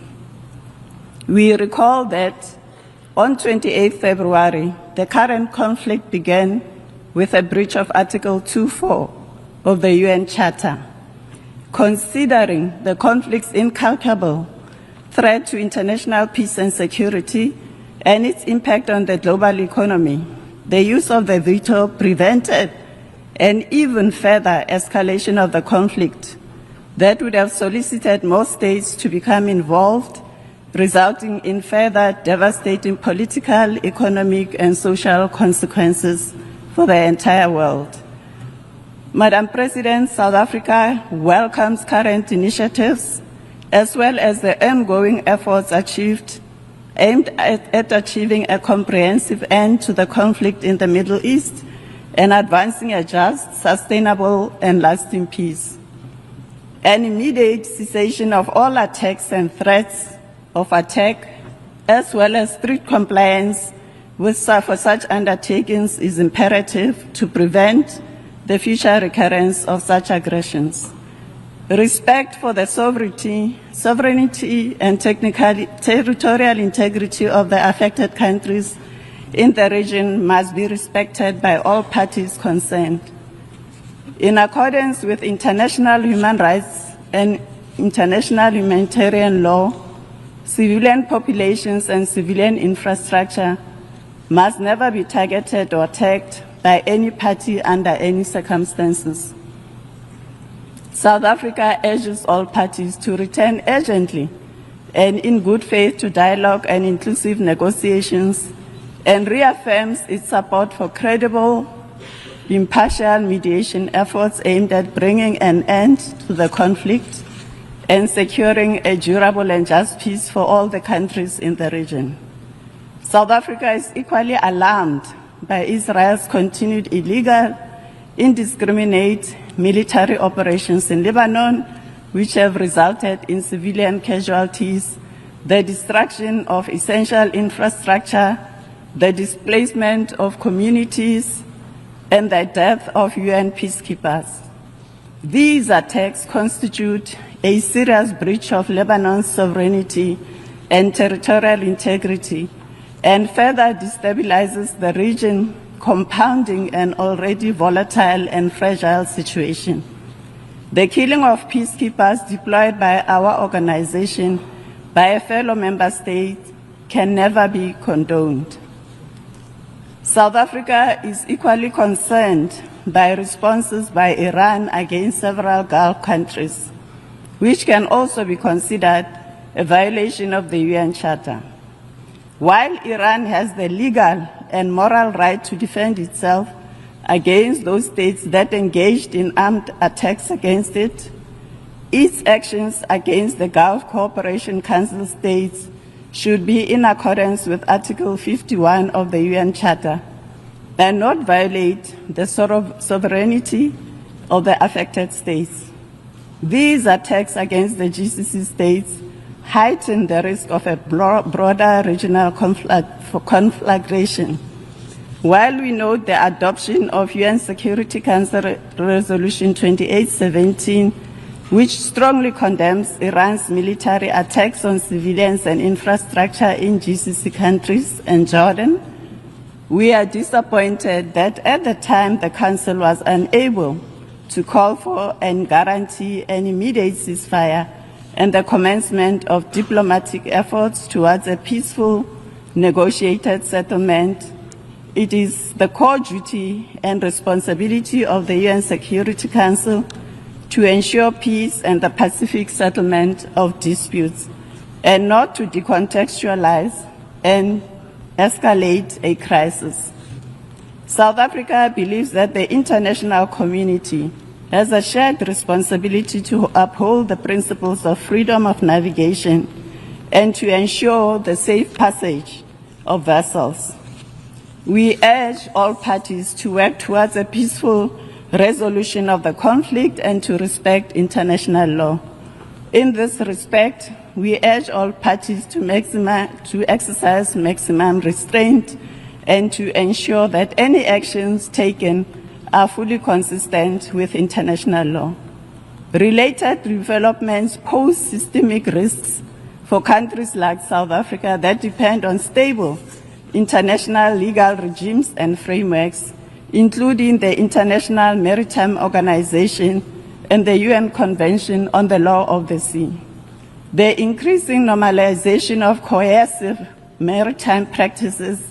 We recall that on 28 February, the current conflict began with a breach of Article 2.4 of the UN Charter. Considering the conflict's incalculable threat to international peace and security and its impact on the global economy, the use of the veto prevented an even further escalation of the conflict that would have solicited most states to become involved, resulting in further devastating political, economic, and social consequences for the entire world. Madam President, South Africa welcomes current initiatives as well as the ongoing efforts aimed at achieving a comprehensive end to the conflict in the Middle East and advancing a just, sustainable, and lasting peace. An immediate cessation of all attacks and threats of attack, as well as strict compliance for such undertakings, is imperative to prevent the future recurrence of such aggressions. Respect for the sovereignty and territorial integrity of the affected countries in the region must be respected by all parties concerned. In accordance with international human rights and international humanitarian law, civilian populations and civilian infrastructure must never be targeted or attacked by any party under any circumstances. South Africa urges all parties to return urgently and in good faith to dialogue and inclusive negotiations, and reaffirms its support for credible, impartial mediation efforts aimed at bringing an end to the conflict and securing a durable and just peace for all the countries in the region. South Africa is equally alarmed by Israel's continued illegal, indiscriminate military operations in Lebanon, which have resulted in civilian casualties, the destruction of essential infrastructure, the displacement of communities, and the death of UN peacekeepers. These attacks constitute a serious breach of Lebanon's sovereignty and territorial integrity, and further destabilizes the region, compounding an already volatile and fragile situation. The killing of peacekeepers deployed by our organization by a fellow member state can never be condoned. South Africa is equally concerned by responses by Iran against several Gulf countries, which can also be considered a violation of the UN Charter. While Iran has the legal and moral right to defend itself against those states that engaged in armed attacks against it, its actions against the Gulf Cooperation Council states should be in accordance with Article 51 of the UN Charter and not violate the sovereignty of the affected states. These attacks against the GCC states heighten the risk of a broader regional conflagration. While we note the adoption of UN Security Council Resolution 2817, which strongly condemns Iran's military attacks on civilians and infrastructure in GCC countries and Jordan, We are disappointed that at the time the Council was unable to call for and guarantee an immediate ceasefire and the commencement of diplomatic efforts towards a peaceful, negotiated settlement. It is the core duty and responsibility of the UN Security Council to ensure peace and the pacific settlement of disputes, and not to decontextualize and escalate a crisis. South Africa believes that the international community has a shared responsibility to uphold the principles of freedom of navigation and to ensure the safe passage of vessels. We urge all parties to work towards a peaceful resolution of the conflict and to respect international law. In this respect, we urge all parties to exercise maximum restraint and to ensure that any actions taken are fully consistent with international law. Related developments pose systemic risks for countries like South Africa that depend on stable international legal regimes and frameworks, including the International Maritime Organization and the UN Convention on the Law of the Sea. The increasing normalization of coercive maritime practices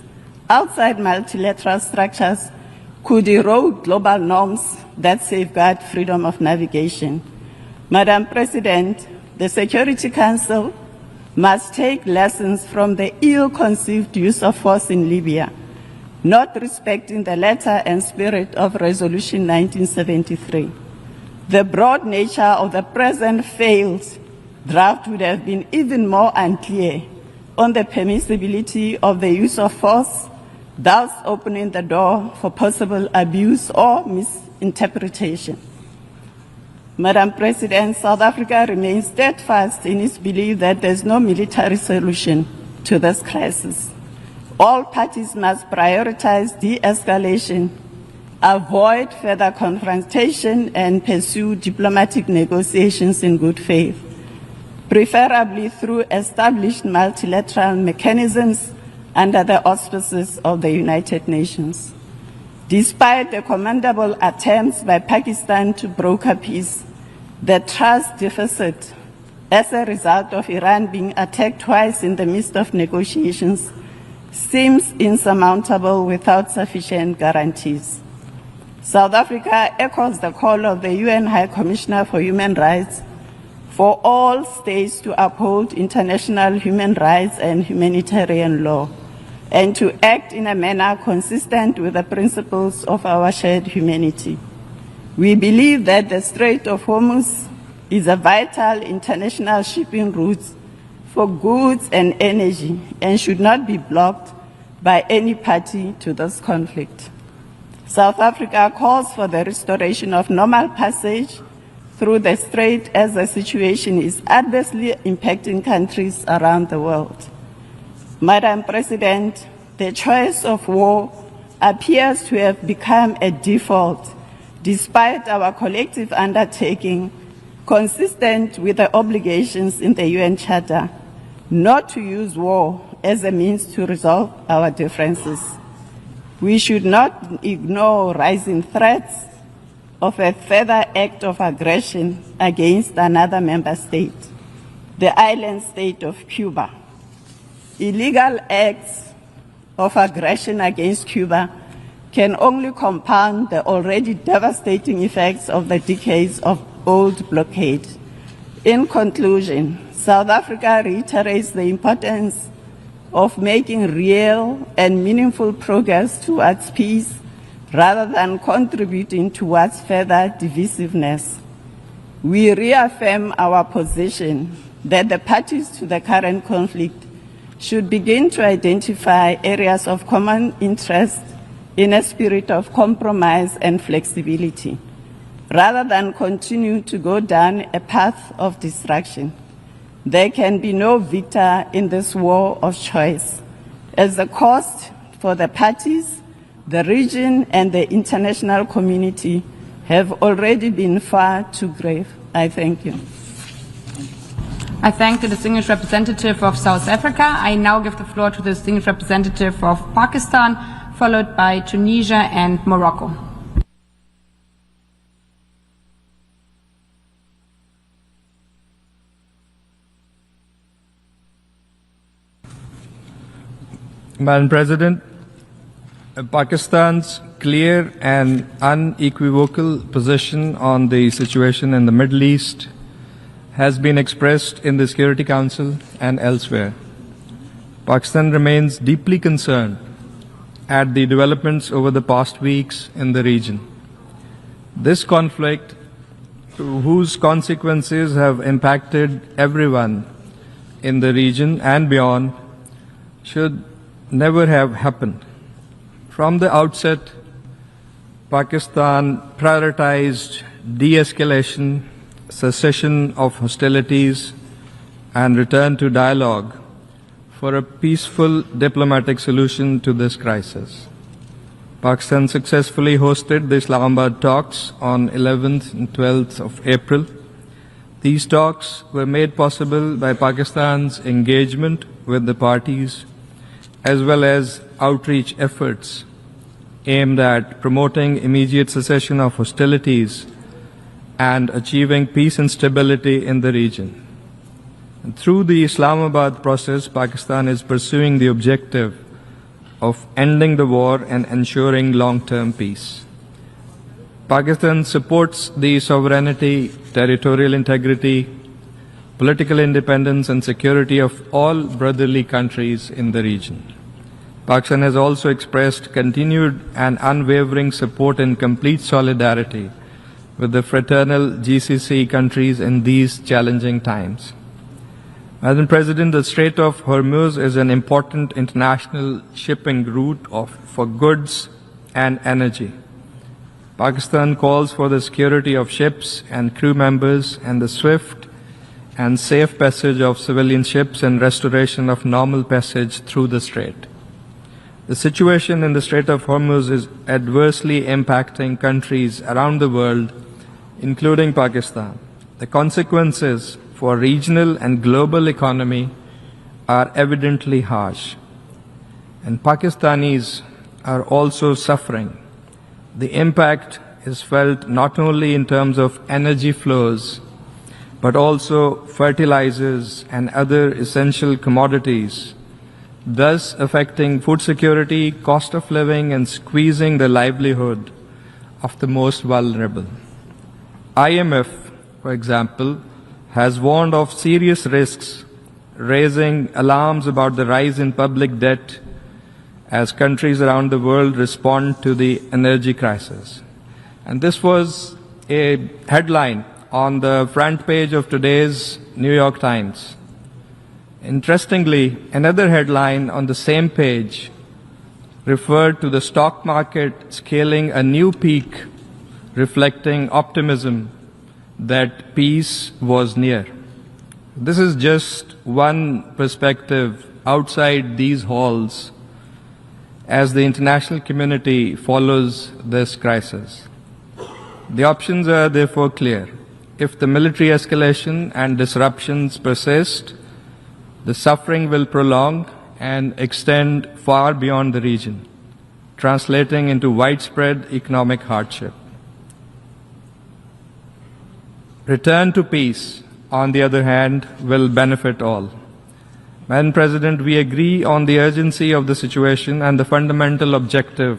outside multilateral structures could erode global norms that safeguard freedom of navigation. Madam President, the Security Council must take lessons from the ill-conceived use of force in Libya, not respecting the letter and spirit of Resolution 1973. The broad nature of the present failed draft would have been even more unclear on the permissibility of the use of force, thus opening the door for possible abuse or misinterpretation. Madam President, South Africa remains steadfast in its belief that there is no military solution to this crisis. All parties must prioritize de-escalation, avoid further confrontation, and pursue diplomatic negotiations in good faith, preferably through established multilateral mechanisms under the auspices of the United Nations. Despite the commendable attempts by Pakistan to broker peace, the trust deficit as a result of Iran being attacked twice in the midst of negotiations seems insurmountable without sufficient guarantees. South Africa echoes the call of the UN High Commissioner for Human Rights for all states to uphold international human rights and humanitarian law, and to act in a manner consistent with the principles of our shared humanity. We believe that the Strait of Hormuz is a vital international shipping route for goods and energy and should not be blocked by any party to this conflict. South Africa calls for the restoration of normal passage through the strait as the situation is adversely impacting countries around the world. Madam President, the choice of war appears to have become a default despite our collective undertaking consistent with the obligations in the UN Charter not to use war as a means to resolve our differences. We should not ignore rising threats of a further act of aggression against another member state, the island state of Cuba. Illegal acts of aggression against Cuba can only compound the already devastating effects of the decades of old blockade. In conclusion, South Africa reiterates the importance of making real and meaningful progress towards peace rather than contributing towards further divisiveness. We reaffirm our position that the parties to the current conflict should begin to identify areas of common interest in a spirit of compromise and flexibility, rather than continue to go down a path of destruction. There can be no victor in this war of choice, as the cost for the parties, the region, and the international community have already been far too grave. I thank you.
I thank the distinguished representative of South Africa. I now give the floor to the distinguished representative of Pakistan followed by Tunisia and Morocco.
Madam President, Pakistan's clear and unequivocal position on the situation in the Middle East has been expressed in the Security Council and elsewhere. Pakistan remains deeply concerned at the developments over the past weeks in the region. This conflict, whose consequences have impacted everyone in the region and beyond, should never have happened. From the outset, Pakistan prioritized de-escalation, cessation of hostilities, and return to dialogue for a peaceful diplomatic solution to this crisis. Pakistan successfully hosted the Islamabad talks on 11th and 12th of April. These talks were made possible by Pakistan's engagement with the parties, as well as outreach efforts aimed at promoting immediate cessation of hostilities and achieving peace and stability in the region. And through the Islamabad process, Pakistan is pursuing the objective of ending the war and ensuring long-term peace. Pakistan supports the sovereignty, territorial integrity, political independence and security of all brotherly countries in the region. Pakistan has also expressed continued and unwavering support and complete solidarity with the fraternal GCC countries in these challenging times. Madam President, the Strait of Hormuz is an important international shipping route for goods and energy. Pakistan calls for the security of ships and crew members and the swift and safe passage of civilian ships and restoration of normal passage through the strait. The situation in the Strait of Hormuz is adversely impacting countries around the world, including Pakistan. The consequences for regional and global economy are evidently harsh, and Pakistanis are also suffering. The impact is felt not only in terms of energy flows, but also fertilizers and other essential commodities, thus affecting food security, cost of living, and squeezing the livelihood of the most vulnerable. IMF, for example, has warned of serious risks, raising alarms about the rise in public debt as countries around the world respond to the energy crisis. And this was a headline on the front page of today's New York Times. Interestingly, another headline on the same page referred to the stock market scaling a new peak, reflecting optimism that peace was near. This is just one perspective outside these halls as the international community follows this crisis. The options are therefore clear. If the military escalation and disruptions persist, the suffering will prolong and extend far beyond the region, translating into widespread economic hardship. Return to peace, on the other hand, will benefit all. Madam President, we agree on the urgency of the situation and the fundamental objective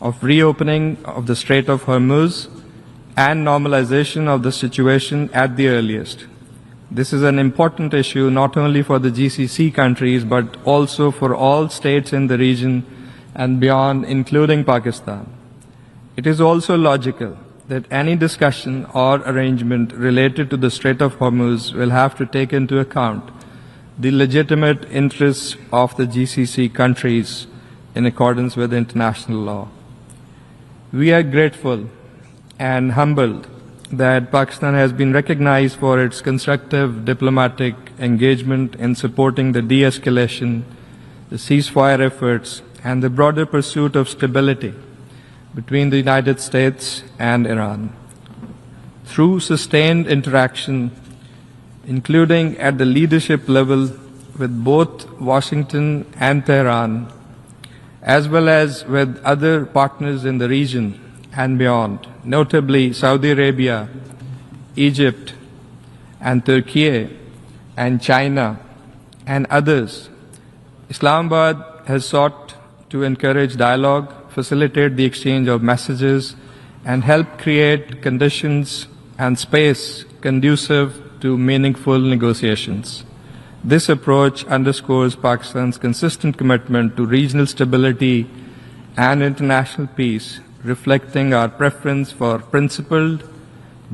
of reopening of the Strait of Hormuz and normalization of the situation at the earliest. This is an important issue not only for the GCC countries but also for all states in the region and beyond, including Pakistan. It is also logical that any discussion or arrangement related to the Strait of Hormuz will have to take into account the legitimate interests of the GCC countries in accordance with international law. We are grateful and humbled that Pakistan has been recognized for its constructive diplomatic engagement in supporting the de-escalation, the ceasefire efforts, and the broader pursuit of stability between the United States and Iran. Through sustained interaction, including at the leadership level with both Washington and Tehran, as well as with other partners in the region and beyond, notably Saudi Arabia, Egypt, and Turkey, and China, and others. Islamabad has sought to encourage dialogue, facilitate the exchange of messages, and help create conditions and space conducive to meaningful negotiations. This approach underscores Pakistan's consistent commitment to regional stability and international peace, reflecting our preference for principled,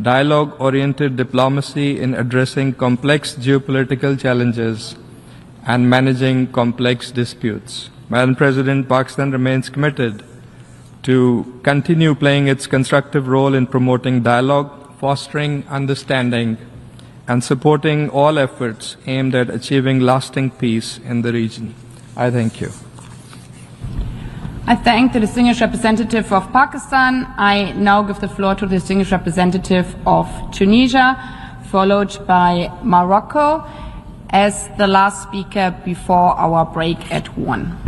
dialogue-oriented diplomacy in addressing complex geopolitical challenges and managing complex disputes. Madam President, Pakistan remains committed to continue playing its constructive role in promoting dialogue, fostering understanding, and supporting all efforts aimed at achieving lasting peace in the region. I thank you.
I thank the distinguished representative of Pakistan. I now give the floor to the distinguished representative of Tunisia, followed by Morocco, as the last speaker before our break at 1.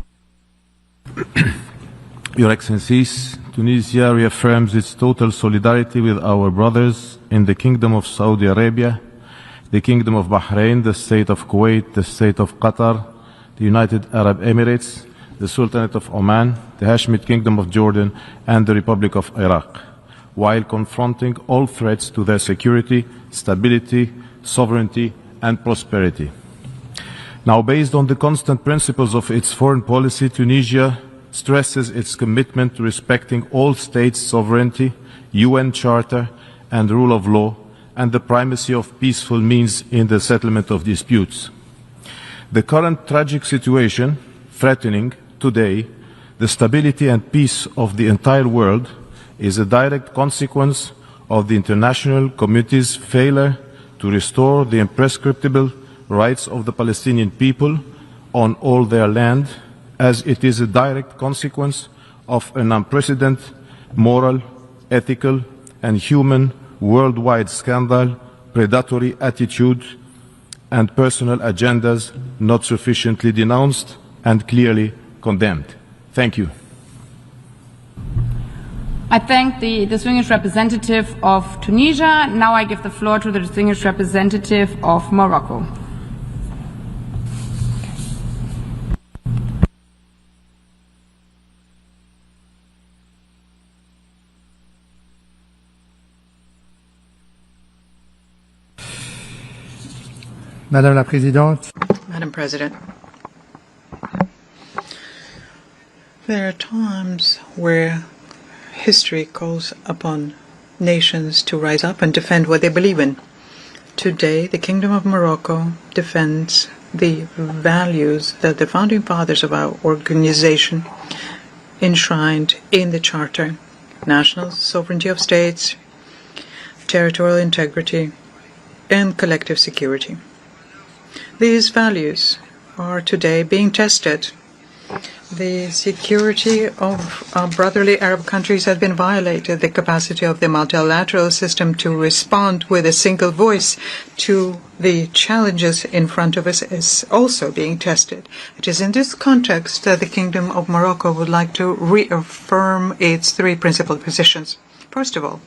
Your Excellencies, Tunisia reaffirms its total solidarity with our brothers in the Kingdom of Saudi Arabia, the Kingdom of Bahrain, the State of Kuwait, the State of Qatar, the United Arab Emirates, the Sultanate of Oman, the Hashemite Kingdom of Jordan, and the Republic of Iraq, while confronting all threats to their security, stability, sovereignty, and prosperity. Now, based on the constant principles of its foreign policy, Tunisia stresses its commitment to respecting all states' sovereignty, UN Charter, and rule of law, and the primacy of peaceful means in the settlement of disputes. The current tragic situation, threatening today the stability and peace of the entire world, is a direct consequence of the international community's failure to restore the imprescriptible rights of the Palestinian people on all their land, as it is a direct consequence of an unprecedented moral, ethical, and human worldwide scandal, predatory attitude, and personal agendas not sufficiently denounced and clearly condemned. Thank you.
I thank the distinguished representative of Tunisia. Now I give the floor to the distinguished representative of Morocco.
Madame la Présidente.
Madam President, there are times where history calls upon nations to rise up and defend what they believe in. Today, the Kingdom of Morocco defends the values that the founding fathers of our organization enshrined in the Charter: national sovereignty of states, territorial integrity, and collective security. These values are today being tested. The security of our brotherly Arab countries has been violated. The capacity of the multilateral system to respond with a single voice to the challenges in front of us is also being tested. It is in this context that the Kingdom of Morocco would like to reaffirm its three principal positions. First of all,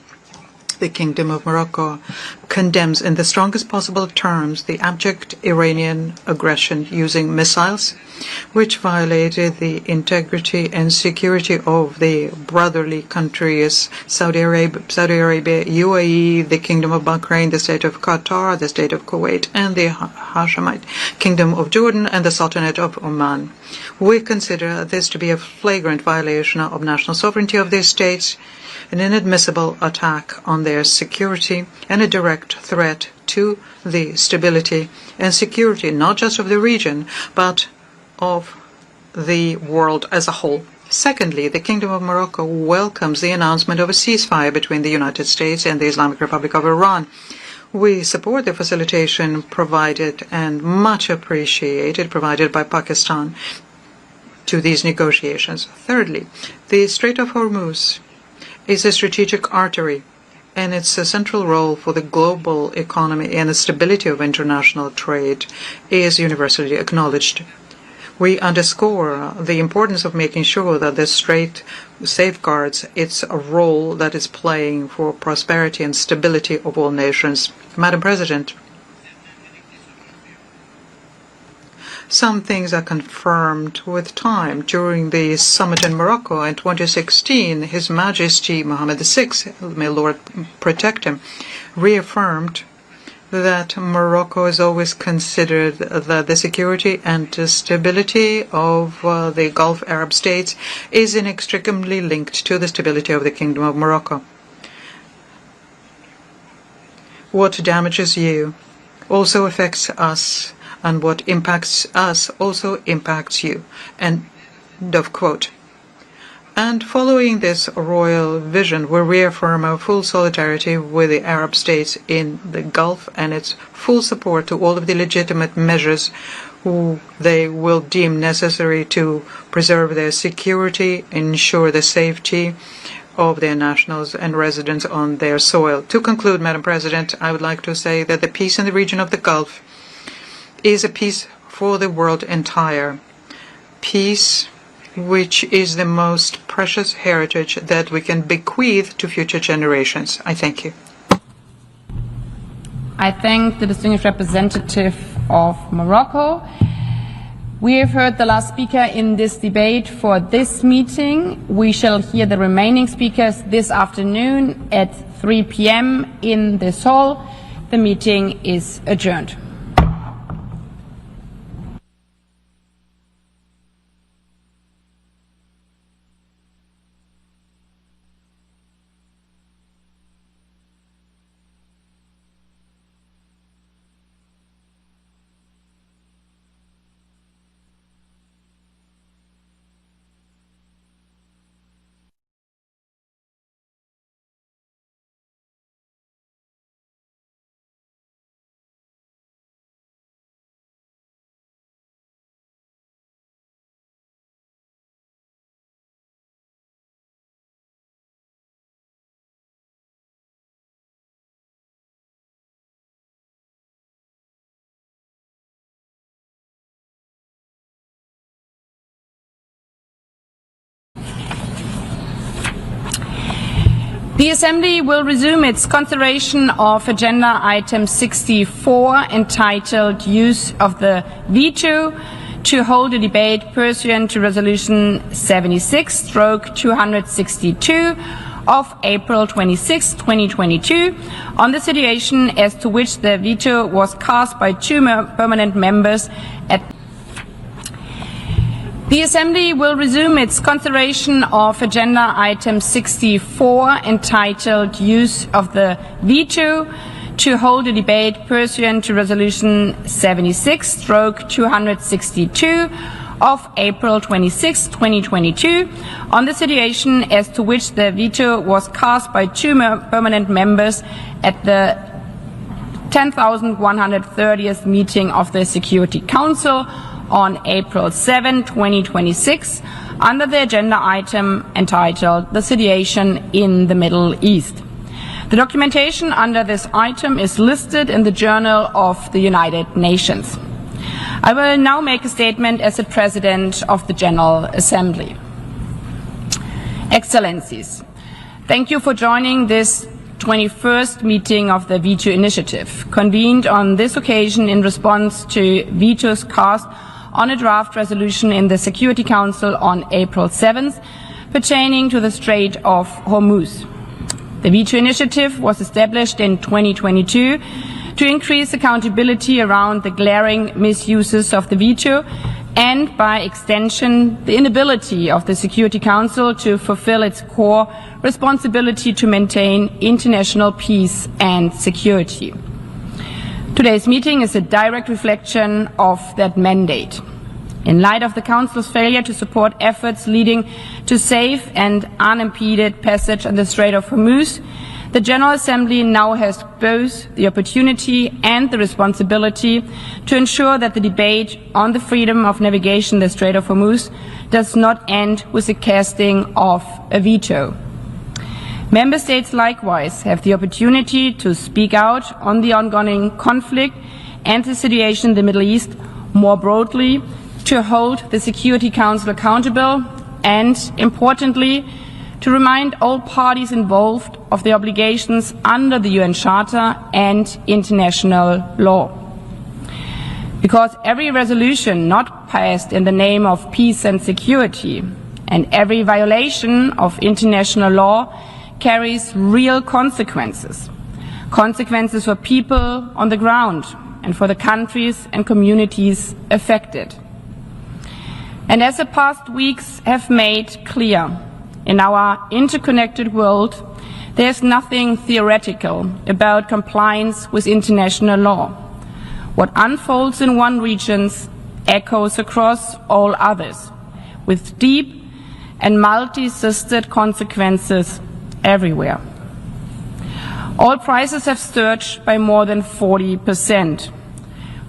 the Kingdom of Morocco condemns in the strongest possible terms the abject Iranian aggression using missiles, which violated the integrity and security of the brotherly countries Saudi Arabia, UAE, the Kingdom of Bahrain, the State of Qatar, the State of Kuwait, and the Hashemite Kingdom of Jordan and the Sultanate of Oman. We consider this to be a flagrant violation of national sovereignty of these states, an inadmissible attack on their security, and a direct threat to the stability and security not just of the region, but of the world as a whole. Secondly, the Kingdom of Morocco welcomes the announcement of a ceasefire between the United States and the Islamic Republic of Iran. We support the facilitation provided and much appreciated provided by Pakistan to these negotiations. Thirdly, the Strait of Hormuz is a strategic artery, and its a central role for the global economy and the stability of international trade is universally acknowledged. We underscore the importance of making sure that the Strait safeguards its role that it's playing for prosperity and stability of all nations. Madam President, some things are confirmed with time. During the summit in Morocco in 2016, His Majesty Mohammed VI, may Lord protect him, reaffirmed that Morocco is always considered that the security and stability of the Gulf Arab states is inextricably linked to the stability of the Kingdom of Morocco. What damages you also affects us, and what impacts us also impacts you. End of quote. And following this royal vision, we reaffirm our full solidarity with the Arab states in the Gulf and its full support to all of the legitimate measures who they will deem necessary to preserve their security, ensure the safety of their nationals and residents on their soil. To conclude, Madam President, I would like to say that the peace in the region of the Gulf is a peace for the world entire. Peace which is the most precious heritage that we can bequeath to future generations. I thank you.
I thank the distinguished representative of Morocco. We have heard the last speaker in this debate for this meeting. We shall hear the remaining speakers this afternoon at 3 p.m. in this hall. The meeting is adjourned. The Assembly will resume its consideration of Agenda Item 64, entitled Use of the Veto, to hold a debate pursuant to Resolution 76/262 of April 26, 2022, on the situation as to which the veto was cast by 2 permanent members at The Assembly will resume its consideration of Agenda Item 64, entitled Use of the Veto, to hold a debate pursuant to Resolution 76/262 of April 26, 2022, on the situation as to which the veto was cast by 2 permanent members at the 10,130th meeting of the Security Council on April 7, 2026, under the agenda item entitled The Situation in the Middle East. The documentation under this item is listed in the Journal of the United Nations. I will now make a statement as the President of the General Assembly. Excellencies, thank you for joining this 21st meeting of the Veto Initiative, convened on this occasion in response to vetoes cast on a draft resolution in the Security Council on April 7th pertaining to the Strait of Hormuz. The Veto Initiative was established in 2022 to increase accountability around the glaring misuses of the veto and, by extension, the inability of the Security Council to fulfill its core responsibility to maintain international peace and security. Today's meeting is a direct reflection of that mandate. In light of the Council's failure to support efforts leading to safe and unimpeded passage on the Strait of Hormuz, the General Assembly now has both the opportunity and the responsibility to ensure that the debate on the freedom of navigation in the Strait of Hormuz does not end with the casting of a veto. Member States likewise have the opportunity to speak out on the ongoing conflict and the situation in the Middle East more broadly, to hold the Security Council accountable and, importantly, to remind all parties involved of their obligations under the UN Charter and international law. Because every resolution not passed in the name of peace and security and every violation of international law carries real consequences. Consequences for people on the ground and for the countries and communities affected. And as the past weeks have made clear, in our interconnected world, there is nothing theoretical about compliance with international law. What unfolds in one region echoes across all others, with deep and multi-sistered consequences everywhere. Oil prices have surged by more than 40%,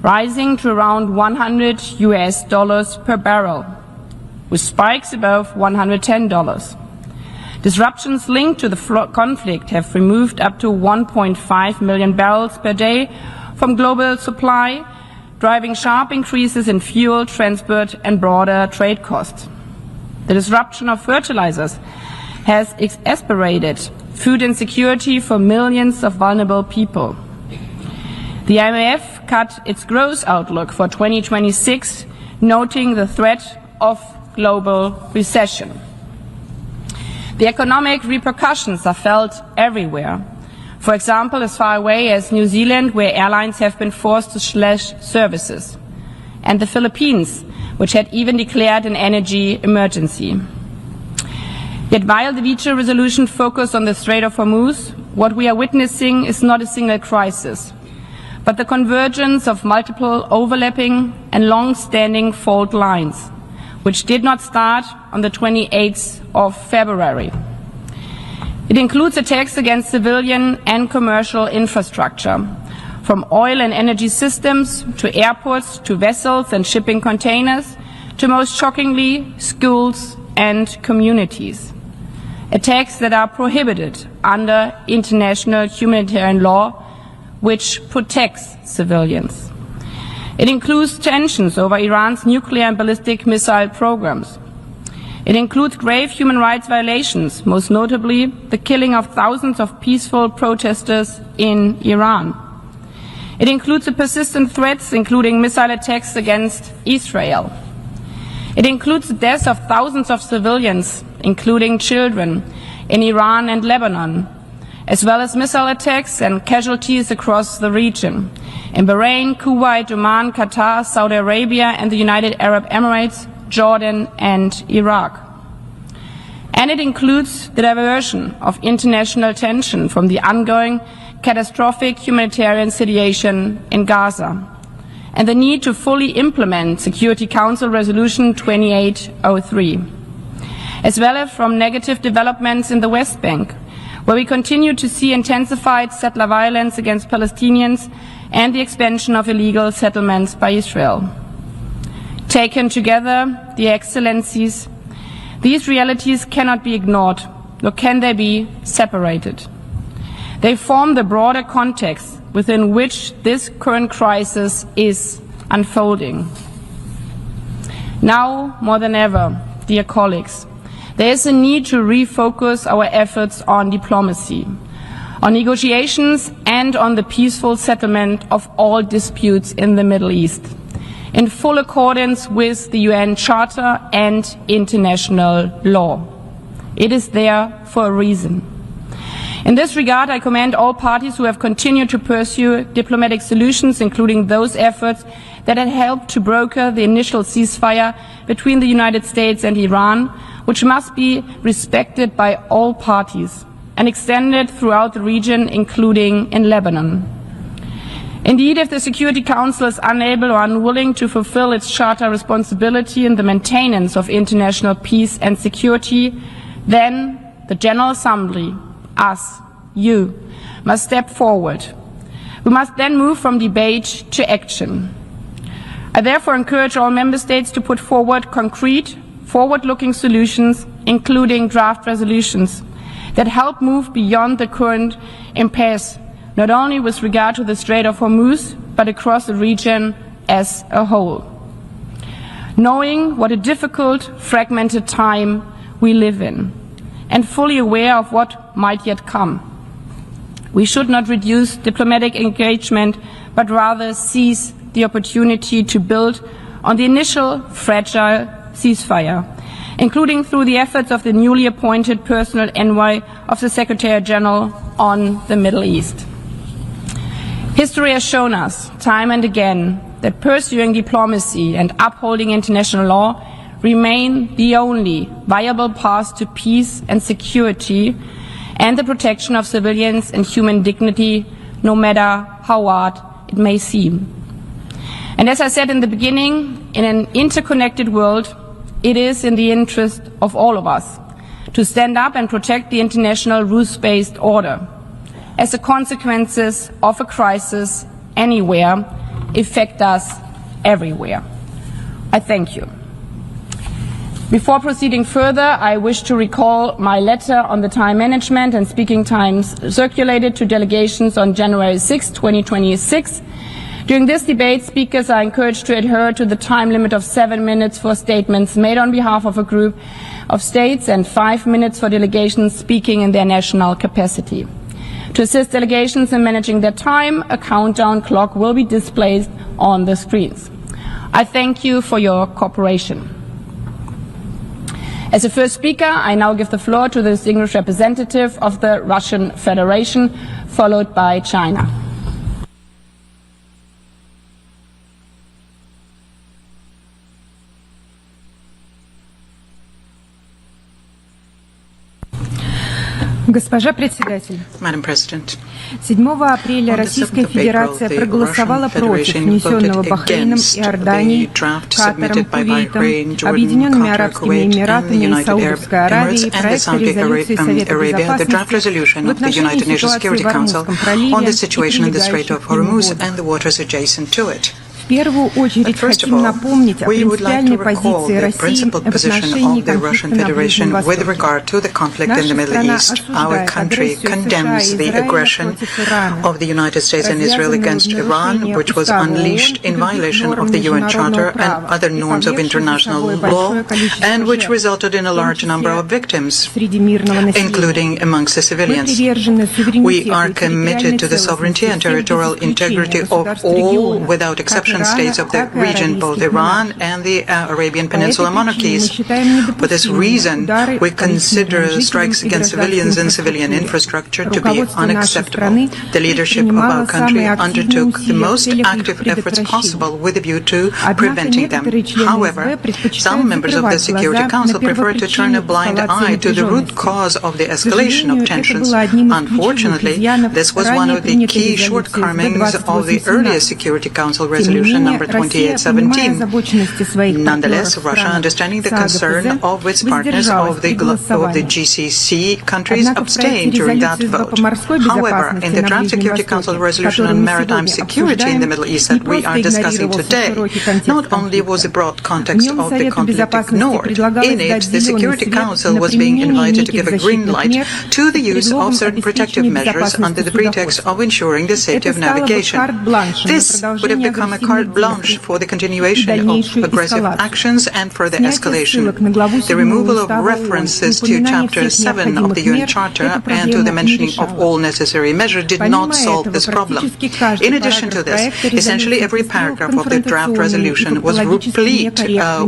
rising to around $100 per barrel, with spikes above $110. Disruptions linked to the conflict have removed up to 1.5 million barrels per day from global supply, driving sharp increases in fuel, transport and broader trade costs. The disruption of fertilizers has exacerbated food insecurity for millions of vulnerable people. The IMF cut its growth outlook for 2026, noting the threat of global recession. The economic repercussions are felt everywhere. For example, as far away as New Zealand, where airlines have been forced to slash services, and the Philippines, which had even declared an energy emergency. Yet while the veto resolution focused on the Strait of Hormuz, what we are witnessing is not a single crisis, but the convergence of multiple overlapping and long-standing fault lines, which did not start on the 28th of February. It includes attacks against civilian and commercial infrastructure, from oil and energy systems to airports to vessels and shipping containers, to most shockingly schools and communities. Attacks that are prohibited under international humanitarian law, which protects civilians. It includes tensions over Iran's nuclear and ballistic missile programs. It includes grave human rights violations, most notably the killing of thousands of peaceful protesters in Iran. It includes the persistent threats, including missile attacks against Israel. It includes the deaths of thousands of civilians, including children, in Iran and Lebanon, as well as missile attacks and casualties across the region, in Bahrain, Kuwait, Oman, Qatar, Saudi Arabia and the United Arab Emirates, Jordan and Iraq. And it includes the diversion of international attention from the ongoing catastrophic humanitarian situation in Gaza, and the need to fully implement Security Council Resolution 2803, as well as from negative developments in the West Bank, where we continue to see intensified settler violence against Palestinians and the expansion of illegal settlements by Israel. Taken together, the Excellencies, these realities cannot be ignored, nor can they be separated. They form the broader context within which this current crisis is unfolding. Now, more than ever, dear colleagues, there is a need to refocus our efforts on diplomacy, on negotiations and on the peaceful settlement of all disputes in the Middle East, in full accordance with the UN Charter and international law. It is there for a reason. In this regard, I commend all parties who have continued to pursue diplomatic solutions, including those efforts that had helped to broker the initial ceasefire between the United States and Iran, which must be respected by all parties and extended throughout the region, including in Lebanon. Indeed, if the Security Council is unable or unwilling to fulfill its Charter responsibility in the maintenance of international peace and security, then the General Assembly, us, you, must step forward. We must then move from debate to action. I therefore encourage all Member States to put forward concrete, forward-looking solutions, including draft resolutions, that help move beyond the current impasse, not only with regard to the Strait of Hormuz, but across the region as a whole. knowing what a difficult, fragmented time we live in, and fully aware of what might yet come. We should not reduce diplomatic engagement, but rather seize the opportunity to build on the initial fragile ceasefire, including through the efforts of the newly appointed personal envoy of the Secretary General on the Middle East. History has shown us time and again that pursuing diplomacy and upholding international law remain the only viable path to peace and security and the protection of civilians and human dignity, no matter how hard it may seem. And as I said in the beginning, in an interconnected world, it is in the interest of all of us to stand up and protect the international rules-based order, as the consequences of a crisis anywhere affect us everywhere. I thank you. Before proceeding further, I wish to recall my letter on the time management and speaking times circulated to delegations on January 6, 2026. During this debate, speakers are encouraged to adhere to the time limit of 7 minutes for statements made on behalf of a group of states and 5 minutes for delegations speaking in their national capacity. To assist delegations in managing their time, a countdown clock will be displayed on the screens. I thank you for your cooperation. As the first speaker, I now give the floor to the distinguished representative of the Russian Federation, followed by China.
Госпожа председатель, 7 апреля Российская Федерация проголосовала против внесенного Бахрейном, Иорданией, Катаром, Кувейтом, Объединенными Арабскими Эмиратами и Саудовской Аравией проекта резолюции Совета Безопасности в отношении ситуации в Ормузском проливе и прилегающих к нему водах. В первую очередь хотим напомнить о принципиальной позиции России в отношении конфликта на Ближнем Востоке. Наша страна осуждает агрессию США и Израиля против Ирана, развязанную нарушением уставов норм международного права и повлекшую большое количество жертв, среди мирного населения. Мы привержены суверенитету и территориальной целостности всех государств региона,
states of the region, both Iran and the Arabian Peninsula monarchies. For this reason, we consider strikes against civilians and civilian infrastructure to be unacceptable. The leadership of our country undertook the most active efforts possible with a view to preventing them. However, some members of the Security Council prefer to turn a blind eye to the root cause of the escalation of tensions. Unfortunately, this was one of the key shortcomings of the earlier Security Council resolution number 2817. Nonetheless, Russia, understanding the concern of its partners of the GCC countries, abstained during that vote. However, in the draft Security Council resolution on maritime security in the Middle East that we are discussing today, not only was the broad context of the conflict ignored, in it the Security Council was being invited to give a green light to the use of certain protective measures under the pretext of ensuring the safety of navigation. This would have become a carte blanche for the continuation of aggressive actions and further escalation. The removal of references to Chapter 7 of the UN Charter and to the mentioning of all necessary measures did not solve this problem. In addition to this, essentially every paragraph of the draft resolution was replete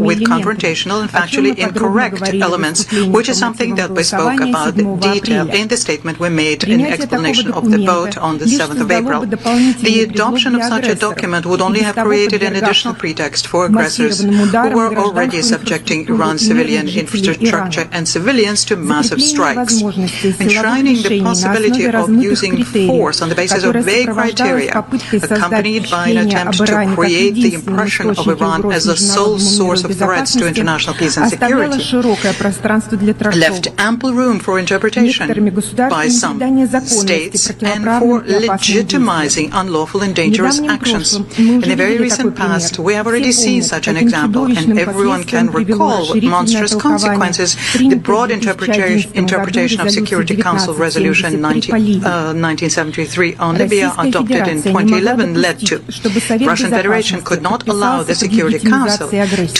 with confrontational and factually incorrect elements, which is something that we spoke about in detail in the statement we made in explanation of the vote on the 7th of April. The adoption of such a document would only have created an additional pretext for aggressors who were already subjecting Iran's civilian infrastructure and civilians to massive strikes. Enshrining the possibility of using force on the basis of vague criteria, accompanied by an attempt to create the impression of Iran as the sole source of threats to international peace and security, left ample room for interpretation by some states and for legitimizing unlawful and dangerous actions. In the very recent past, we have already seen such an example, and everyone can recall what monstrous consequences the broad interpretation of Security Council Resolution 1973 on Libya, adopted in 2011, led to. The Russian Federation could not allow the Security Council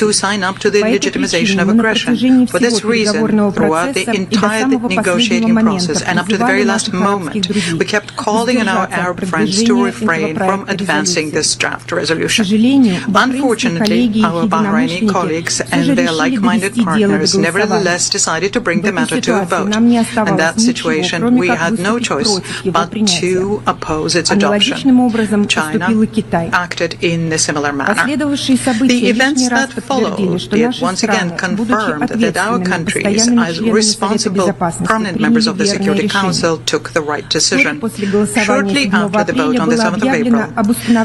to sign up to the legitimization of aggression. For this reason, throughout the entire negotiating process and up to the very last moment, we kept calling on our Arab friends to refrain from advancing this draft resolution. Unfortunately, our Bahraini colleagues and their like-minded partners nevertheless decided to bring the matter to a vote. In that situation, we had no choice but to oppose its adoption. China acted in a similar manner. The events that followed did once again confirmed that our countries, as responsible permanent members of the Security Council, took the right decision. Shortly after the vote on the 7th of April,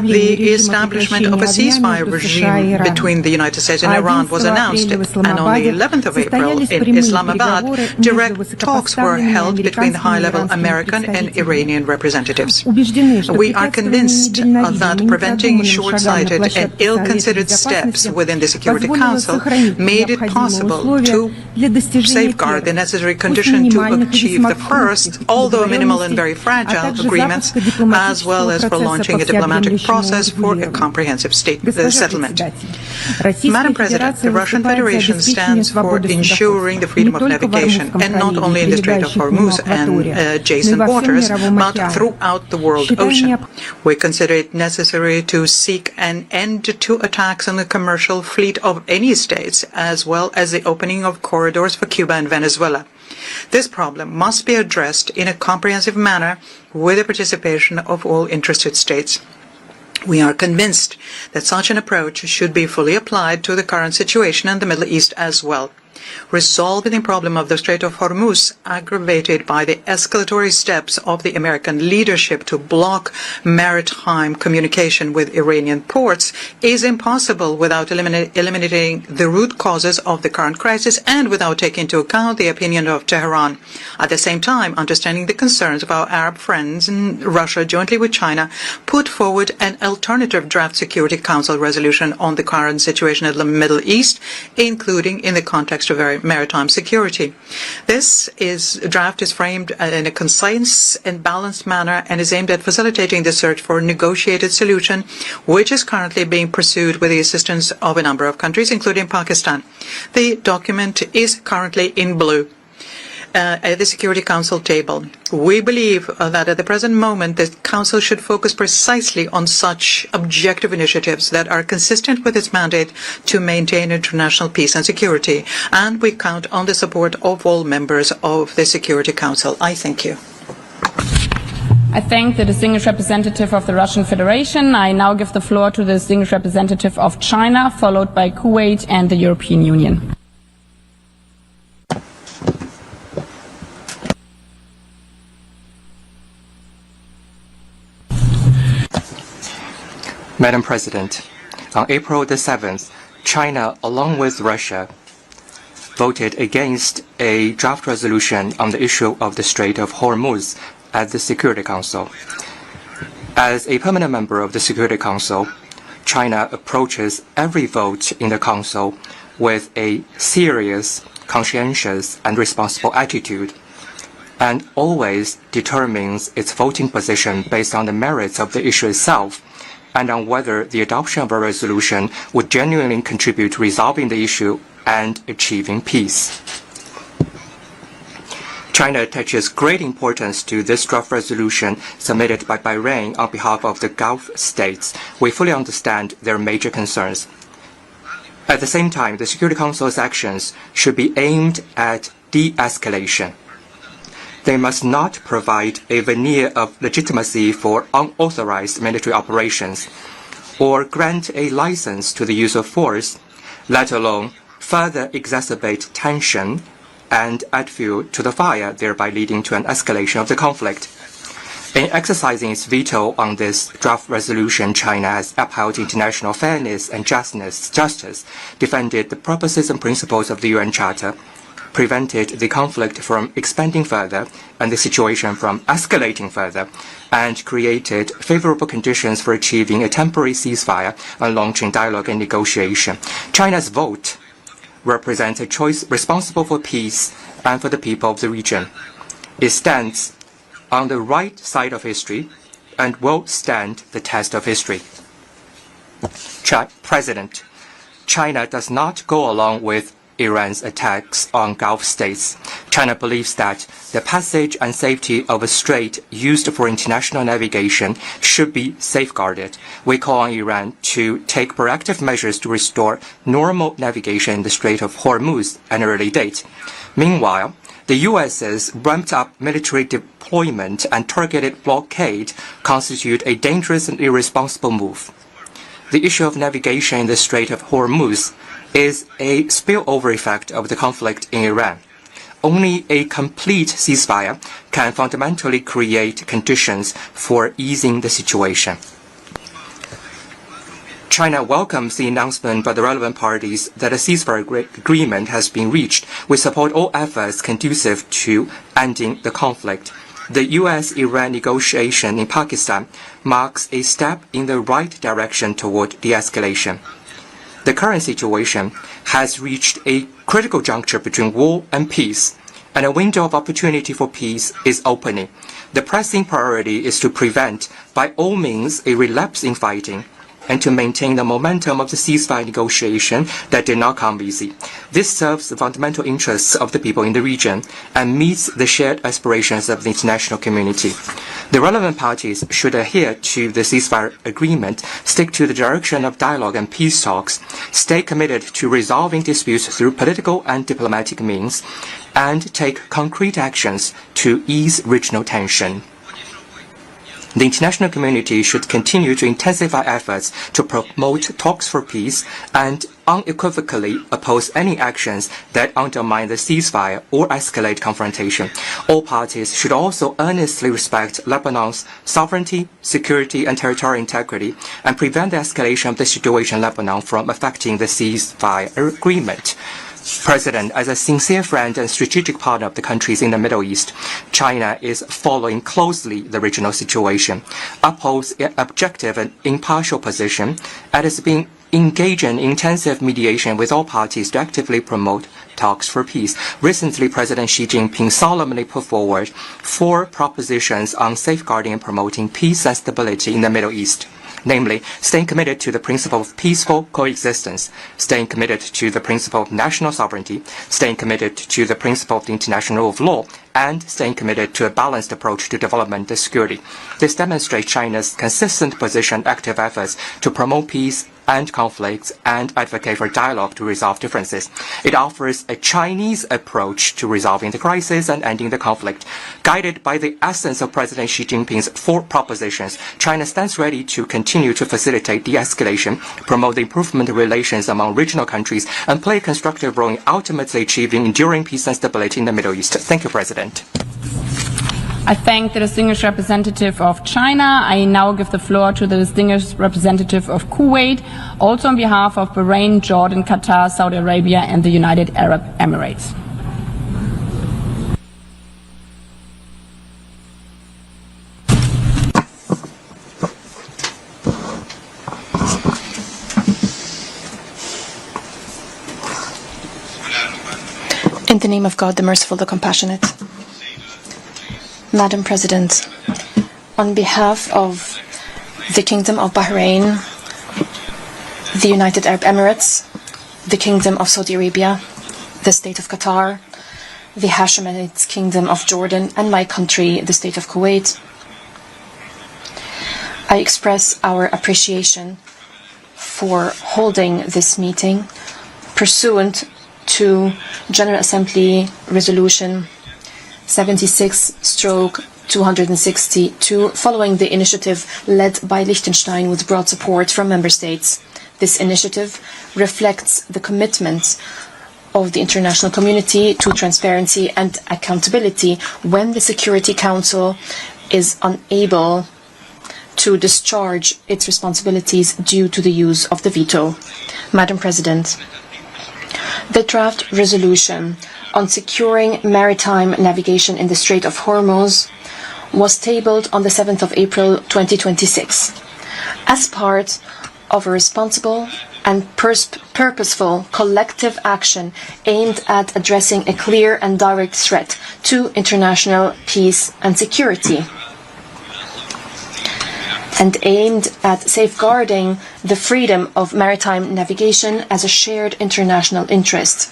the establishment of a ceasefire regime between the United States and Iran was announced, and on the 11th of April in Islamabad, direct talks were held between the high-level American and Iranian representatives. We are convinced that preventing short-sighted and ill-considered steps within the Security Council made it possible to safeguard the necessary condition to achieve the first, although minimal and very fragile, agreements, as well as for launching a diplomatic process for a comprehensive settlement. Madam President, the Russian Federation stands for ensuring the freedom of navigation, and not only in the Strait of Hormuz and adjacent waters, but throughout the world ocean. We consider it necessary to seek an end to attacks on the commercial fleet of any states, as well as the opening of corridors for Cuba and Venezuela. This problem must be addressed in a comprehensive manner with the participation of all interested states. We are convinced that such an approach should be fully applied to the current situation in the Middle East as well. Resolving the problem of the Strait of Hormuz, aggravated by the escalatory steps of the American leadership to block maritime communication with Iranian ports, is impossible without eliminating the root causes of the current crisis and without taking into account the opinion of Tehran. At the same time, understanding the concerns of our Arab friends, and Russia, jointly with China, put forward an alternative draft Security Council resolution on the current situation in the Middle East, including in the context of maritime security. This draft is framed in a concise and balanced manner and is aimed at facilitating the search for a negotiated solution, which is currently being pursued with the assistance of a number of countries, including Pakistan. The document is currently in blue at the Security Council table. We believe that at the present moment, the Council should focus precisely on such objective initiatives that are consistent with its mandate to maintain international peace and security, and we count on the support of all members of the Security Council. I thank you.
I thank the distinguished representative of the Russian Federation. I now give the floor to the distinguished representative of China, followed by Kuwait and the European Union.
Madam President, on April the 7th, China, along with Russia, voted against a draft resolution on the issue of the Strait of Hormuz at the Security Council. As a permanent member of the Security Council, China approaches every vote in the Council with a serious, conscientious, and responsible attitude, and always determines its voting position based on the merits of the issue itself, and on whether the adoption of a resolution would genuinely contribute to resolving the issue and achieving peace. China attaches great importance to this draft resolution submitted by Bahrain on behalf of the Gulf states. We fully understand their major concerns. At the same time, the Security Council's actions should be aimed at de-escalation. They must not provide a veneer of legitimacy for unauthorized military operations or grant a license to the use of force, let alone further exacerbate tension and add fuel to the fire, thereby leading to an escalation of the conflict. In exercising its veto on this draft resolution, China has upheld international fairness and justice, defended the purposes and principles of the UN Charter, prevented the conflict from expanding further and the situation from escalating further, and created favorable conditions for achieving a temporary ceasefire and launching dialogue and negotiation. China's vote represents a choice responsible for peace and for the people of the region. It stands on the right side of history and will stand the test of history. President, China does not go along with Iran's attacks on Gulf states. China believes that the passage and safety of a strait used for international navigation should be safeguarded. We call on Iran to take proactive measures to restore normal navigation in the Strait of Hormuz at an early date. Meanwhile, the US's ramped-up military deployment and targeted blockade constitute a dangerous and irresponsible move. The issue of navigation in the Strait of Hormuz is a spillover effect of the conflict in Iran. Only a complete ceasefire can fundamentally create conditions for easing the situation. China welcomes the announcement by the relevant parties that a ceasefire agreement has been reached. We support all efforts conducive to ending the conflict. The U.S.-Iran negotiation in Pakistan marks a step in the right direction toward de-escalation. The current situation has reached a critical juncture between war and peace, and a window of opportunity for peace is opening. The pressing priority is to prevent, by all means, a relapse in fighting, and to maintain the momentum of the ceasefire negotiation that did not come easy. This serves the fundamental interests of the people in the region and meets the shared aspirations of the international community. The relevant parties should adhere to the ceasefire agreement, stick to the direction of dialogue and peace talks, stay committed to resolving disputes through political and diplomatic means, and take concrete actions to ease regional tension. The international community should continue to intensify efforts to promote talks for peace and unequivocally oppose any actions that undermine the ceasefire or escalate confrontation. All parties should also earnestly respect Lebanon's sovereignty, security, and territorial integrity and prevent the escalation of the situation in Lebanon from affecting the ceasefire agreement. President, as a sincere friend and strategic partner of the countries in the Middle East, China is following closely the regional situation, upholds an objective and impartial position, and has been engaging in intensive mediation with all parties to actively promote talks for peace. Recently, President Xi Jinping solemnly put forward 4 propositions on safeguarding and promoting peace and stability in the Middle East. Namely, staying committed to the principle of peaceful coexistence, staying committed to the principle of national sovereignty, staying committed to the principle of the international rule of law, and staying committed to a balanced approach to development and security. This demonstrates China's consistent position and active efforts to promote peace and conflicts and advocate for dialogue to resolve differences. It offers a Chinese approach to resolving the crisis and ending the conflict. Guided by the essence of President Xi Jinping's 4 propositions, China stands ready to continue to facilitate de-escalation, promote the improvement of relations among regional countries, and play a constructive role in ultimately achieving enduring peace and stability in the Middle East. Thank you, President.
I thank the distinguished representative of China. I now give the floor to the distinguished representative of Kuwait, also on behalf of Bahrain, Jordan, Qatar, Saudi Arabia, and the United Arab Emirates.
In the name of God, the merciful, the compassionate. Madam President, on behalf of the Kingdom of Bahrain, the United Arab Emirates, the Kingdom of Saudi Arabia, the State of Qatar, the Hashemite Kingdom of Jordan, and my country, the State of Kuwait, I express our appreciation for holding this meeting pursuant to General Assembly Resolution 76/262, following the initiative led by Liechtenstein with broad support from member states. This initiative reflects the commitment of the international community to transparency and accountability when the Security Council is unable to discharge its responsibilities due to the use of the veto. Madam President, the draft resolution on securing maritime navigation in the Strait of Hormuz was tabled on the 7th of April 2026 as part of a responsible and purposeful collective action aimed at addressing a clear and direct threat to international peace and security, and aimed at safeguarding the freedom of maritime navigation as a shared international interest.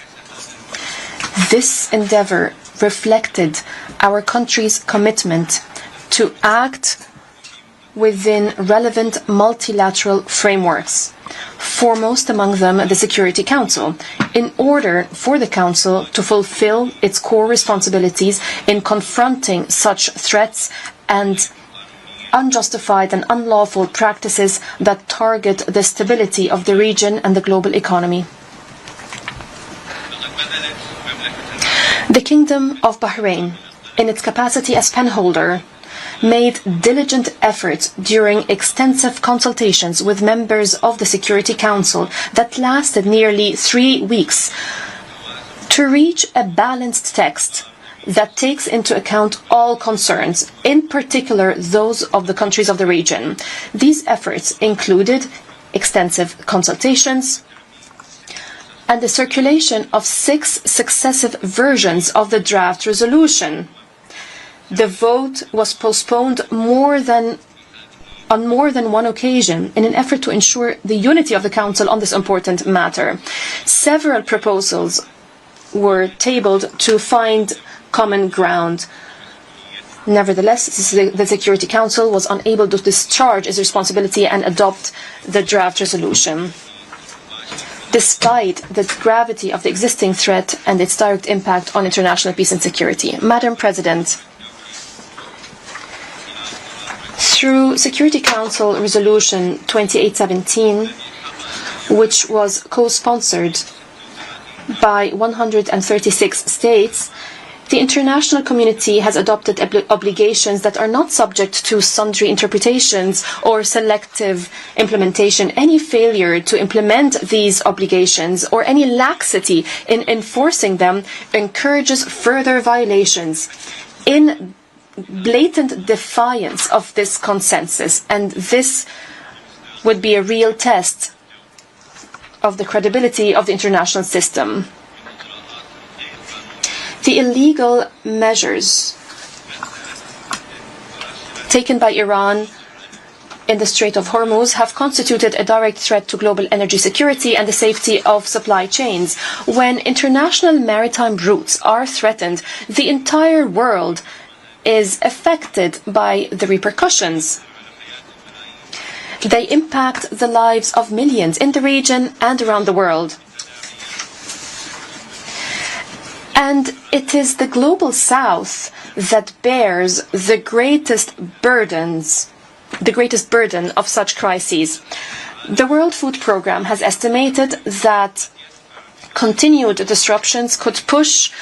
This endeavor reflected our country's commitment to act within relevant multilateral frameworks, foremost among them the Security Council, in order for the Council to fulfill its core responsibilities in confronting such threats and unjustified and unlawful practices that target the stability of the region and the global economy. The Kingdom of Bahrain, in its capacity as penholder, made diligent efforts during extensive consultations with members of the Security Council that lasted nearly 3 weeks to reach a balanced text that takes into account all concerns, in particular those of the countries of the region. These efforts included extensive consultations and the circulation of 6 successive versions of the draft resolution. The vote was postponed on more than one occasion in an effort to ensure the unity of the Council on this important matter. Several proposals were tabled to find common ground. Nevertheless, the Security Council was unable to discharge its responsibility and adopt the draft resolution, despite the gravity of the existing threat and its direct impact on international peace and security. Madam President, through Security Council Resolution 2817, which was co-sponsored by 136 states, the international community has adopted obligations that are not subject to sundry interpretations or selective implementation. Any failure to implement these obligations or any laxity in enforcing them encourages further violations in blatant defiance of this consensus, and this would be a real test of the credibility of the international system. The illegal measures taken by Iran in the Strait of Hormuz have constituted a direct threat to global energy security and the safety of supply chains. When international maritime routes are threatened, the entire world is affected by the repercussions. They impact the lives of millions in the region and around the world. And it is the global south that bears the greatest burden of such crises. The World Food Programme has estimated that continued disruptions could push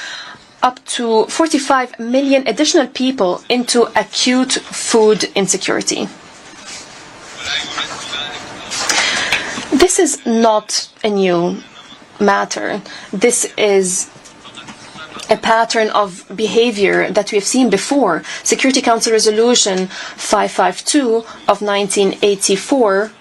up to 45 million additional people into acute food insecurity. This is not a new matter. This is a pattern of behavior that we have seen before. Security Council Resolution 552 of 1984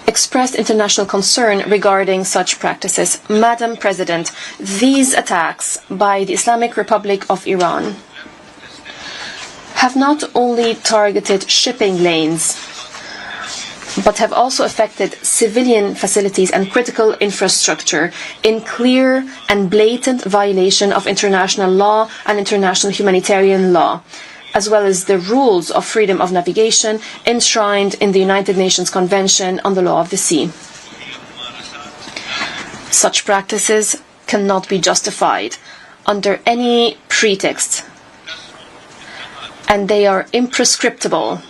expressed international concern regarding such practices. Madam President, these attacks by the Islamic Republic of Iran have not only targeted shipping lanes, but have also affected civilian facilities and critical infrastructure in clear and blatant violation of international law and international humanitarian law, as well as the rules of freedom of navigation enshrined in the United Nations Convention on the Law of the Sea. Such practices cannot be justified under any pretext, and they are imprescriptible.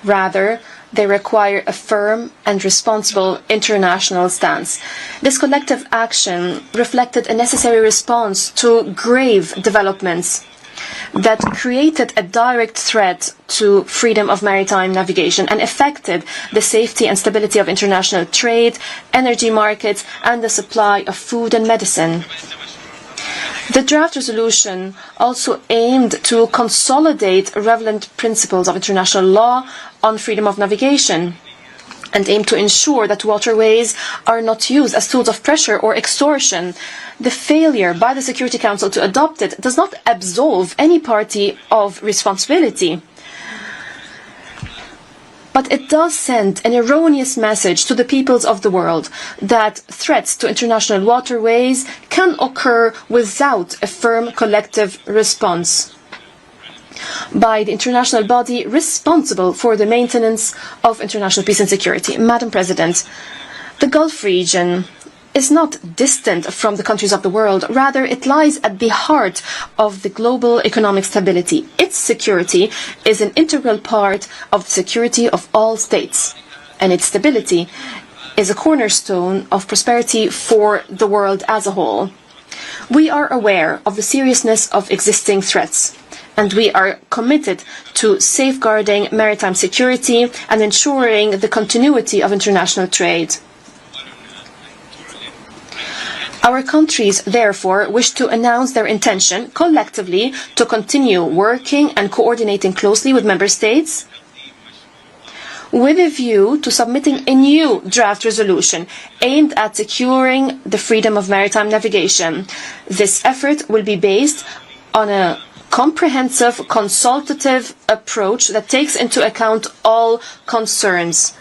Rather, they require a firm and responsible international stance. This collective action reflected a necessary response to grave developments that created a direct threat to freedom of maritime navigation and affected the safety and stability of international trade, energy markets, and the supply of food and medicine. The draft resolution also aimed to consolidate relevant principles of international law on freedom of navigation and aim to ensure that waterways are not used as tools of pressure or extortion. The failure by the Security Council to adopt it does not absolve any party of responsibility, but it does send an erroneous message to the peoples of the world that threats to international waterways can occur without a firm collective response by the international body responsible for the maintenance of international peace and security. Madam President, the Gulf region is not distant from the countries of the world. Rather, it lies at the heart of the global economic stability. Its security is an integral part of the security of all states, and its stability is a cornerstone of prosperity for the world as a whole. We are aware of the seriousness of existing threats, and we are committed to safeguarding maritime security and ensuring the continuity of international trade. Our countries, therefore, wish to announce their intention collectively to continue working and coordinating closely with member states with a view to submitting a new draft resolution aimed at securing the freedom of maritime navigation. This effort will be based on a comprehensive, consultative approach that takes into account all concerns,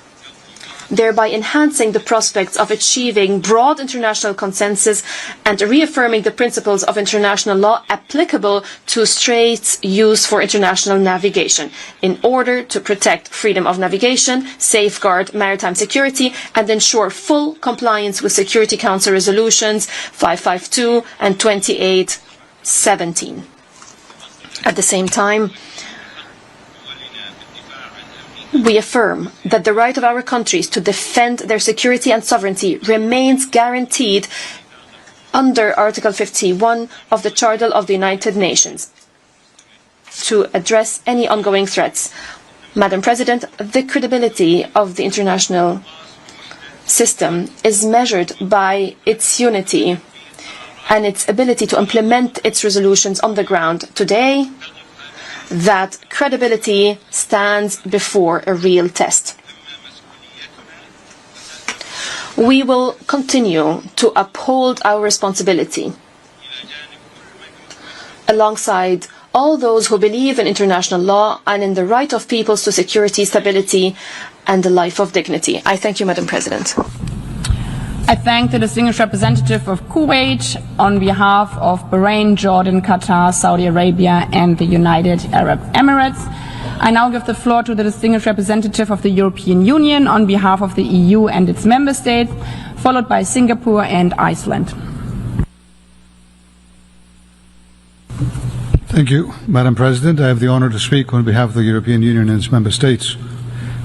thereby enhancing the prospects of achieving broad international consensus and reaffirming the principles of international law applicable to straits used for international navigation in order to protect freedom of navigation, safeguard maritime security, and ensure full compliance with Security Council resolutions 552 and 2817. At the same time, we affirm that the right of our countries to defend their security and sovereignty remains guaranteed under Article 51 of the Charter of the United Nations to address any ongoing threats. Madam President, the credibility of the international system is measured by its unity and its ability to implement its resolutions on the ground. Today, that credibility stands before a real test. We will continue to uphold our responsibility alongside all those who believe in international law and in the right of peoples to security, stability, and a life of dignity. I thank you, Madam President.
I thank the distinguished representative of Kuwait on behalf of Bahrain, Jordan, Qatar, Saudi Arabia, and the United Arab Emirates. I now give the floor to the distinguished representative of the European Union on behalf of the EU and its member states, followed by Singapore and Iceland.
Thank you, Madam President. I have the honor to speak on behalf of the European Union and its member states.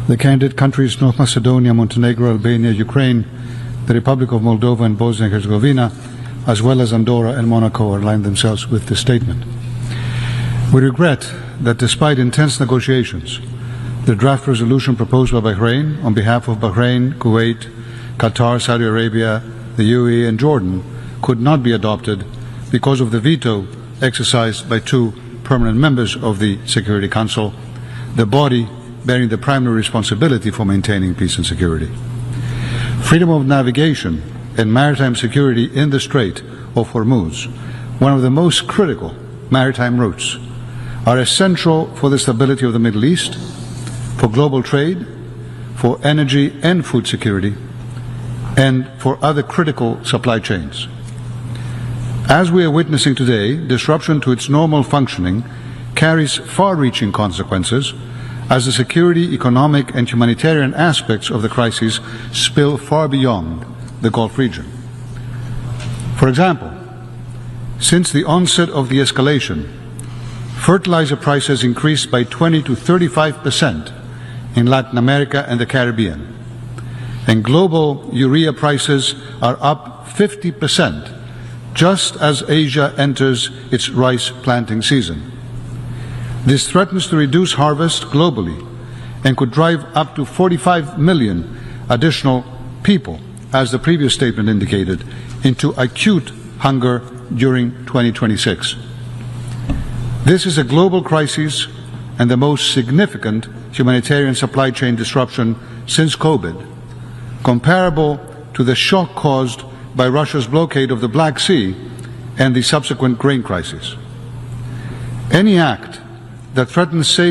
The candidate countries North Macedonia, Montenegro, Albania, Ukraine, the Republic of Moldova and Bosnia and Herzegovina, as well as Andorra and Monaco, aligned themselves with this statement. We regret that despite intense negotiations, the draft resolution proposed by Bahrain on behalf of Bahrain, Kuwait, Qatar, Saudi Arabia, the UAE and Jordan could not be adopted because of the veto exercised by two permanent members of the Security Council, the body bearing the primary responsibility for maintaining peace and security. Freedom of navigation and maritime security in the Strait of Hormuz, one of the most critical maritime routes, are essential for the stability of the Middle East, for global trade, for energy and food security, and for other critical supply chains. As we are witnessing today, disruption to its normal functioning carries far-reaching consequences as the security, economic and humanitarian aspects of the crisis spill far beyond the Gulf region. For example, since the onset of the escalation, fertilizer prices increased by 20 to 35% in Latin America and the Caribbean, and global urea prices are up 50% just as Asia enters its rice planting season. This threatens to reduce harvest globally and could drive up to 45 million additional people, as the previous statement indicated, into acute hunger during 2026. This is a global crisis and the most significant humanitarian supply chain disruption since COVID, comparable to the shock caused by Russia's blockade of the Black Sea and the subsequent grain crisis. Any act that threatens safe